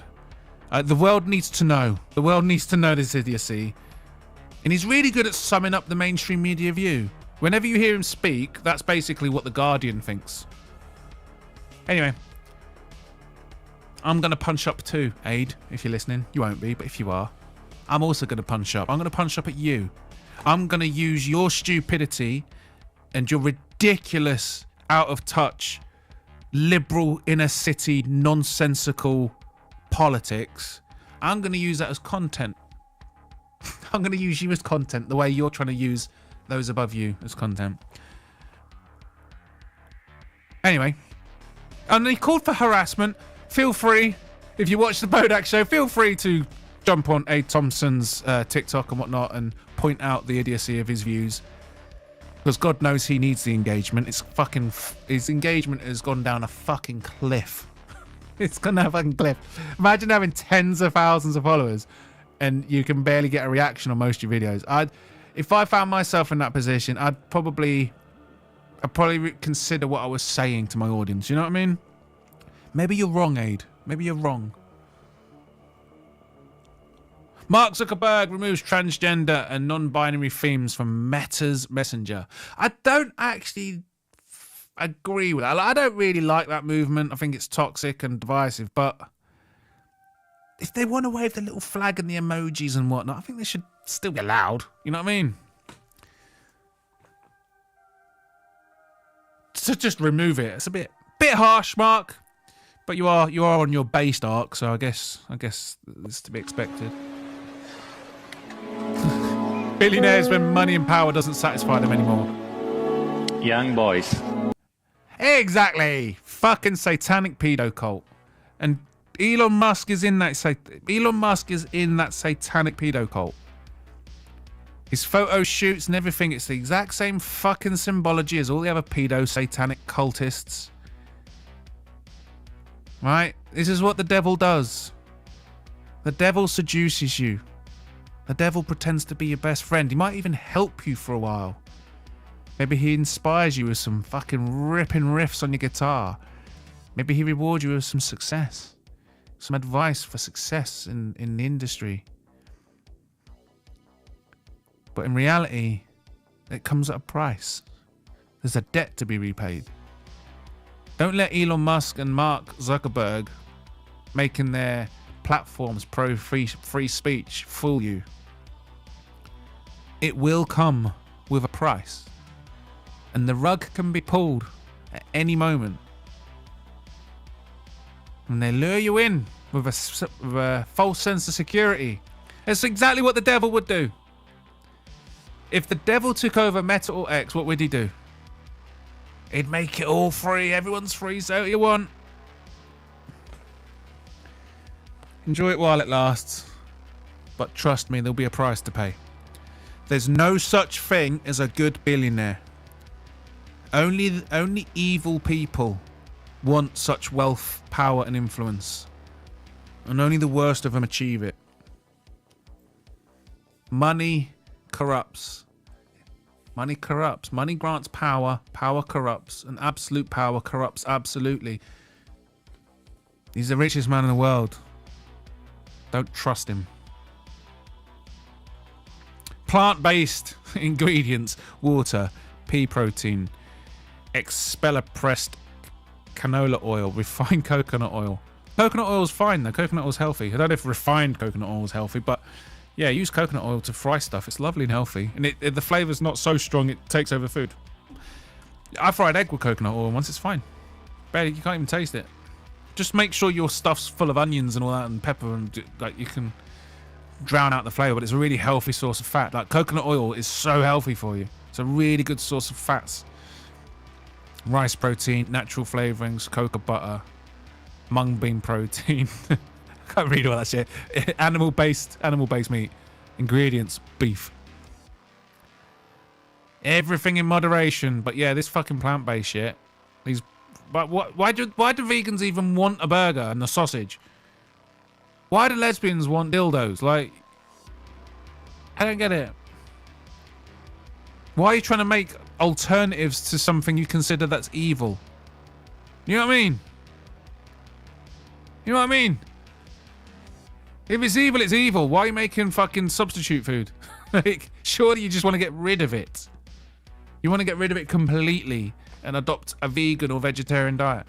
The world needs to know. The world needs to know this idiocy. And he's really good at summing up the mainstream media view. Whenever you hear him speak, that's basically what The Guardian thinks. Anyway. I'm going to punch up too, Aid, if you're listening. You won't be, but if you are. I'm also going to punch up. I'm going to punch up at you. I'm going to use your stupidity and your ridiculous, out of touch, liberal, inner city, nonsensical politics. I'm going to use that as content. I'm going to use you as content the way you're trying to use those above you as content. Anyway. And he called for harassment. Feel free, if you watch the Bodach Show, feel free to jump on Aid Thompson's TikTok and whatnot and point out the idiocy of his views. Because God knows he needs the engagement. His engagement has gone down a fucking cliff. It's gone down a fucking cliff. Imagine having tens of thousands of followers and you can barely get a reaction on most of your videos. If I found myself in that position, I'd probably consider what I was saying to my audience. You know what I mean? Maybe you're wrong, Aid. Maybe you're wrong. Mark Zuckerberg removes transgender and non-binary themes from Meta's Messenger. I don't actually agree with that. I don't really like that movement. I think it's toxic and divisive. But if they want to wave the little flag and the emojis and whatnot, I think they should still be allowed. You know what I mean? So just remove it. It's a bit harsh, Mark. But you are on your based arc, so I guess it's to be expected. Billionaires when money and power doesn't satisfy them anymore. Young boys. Exactly. Fucking satanic pedo cult. And Elon Musk is in that satanic pedo cult. His photo shoots and everything, it's the exact same fucking symbology as all the other pedo satanic cultists. Right? This is what the devil does. The devil seduces you. The devil pretends to be your best friend. He might even help you for a while. Maybe he inspires you with some fucking ripping riffs on your guitar. Maybe he rewards you with some success. Some advice for success in the industry. But in reality, it comes at a price. There's a debt to be repaid. Don't let Elon Musk and Mark Zuckerberg making their platforms pro-free speech fool you. It will come with a price. And the rug can be pulled at any moment. And they lure you in with a false sense of security. It's exactly what the devil would do. If the devil took over Meta or X, what would he do? He'd make it all free. Everyone's free, so what you want. Enjoy it while it lasts. But trust me, there'll be a price to pay. There's no such thing as a good billionaire. Only evil people want such wealth, power, and influence. And only the worst of them achieve it. Money corrupts. Money corrupts. Money grants power. Power corrupts. And absolute power corrupts absolutely. He's the richest man in the world. Don't trust him. Plant-based ingredients. Water. Pea protein. Expeller pressed canola oil. Refined coconut oil. Coconut oil is fine though. Coconut oil is healthy. I don't know if refined coconut oil is healthy, but yeah, use coconut oil to fry stuff. It's lovely and healthy. And the flavour's not so strong it takes over food. I fried egg with coconut oil once. It's fine. Barely, you can't even taste it. Just make sure your stuff's full of onions and all that and pepper and like you can drown out the flavour. But it's a really healthy source of fat. Like coconut oil is so healthy for you. It's a really good source of fats. Rice protein, natural flavourings, cocoa butter. mung bean protein. I can't read all that shit. Animal-based meat. Ingredients, beef. Everything in moderation. But yeah, this fucking plant-based shit. But why do vegans even want a burger and a sausage? Why do lesbians want dildos? Like, I don't get it. Why are you trying to make alternatives to something you consider that's evil? You know what I mean? You know what I mean? If it's evil, it's evil. Why are you making fucking substitute food? Like, surely you just want to get rid of it. You want to get rid of it completely and adopt a vegan or vegetarian diet.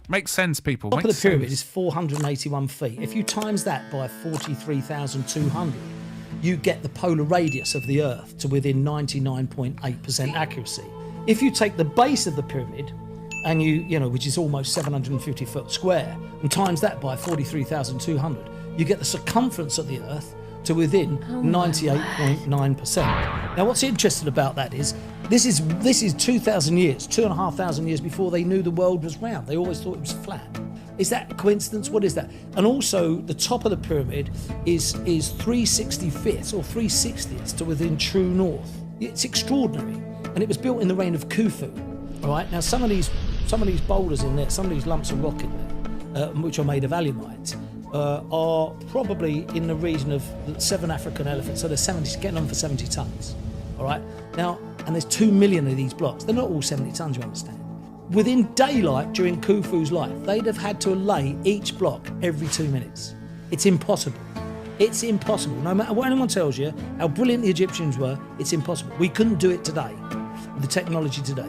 Makes sense, people. Top of the pyramid is 481 feet. If you times that by 43,200, you get the polar radius of the Earth to within 99.8% accuracy. If you take the base of the pyramid, and you know, which is almost 750 foot square, and times that by 43,200, you get the circumference of the Earth to within 98.9%. Now, what's interesting about that is this is 2,000 years, 2,500 years before they knew the world was round. They always thought it was flat. Is that a coincidence? What is that? And also, the top of the pyramid is 365th or 360th to within true north. It's extraordinary, and it was built in the reign of Khufu. All right. Now, some of these boulders in there, some of these lumps of rock in there, which are made of alumite, are probably in the region of 7 African elephants. So they're getting on for 70 tons. All right. Now, and there's 2 million of these blocks. They're not all 70 tons, you understand. Within daylight during Khufu's life, they'd have had to lay each block every 2 minutes. It's impossible. It's impossible. No matter what anyone tells you, how brilliant the Egyptians were, it's impossible. We couldn't do it today, with the technology today.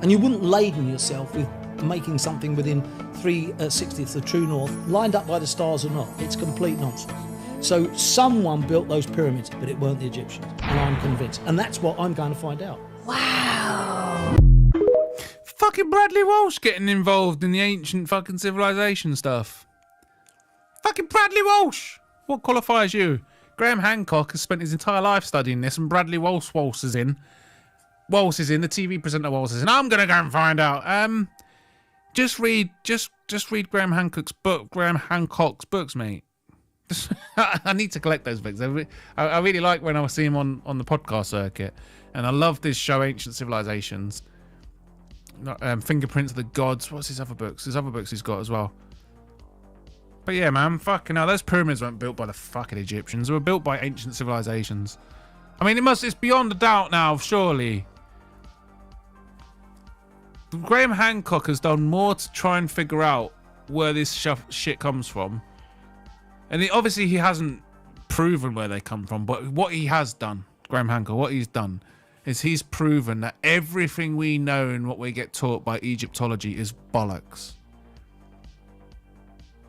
And you wouldn't laden yourself with making something within 3/60th of true north, lined up by the stars or not. It's complete nonsense. So someone built those pyramids, but it weren't the Egyptians, and I'm convinced. And that's what I'm going to find out. Wow. Fucking Bradley Walsh getting involved in the ancient fucking civilization stuff. Fucking Bradley Walsh! What qualifies you? Graham Hancock has spent his entire life studying this, and Bradley Walsh is in. Walsh is in, the TV presenter Walsh is in. I'm gonna go and find out. Just read Graham Hancock's books, mate. I need to collect those books. I really like when I see him on the podcast circuit, and I love this show, Ancient Civilizations. Fingerprints of the Gods. What's his other books? His other books he's got as well. But yeah, man, fucking hell, those pyramids weren't built by the fucking Egyptians. They were built by ancient civilizations. I mean, it's beyond a doubt now, surely. Graham Hancock has done more to try and figure out where this shit comes from. And obviously he hasn't proven where they come from, but what he has done, Graham Hancock, what he's done is he's proven that everything we know and what we get taught by Egyptology is bollocks.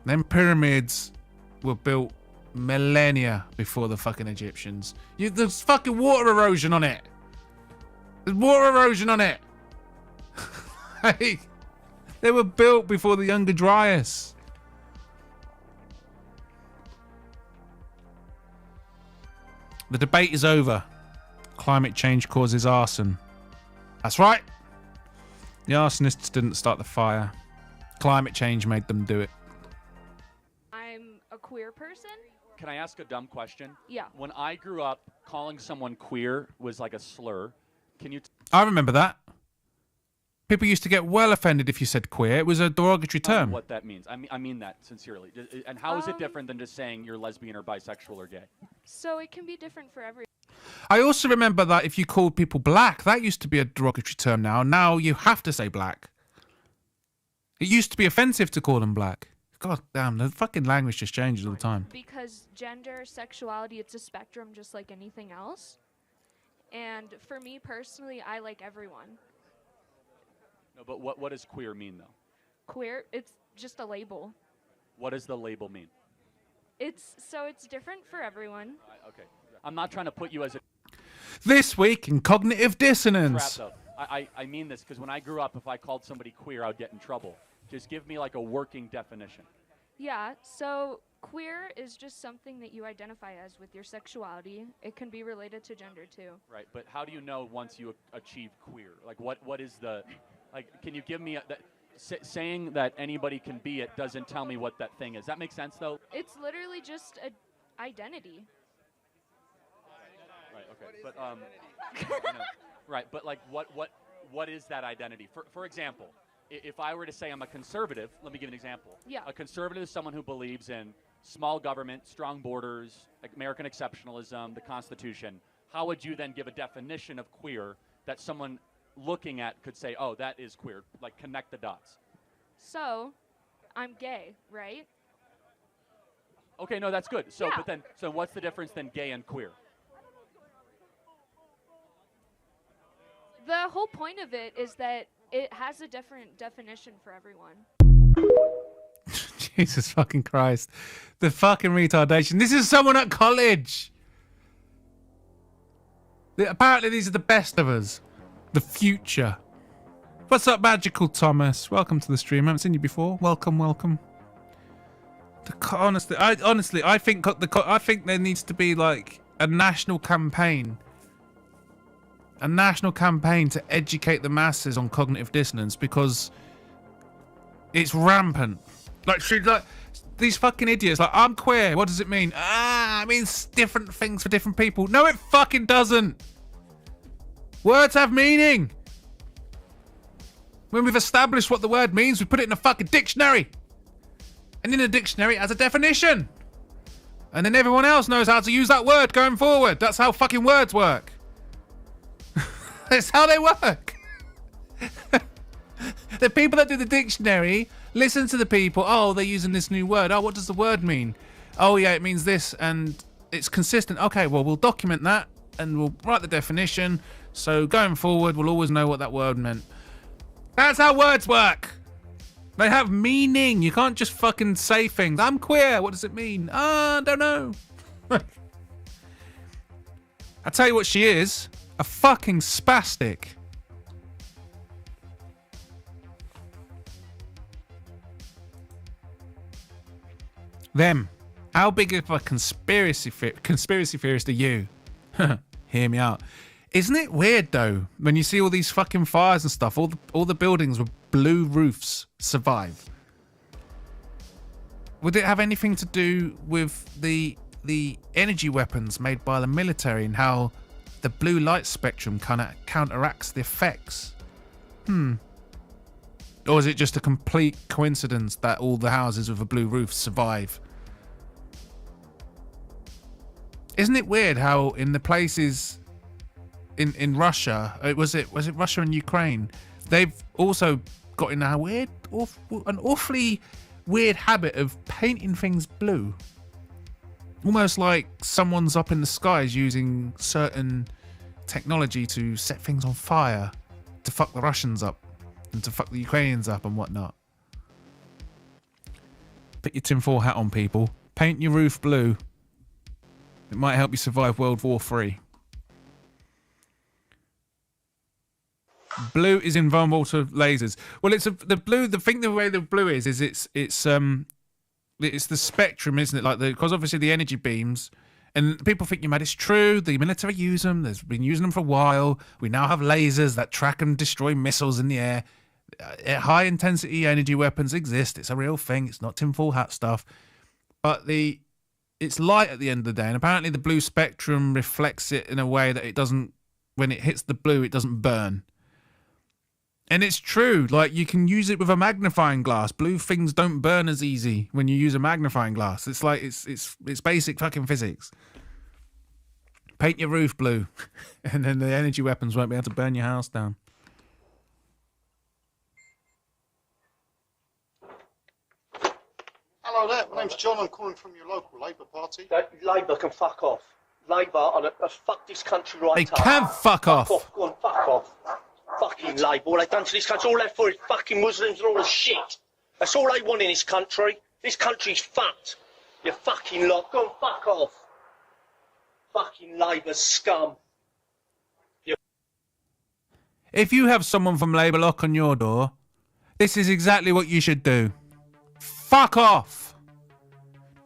Them pyramids were built millennia before the fucking Egyptians. There's fucking water erosion on it. There's water erosion on it. Like, they were built before the Younger Dryas. The debate is over. Climate change causes arson. That's right. The arsonists didn't start the fire. Climate change made them do it. I'm a queer person. Can I ask a dumb question? Yeah. When I grew up, calling someone queer was like a slur. Can you... I remember that. People used to get well offended if you said queer. It was a derogatory term. What that means. I mean that sincerely. And how is it different than just saying you're lesbian or bisexual or gay? So it can be different for every... I also remember that if you called people black, that used to be a derogatory term now. Now you have to say black. It used to be offensive to call them black. God damn, the fucking language just changes all the time. Because gender, sexuality, it's a spectrum just like anything else. And for me personally, I like everyone. No, but what does queer mean, though? Queer, it's just a label. What does the label mean? It's different for everyone. Okay. I'm not trying to put you as a... This week in Cognitive Dissonance. Crap, though. I mean this because when I grew up, if I called somebody queer, I would get in trouble. Just give me like a working definition. Yeah, so queer is just something that you identify as with your sexuality. It can be related to gender, too. Right, but how do you know once you achieve queer? Like, what is the... Like, can you give me saying that anybody can be it doesn't tell me what that thing is. That makes sense, though? It's literally just an identity. Right, okay. But, right, but like, what is that identity? For example, if I were to say I'm a conservative, let me give an example. Yeah. A conservative is someone who believes in small government, strong borders, American exceptionalism, the Constitution. How would you then give a definition of queer that someone looking at could say, oh, that is queer? Like, connect the dots. So, I'm gay, right? Okay, no, that's good. So, Yeah. but then, so what's the difference then, gay and queer? The whole point of it is that it has a different definition for everyone. Jesus fucking Christ. The fucking retardation. This is someone at college. Apparently these are the best of us. The future. What's up, Magical Thomas? Welcome to the stream. I haven't seen you before. Welcome, welcome. Honestly, I think there needs to be like a national campaign. A national campaign to educate the masses on cognitive dissonance, because it's rampant. Like these fucking idiots. Like, I'm queer. What does it mean? It means different things for different people. No, it fucking doesn't. Words have meaning. When we've established what the word means, we put it in a fucking dictionary. And in a dictionary, it has a definition. And then everyone else knows how to use that word going forward. That's how fucking words work. That's how they work. The people that do the dictionary listen to the people. Oh, they're using this new word. Oh, what does the word mean? Oh, yeah, it means this, and it's consistent. Okay, well, we'll document that, and we'll write the definition. So going forward, we'll always know what that word meant. That's how words work. They have meaning. You can't just fucking say things. I'm queer. What does it mean? I don't know. I'll tell you what she is. A fucking spastic. Them. How big of a conspiracy theorist are you? Hear me out. Isn't it weird though when you see all these fucking fires and stuff? All the buildings with blue roofs survive. Would it have anything to do with the energy weapons made by the military and how the blue light spectrum kind of counteracts the effects? Or is it just a complete coincidence that all the houses with a blue roof survive? Isn't it weird how in the places in Russia, was it Russia and Ukraine, they've also got in an awfully weird habit of painting things blue. Almost like someone's up in the skies using certain technology to set things on fire, to fuck the Russians up and to fuck the Ukrainians up and whatnot. Put your tinfoil hat on, people. Paint your roof blue. It might help you survive World War III. Blue is invulnerable to lasers. Well, it's the blue. The way the blue is it's the spectrum, isn't it? Like because obviously the energy beams, and people think you're mad. It's true. The military use them. They've been using them for a while. We now have lasers that track and destroy missiles in the air. High intensity energy weapons exist. It's a real thing. It's not tinfoil hat stuff. But it's light at the end of the day, and apparently the blue spectrum reflects it in a way that it doesn't. When it hits the blue, it doesn't burn. And it's true, like you can use it with a magnifying glass. Blue things don't burn as easy when you use a magnifying glass. It's like it's basic fucking physics. Paint your roof blue, and then the energy weapons won't be able to burn your house down. Hello there, my name's John. I'm calling from your local Labour Party. Labour can fuck off. Labour, fuck this country right They up. can fuck off. Go on, fuck off. Fucking Labour, all they've done to this country, all they're for is fucking Muslims and all the shit. That's all they want in this country. This country's fucked. You fucking lot, go and fuck off. Fucking Labour scum. If you have someone from Labour knock on your door, this is exactly what you should do. Fuck off.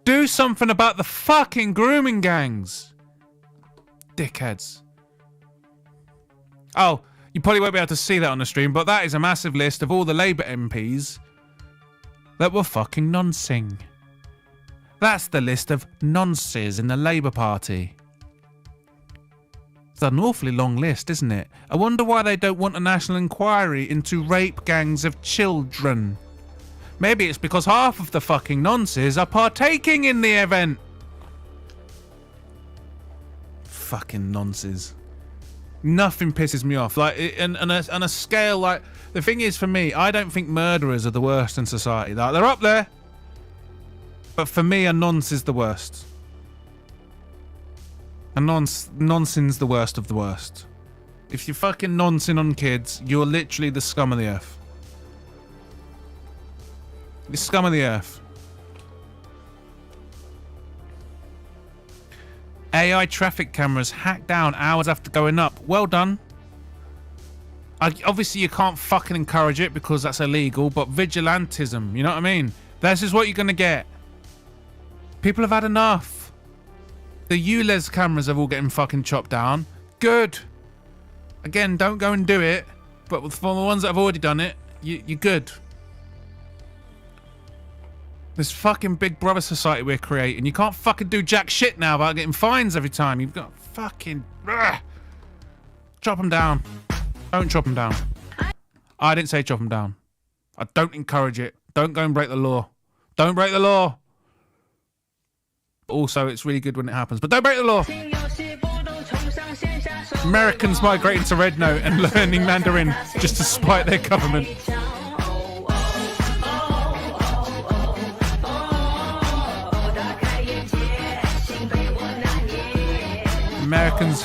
Do something about the fucking grooming gangs. Dickheads. Oh, You probably won't be able to see that on the stream, but that is a massive list of all the Labour MPs that were fucking noncing. That's the list of nonces in the Labour Party. It's an awfully long list, isn't it? I wonder why they don't want a national inquiry into rape gangs of children. Maybe it's because half of the fucking nonces are partaking in the event. Fucking nonces. Nothing pisses me off. Like, on a scale, like, the thing is for me, I don't think murderers are the worst in society. Like, they're up there. But for me, a nonce is the worst. A nonsen's the worst of the worst. If you're fucking noncing on kids, you're literally the scum of the earth. The scum of the earth. AI traffic cameras hacked down hours after going up. Well done. Obviously, you can't fucking encourage it because that's illegal, but vigilantism, you know what I mean? This is what you're going to get. People have had enough. The ULEZ cameras are all getting fucking chopped down. Good. Again, don't go and do it. But for the ones that have already done it, you're good. This fucking Big Brother society we're creating. You can't fucking do jack shit now about getting fines every time. You've got fucking... Chop them down. Don't chop them down. I didn't say chop them down. I don't encourage it. Don't go and break the law. Don't break the law. Also, it's really good when it happens, but don't break the law. Americans migrating to Red Note and learning Mandarin just to spite their government. Americans.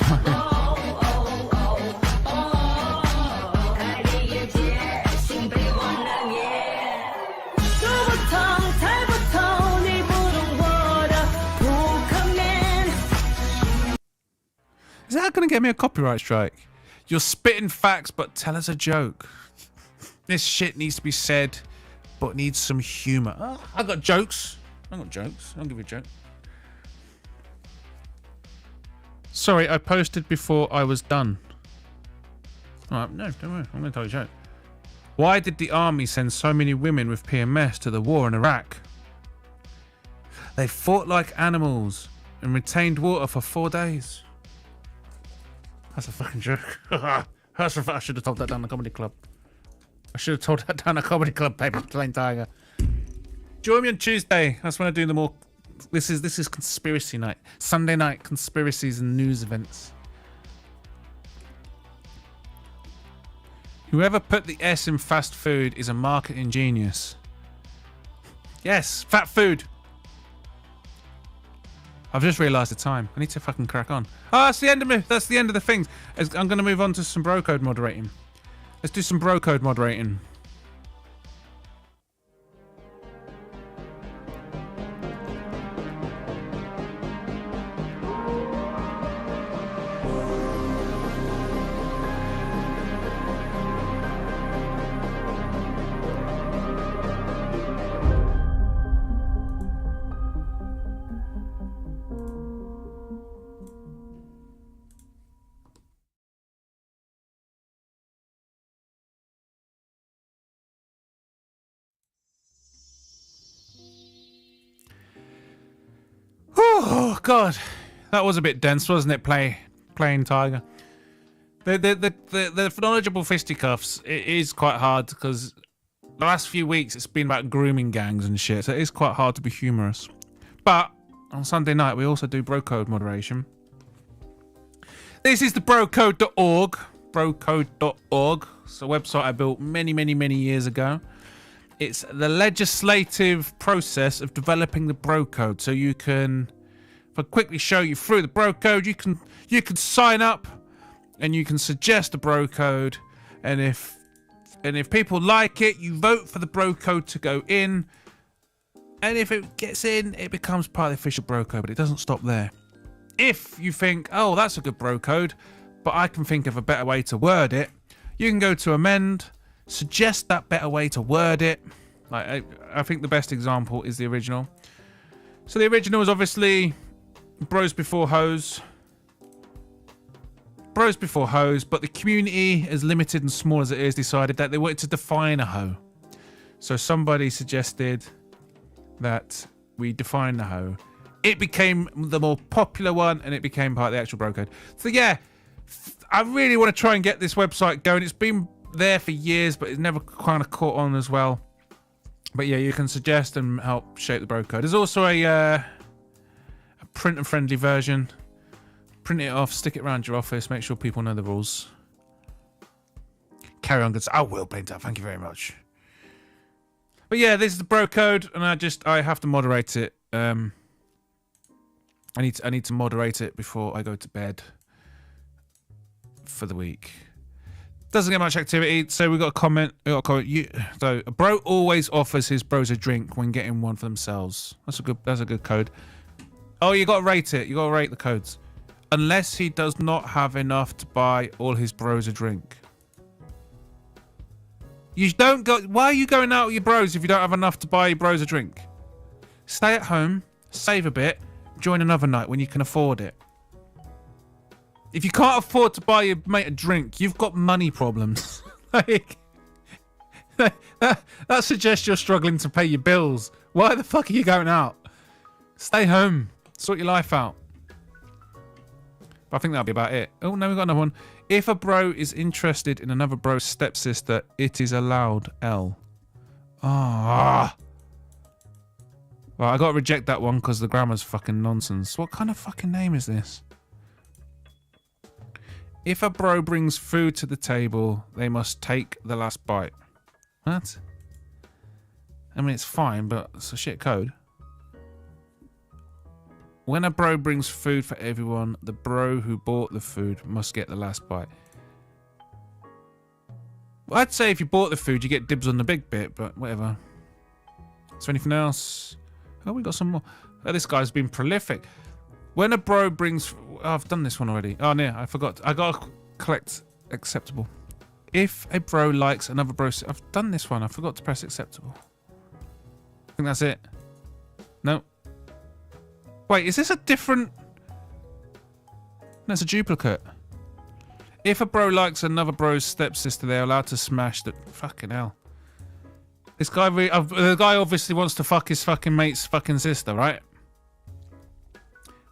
Is that going to get me a copyright strike? You're spitting facts, but tell us a joke. This shit needs to be said, but needs some humour. Oh, I got jokes. I'll give you a joke. Sorry, I posted before I was done. Alright, no, don't worry. I'm going to tell you a joke. Why did the army send so many women with PMS to the war in Iraq? They fought like animals and retained water for 4 days. That's a fucking joke. I should have told that down the comedy club. Baby, Plain Tiger. Join me on Tuesday. That's when I do the more... This is conspiracy night. Sunday night conspiracies and news events. Whoever put the S in fast food is a marketing genius. Yes, fat food. I've just realised the time. I need to fucking crack on. Oh, that's the end of me. That's the end of the things. I'm going to move on to some bro code moderating. Let's do some bro code moderating. Oh God, that was a bit dense, wasn't it? Plain Tiger. The knowledgeable Fisticuffs. It is quite hard because the last few weeks it's been about grooming gangs and shit. So it is quite hard to be humorous. But on Sunday night we also do bro code moderation. This is the brocode.org. Brocode.org. It's a website I built many years ago. It's the legislative process of developing the bro code. So you can, if I quickly show you through the bro code, you can sign up and you can suggest a bro code, and if people like it, you vote for the bro code to go in, and if it gets in, it becomes part of the official bro code. But it doesn't stop there. If you think, oh, that's a good bro code, but I can think of a better way to word it, you can go to amend, suggest that better way to word it. Like I think the best example is the original. So the original is obviously bros before hoes. bros before hoes, but the community, as limited and small as it is, decided that they wanted to define a hoe. So somebody suggested that we define the hoe. It became the more popular one, and it became part of the actual bro code. So yeah, I really want to try and get this website going. It's been there for years, but it's never kind of caught on as well. But yeah, you can suggest and help shape the bro code. There's also a printer-friendly version. Print it off, stick it around your office, make sure people know the rules. Carry on, good. I will paint up. Thank you very much. But yeah, this is the bro code, and I have to moderate it. I need to moderate it before I go to bed for the week. Doesn't get much activity, so we got a comment. So a bro always offers his bros a drink when getting one for themselves. That's a good code. Oh, you got to rate it. You got to rate the codes. Unless he does not have enough to buy all his bros a drink. You don't go. Why are you going out with your bros if you don't have enough to buy your bros a drink? Stay at home, save a bit, join another night when you can afford it. If you can't afford to buy your mate a drink, you've got money problems. Like, that suggests you're struggling to pay your bills. Why the fuck are you going out? Stay home, sort your life out. I think that'll be about it. Oh, no, we've got another one. If a bro is interested in another bro's stepsister, it is allowed. L. Ah. Well, I got to reject that one because the grammar's fucking nonsense. What kind of fucking name is this? If a bro brings food to the table, they must take the last bite. What? I mean, it's fine, but it's a shit code. When a bro brings food for everyone, the bro who bought the food must get the last bite. Well, I'd say if you bought the food, you get dibs on the big bit, but whatever. Is there anything else? Oh, we got some more. Oh, this guy's been prolific. When a bro brings... Oh, I've done this one already. Oh, no, I forgot. I got to collect acceptable. If a bro likes another bro... I've done this one. I forgot to press acceptable. I think that's it. No. Wait, is this a different... That's a duplicate. If a bro likes another bro's stepsister, they're allowed to smash the... Fucking hell. This guy... the guy obviously wants to fuck his fucking mate's fucking sister, right?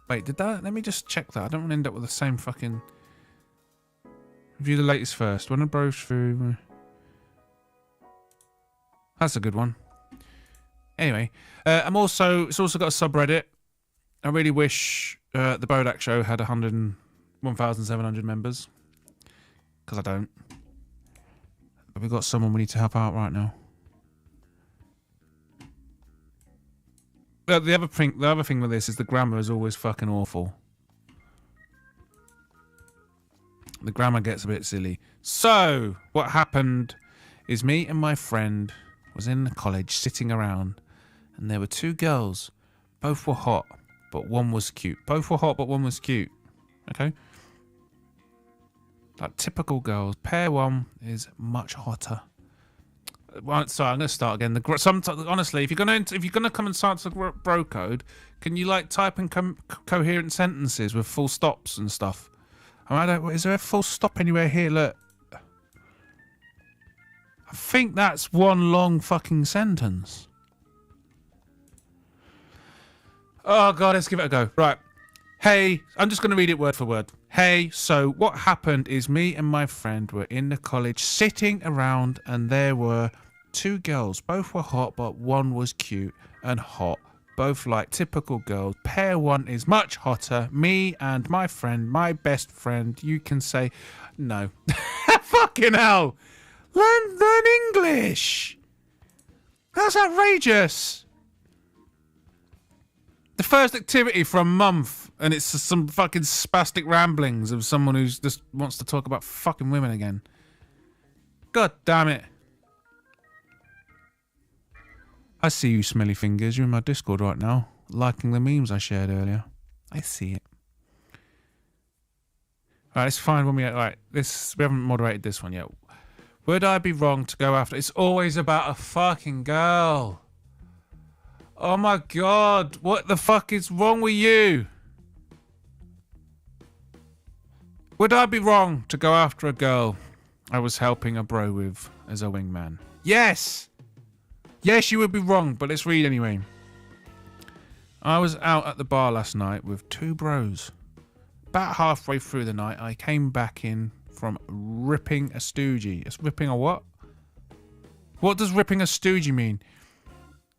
Wait, did that... Let me just check that. I don't want to end up with the same fucking... Review the latest first. When a bro's food... That's a good one. Anyway. It's also got a subreddit. I really wish the Bodach Show had 1,700 members. Because I don't. But we've got someone we need to help out right now. The other thing with this is the grammar is always fucking awful. The grammar gets a bit silly. So, what happened is me and my friend was in college sitting around, and there were two girls. Both were hot, but one was cute. Both were hot, but one was cute. Okay? Like typical girls. Pair one is much hotter. Well, sorry, I'm gonna start again. Honestly, if you're gonna come and start the bro code, can you like type in coherent sentences with full stops and stuff? Is there a full stop anywhere here? Look, I think that's one long fucking sentence. Oh god, let's give it a go. Right. Hey, I'm just gonna read it word for word. Hey, so what happened is me and my friend were in the college sitting around, and there were two girls. Both were hot, but one was cute and hot. Both like typical girls. Pair one is much hotter. Me and my friend, my best friend. You can say no. Fucking hell. Learn English. That's outrageous. The first activity for a month, and it's some fucking spastic ramblings of someone who just wants to talk about fucking women again. God damn it. I see you, smelly fingers. You're in my Discord right now, liking the memes I shared earlier. I see it. Alright, it's fine when we... Alright, we haven't moderated this one yet. Would I be wrong to go after... It's always about a fucking girl. Oh my god, what the fuck is wrong with you? Would I be wrong to go after a girl I was helping a bro with as a wingman? Yes! Yes, you would be wrong, but let's read anyway. I was out at the bar last night with 2 bros. About halfway through the night, I came back in from ripping a stoogie. It's ripping a what? What does ripping a stoogie mean?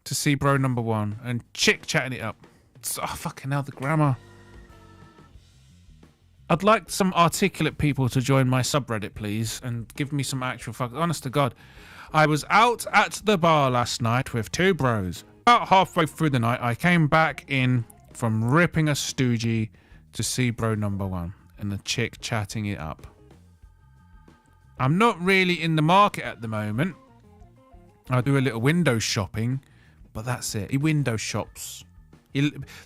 To see bro number 1 and chick chatting it up. Oh, fucking hell, the grammar. I'd like some articulate people to join my subreddit, please, and give me some actual fuck. Honest to God. I was out at the bar last night with 2 bros. About halfway through the night, I came back in from ripping a stoogie to see bro number 1 and the chick chatting it up. I'm not really in the market at the moment. I do a little window shopping, but that's it. He window shops.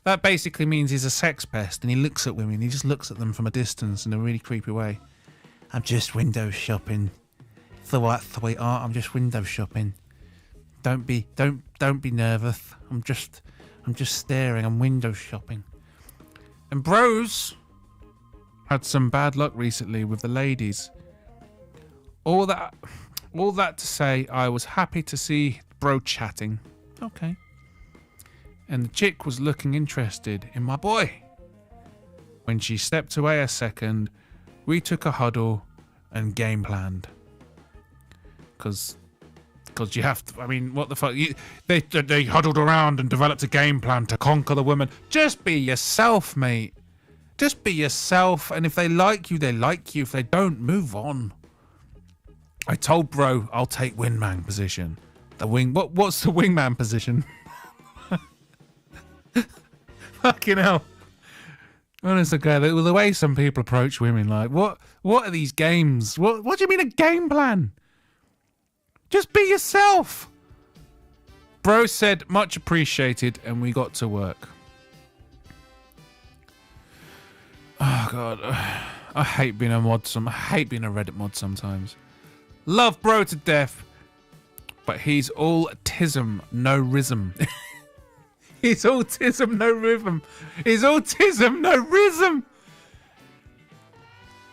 That basically means he's a sex pest and he looks at women. He just looks at them from a distance in a really creepy way. I'm just window shopping. It's the white sweetheart. I'm just window shopping. Don't be nervous. I'm just staring. I'm window shopping. And bros had some bad luck recently with the ladies. All that to say, I was happy to see bro chatting. Okay. And the chick was looking interested in my boy. When she stepped away a second, we took a huddle and game planned. Because you have to, I mean, what the fuck? They huddled around and developed a game plan to conquer the woman. Just be yourself, mate. Just be yourself. And if they like you, they like you. If they don't, move on. I told bro I'll take wingman position. What's the wingman position? Fucking hell. Honestly, the way some people approach women, like, what are these games? What do you mean a game plan? Just be yourself. Bro said much appreciated and we got to work. Oh god. I hate being a mod. I hate being a Reddit mod sometimes. Love bro to death, but he's all autism, no rhythm. He's autism, no rhythm. He's autism, no rhythm.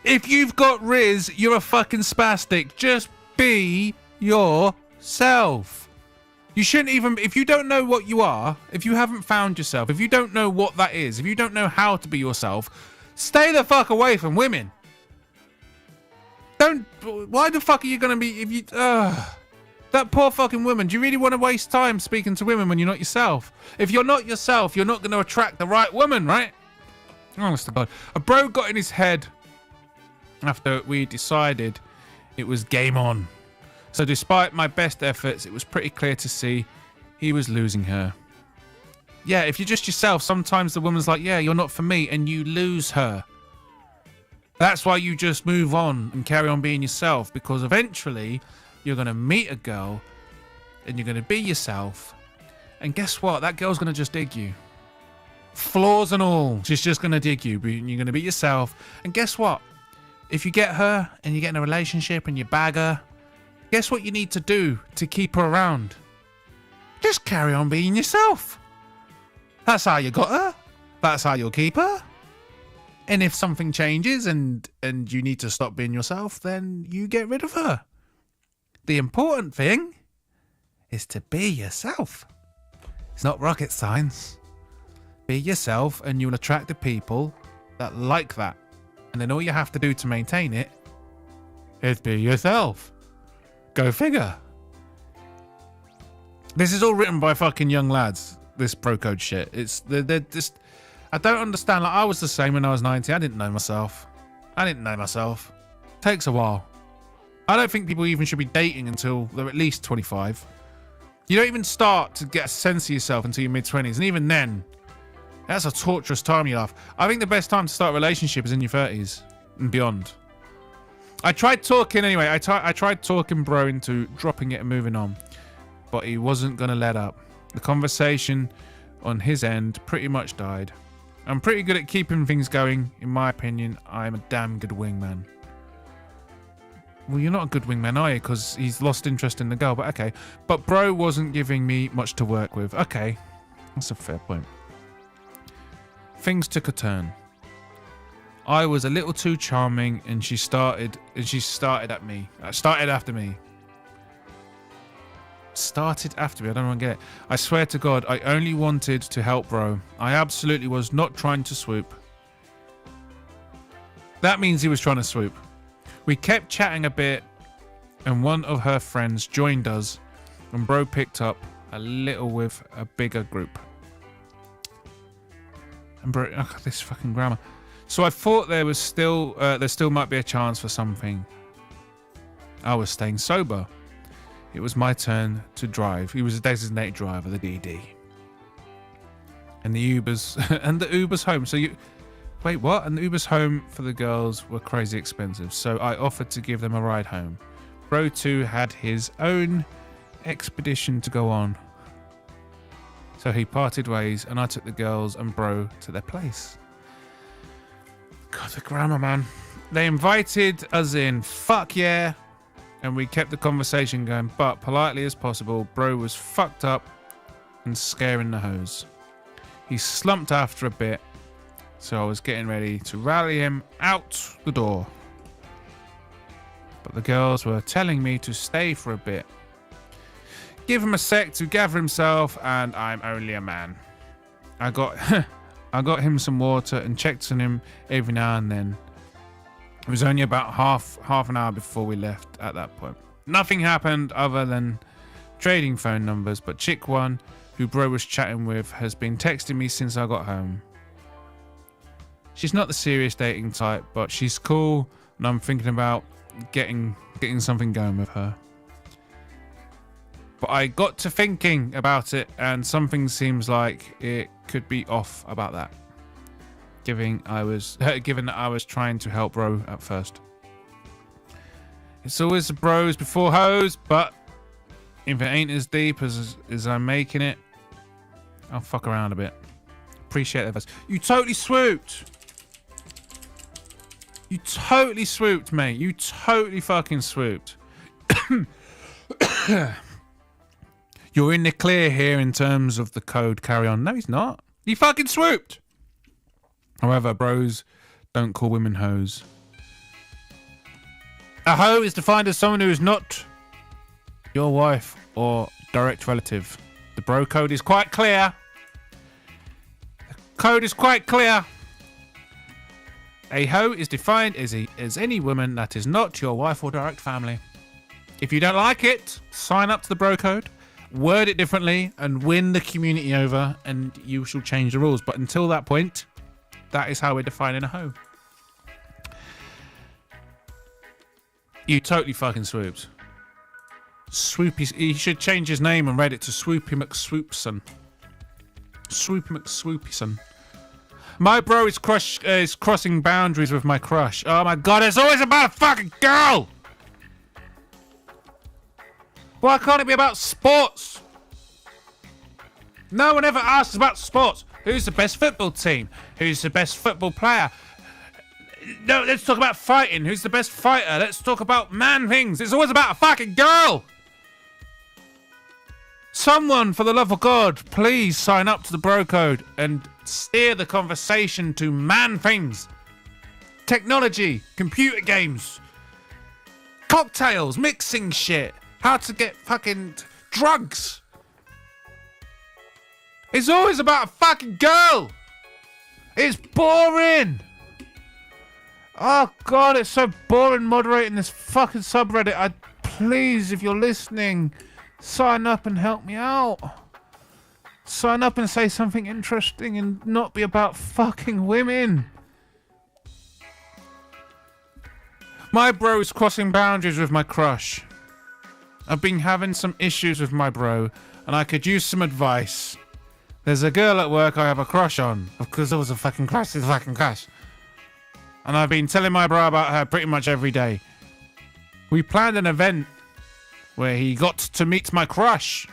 If you've got Riz, you're a fucking spastic. Just be yourself. You shouldn't even, if you don't know what you are, if you haven't found yourself, if you don't know what that is, if you don't know how to be yourself, stay the fuck away from women. Why the fuck are you gonna be, if you, that poor fucking woman. Do you really want to waste time speaking to women when you're not yourself? If you're not yourself, you're not going to attract the right woman, right? Honest to God. A bro got in his head after we decided it was game on. So despite my best efforts, it was pretty clear to see he was losing her. Yeah, if you're just yourself, sometimes the woman's like, yeah, you're not for me, and you lose her. That's why you just move on and carry on being yourself, because eventually you're going to meet a girl and you're going to be yourself. And guess what? That girl's going to just dig you. Flaws and all. She's just going to dig you. But you're going to be yourself. And guess what? If you get her and you get in a relationship and you bag her, guess what you need to do to keep her around? Just carry on being yourself. That's how you got her. That's how you'll keep her. And if something changes and you need to stop being yourself, then you get rid of her. The important thing is to be yourself. It's not rocket science. Be yourself and you'll attract the people that like that. And then all you have to do to maintain it is be yourself. Go figure. This is all written by fucking young lads, this pro code shit. They're just, I don't understand. Like, I was the same when I was 19. I didn't know myself. Takes a while. I don't think people even should be dating until they're at least 25. You don't even start to get a sense of yourself until your mid-20s. And even then, that's a torturous time you have. I think the best time to start a relationship is in your 30s and beyond. I tried talking anyway. I tried talking bro into dropping it and moving on. But he wasn't going to let up. The conversation on his end pretty much died. I'm pretty good at keeping things going. In my opinion, I'm a damn good wingman. Well, you're not a good wingman, are you? Because he's lost interest in the girl, but okay. But bro wasn't giving me much to work with. Okay, that's a fair point. Things took a turn. I was a little too charming, and she started at me. Started after me. Started after me. I don't want to get it. I swear to God, I only wanted to help bro. I absolutely was not trying to swoop. That means he was trying to swoop. We kept chatting a bit, and one of her friends joined us, and bro picked up a little with a bigger group. And bro, oh, this fucking grammar. So I thought there still might be a chance for something. I was staying sober. It was my turn to drive. He was a designated driver, the DD. And the Uber's home. So you wait, what? And the Uber's home for the girls were crazy expensive. So I offered to give them a ride home. Bro 2 had his own expedition to go on. So he parted ways, and I took the girls and bro to their place. God, the grammar, man. They invited us in. Fuck yeah. And we kept the conversation going, but politely as possible. Bro was fucked up and scaring the hoes. He slumped after a bit, so I was getting ready to rally him out the door. But the girls were telling me to stay for a bit. Give him a sec to gather himself, and I'm only a man. I got him some water and checked on him every now and then. It was only about half an hour before we left at that point. Nothing happened other than trading phone numbers, but chick one, who bro was chatting with, has been texting me since I got home. She's not the serious dating type, but she's cool, and I'm thinking about getting something going with her. But I got to thinking about it, and something seems like it could be off about that. Given that I was trying to help bro at first. It's always the bros before hoes, but if it ain't as deep as I'm making it, I'll fuck around a bit. Appreciate that advice. You totally swooped. You totally swooped, mate. You totally fucking swooped. You're in the clear here in terms of the code. Carry on. No, he's not. He fucking swooped. However, bros don't call women hoes. A hoe is defined as someone who is not your wife or direct relative. The bro code is quite clear. The code is quite clear. A hoe is defined as any woman that is not your wife or direct family. If you don't like it, sign up to the bro code, word it differently, and win the community over, and you shall change the rules. But until that point, that is how we're defining a hoe. You totally fucking swooped. Swoopy. He should change his name and read it to Swoopy McSwoopson. Swoopy McSwoopyson. My bro is crossing boundaries with my crush. Oh my god, it's always about a fucking girl! Why can't it be about sports? No one ever asks about sports. Who's the best football team? Who's the best football player? No, let's talk about fighting. Who's the best fighter? Let's talk about man things. It's always about a fucking girl. Someone, for the love of God, please sign up to the bro code and steer the conversation to man things. Technology, computer games, cocktails, mixing shit, how to get fucking drugs. It's always about a fucking girl. It's boring. Oh god, it's so boring moderating this fucking subreddit. Please, if you're listening, sign up and help me out. Sign up and say something interesting and not be about fucking women. My bro is crossing boundaries with my crush. I've been having some issues with my bro, and I could use some advice. There's a girl at work I have a crush on. Because there was a fucking crush, there's a fucking crush. And I've been telling my bro about her pretty much every day. We planned an event where he got to meet my crush.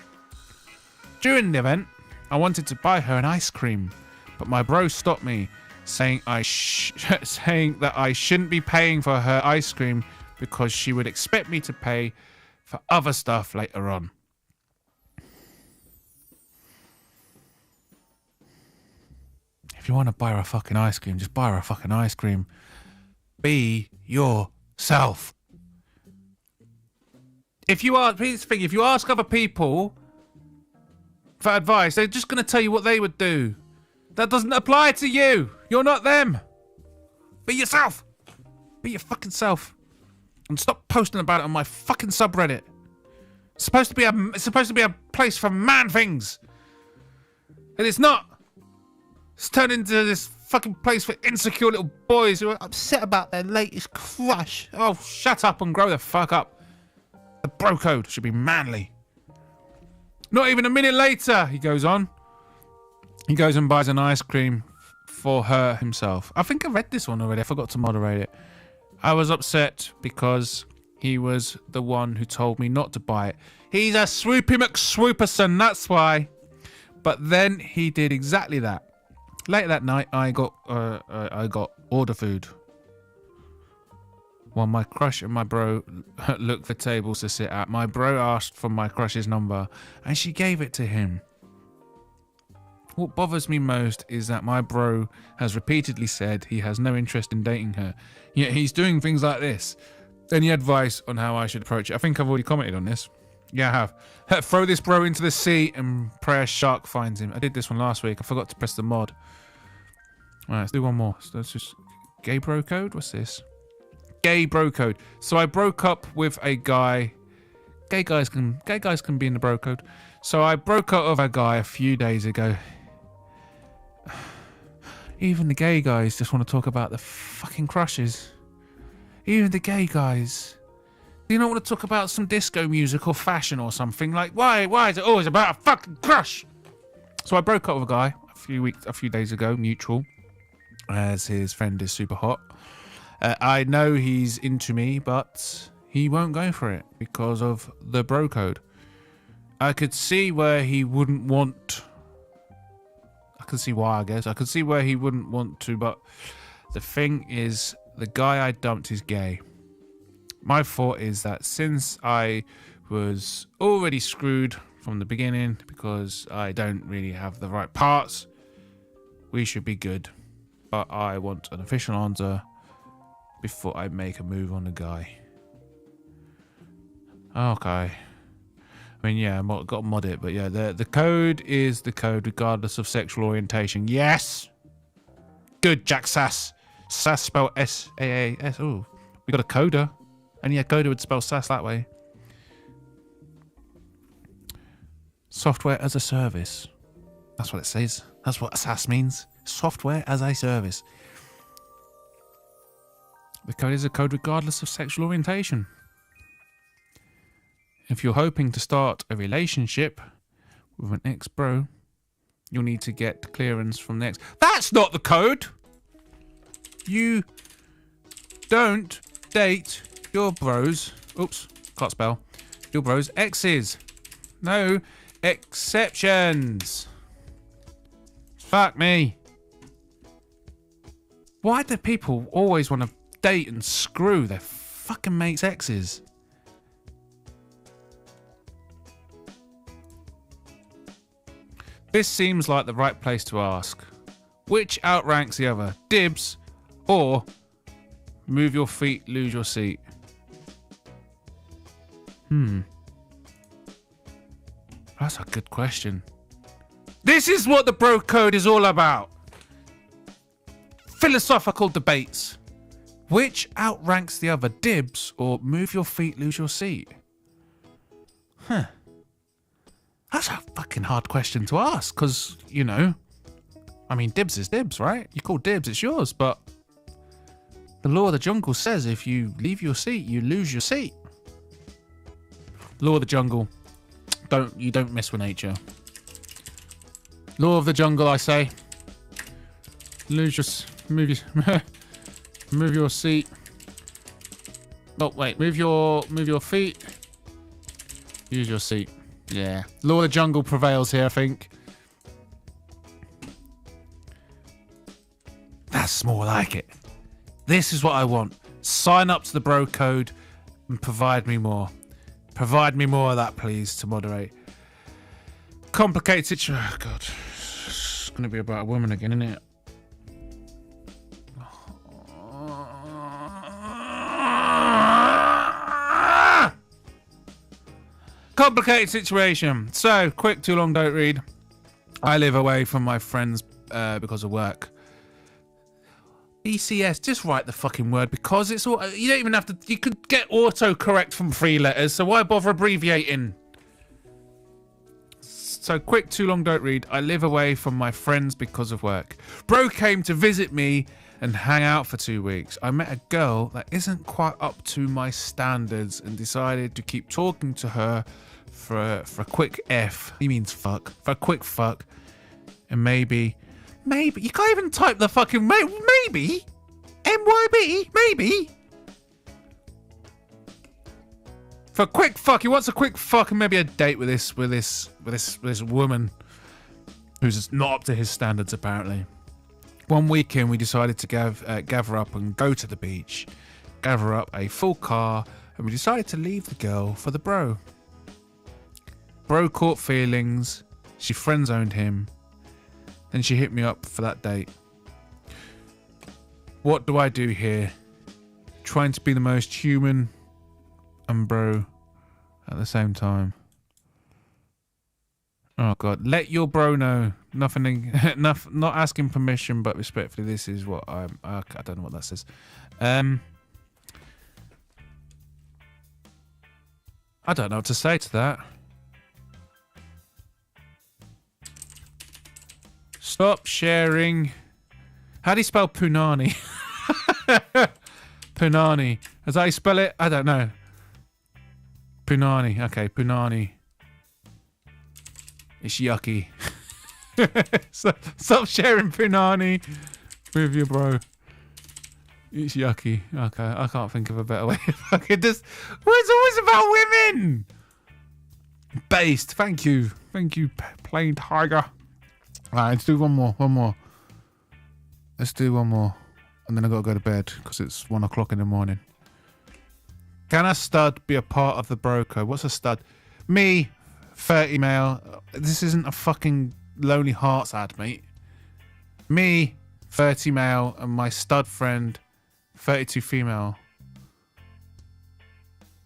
During the event, I wanted to buy her an ice cream, but my bro stopped me, saying saying that I shouldn't be paying for her ice cream because she would expect me to pay for other stuff later on. If you want to buy her a fucking ice cream, just buy her a fucking ice cream. Be yourself. If you ask other people for advice, they're just going to tell you what they would do. That doesn't apply to you. You're not them. Be yourself. Be your fucking self. And stop posting about it on my fucking subreddit. It's supposed to be a place for man things. And it's not. It's turned into this fucking place for insecure little boys who are upset about their latest crush. Oh, shut up and grow the fuck up. The bro code should be manly. Not even a minute later, he goes on. He goes and buys an ice cream for her himself. I think I read this one already. I forgot to moderate it. I was upset because he was the one who told me not to buy it. He's a swoopy McSwooperson, that's why. But then he did exactly that. Later that night, I got order food. While my crush and my bro looked for tables to sit at, my bro asked for my crush's number, and she gave it to him. What bothers me most is that my bro has repeatedly said he has no interest in dating her, yet he's doing things like this. Any advice on how I should approach it? I think I've already commented on this. Yeah, I have. Throw this bro into the sea and pray a shark finds him. I did this one last week. I forgot to press the mod. Alright, let's do one more. So that's just gay bro code? What's this? Gay bro code. So I broke up with a guy. Gay guys can be in the bro code. So I broke up with a guy a few days ago. Even the gay guys just want to talk about the fucking crushes. Even the gay guys. Do you not want to talk about some disco music or fashion or something? Like, why is it always about a fucking crush? So I broke up with a guy a few days ago, neutral, as his friend is super hot. I know he's into me, but he won't go for it because of the bro code. I could see where he wouldn't want... I can see why, I guess. I could see where he wouldn't want to, but the thing is, the guy I dumped is gay. My thought is that since I was already screwed from the beginning because I don't really have the right parts, we should be good. But I want an official answer before I make a move on the guy. Okay. I mean, yeah, I've got to mod it, but yeah, the code is the code regardless of sexual orientation. Yes! Good, Jack Sass. Sass spelled S-A-A-S. Oh, we got a coder. And yeah, coder would spell Sass that way. Software as a service. That's what it says. That's what Sass means. Software as a service. The code is a code regardless of sexual orientation. If you're hoping to start a relationship with an ex-bro, you'll need to get clearance from the ex. That's not the code! You don't date your bros. Oops, can't spell. Your bros' exes. No exceptions. Fuck me. Why do people always want to date and screw their fucking mates' exes? This seems like the right place to ask. Which outranks the other? Dibs or move your feet, lose your seat? That's a good question. This is what the bro code is all about. Philosophical debates. Which outranks the other? Dibs or move your feet, lose your seat? Huh. That's a fucking hard question to ask, because, you know, I mean, dibs is dibs, right? You call dibs, it's yours, but the law of the jungle says if you leave your seat, you lose your seat. Law of the jungle. You don't mess with nature. Law of the jungle, I say. Move your seat. Oh, wait, move your feet. Use your seat. Yeah. Law of the jungle prevails here, I think. That's more like it. This is what I want. Sign up to the bro code and provide me more. Provide me more of that, please, to moderate. Complicated situation. Oh, God. It's going to be about a woman again, isn't it? complicated situation. So, quick, too long, don't read. I live away from my friends because of work. BCS, just write the fucking word because it's all. You don't even have to. You could get autocorrect from 3 letters, so why bother abbreviating? So quick, too long, don't read. I live away from my friends because of work. Bro came to visit me and hang out for 2 weeks. I met a girl that isn't quite up to my standards and decided to keep talking to her for a quick F. He means fuck. For a quick fuck. And maybe, you can't even type the fucking maybe. MYB, maybe. For a quick fuck, he wants a quick fuck and maybe a date with this woman who's not up to his standards apparently. One weekend we decided to gather up and go to the beach, gather up a full car, and we decided to leave the girl for the bro. Bro caught feelings, she friend-zoned him, then she hit me up for that date. What do I do here? Trying to be the most human and bro at the same time. Oh god, let your bro know. Nothing, not asking permission, but respectfully, this is what I don't know what that says. I don't know what to say to that. Stop sharing. How do you spell punani? Punani. As I spell it, I don't know. Punani. Okay, punani. It's yucky. So, stop sharing punani with your bro. It's yucky. Okay, I can't think of a better way. Okay, this. Well, it's always about women. Based. Thank you, plain tiger. All right, let's do one more. Let's do one more, and then I gotta go to bed because it's 1 o'clock in the morning. Can a stud be a part of the bro code? What's a stud? Me, 30 male. This isn't a fucking Lonely Hearts ad, mate. Me, 30 male, and my stud friend, 32 female.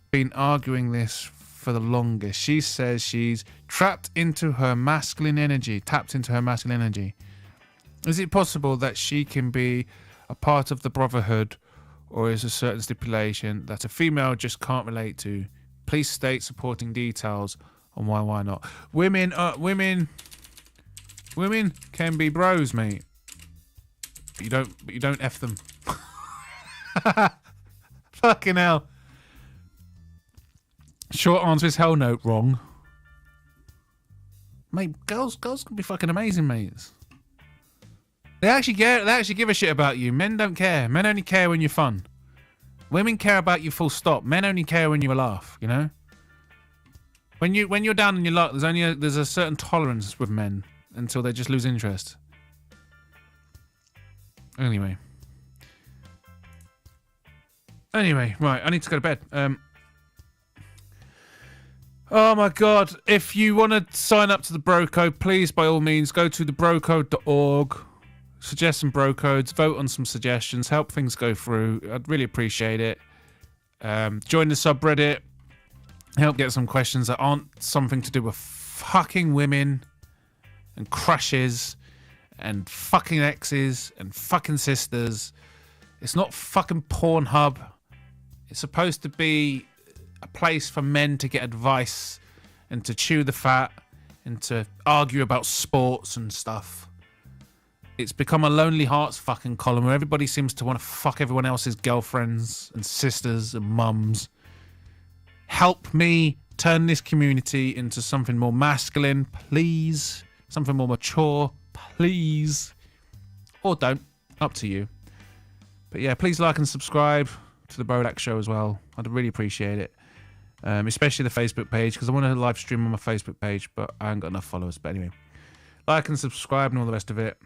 Been arguing this for the longest. She says she's tapped into her masculine energy. Is it possible that she can be a part of the brotherhood, or is a certain stipulation that a female just can't relate to? Please state supporting details on why not. Women can be bros, mate. But you don't F them. Fucking hell. Short answer is hell no. Wrong. Mate, girls can be fucking amazing, mates. They actually give a shit about you. Men don't care. Men only care when you're fun. Women care about you full stop. Men only care when you laugh, you know? When you're down on your luck, there's a certain tolerance with men until they just lose interest. Anyway, right, I need to go to bed. Oh my god, if you want to sign up to the bro code, please by all means go to thebrocode.org. Suggest some bro codes, vote on some suggestions, help things go through. I'd really appreciate it. Join the subreddit, help get some questions that aren't something to do with fucking women and crushes and fucking exes and fucking sisters. It's not fucking Pornhub. It's supposed to be a place for men to get advice and to chew the fat and to argue about sports and stuff. It's become a Lonely Hearts fucking column where everybody seems to want to fuck everyone else's girlfriends and sisters and mums. Help me turn this community into something more masculine, please. Something more mature, please. Or don't. Up to you. But yeah, please like and subscribe to the Bodach Show as well. I'd really appreciate it. Especially the Facebook page, because I want to live stream on my Facebook page, but I haven't got enough followers. But anyway, like and subscribe and all the rest of it.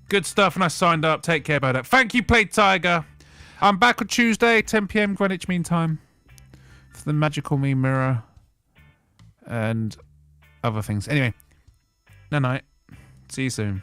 Good stuff, and I signed up. Take care about it. Thank you, Played Tiger. I'm back on Tuesday, 10 p.m. Greenwich Mean Time, for the Magical Me Mirror and other things. Anyway, night. See you soon.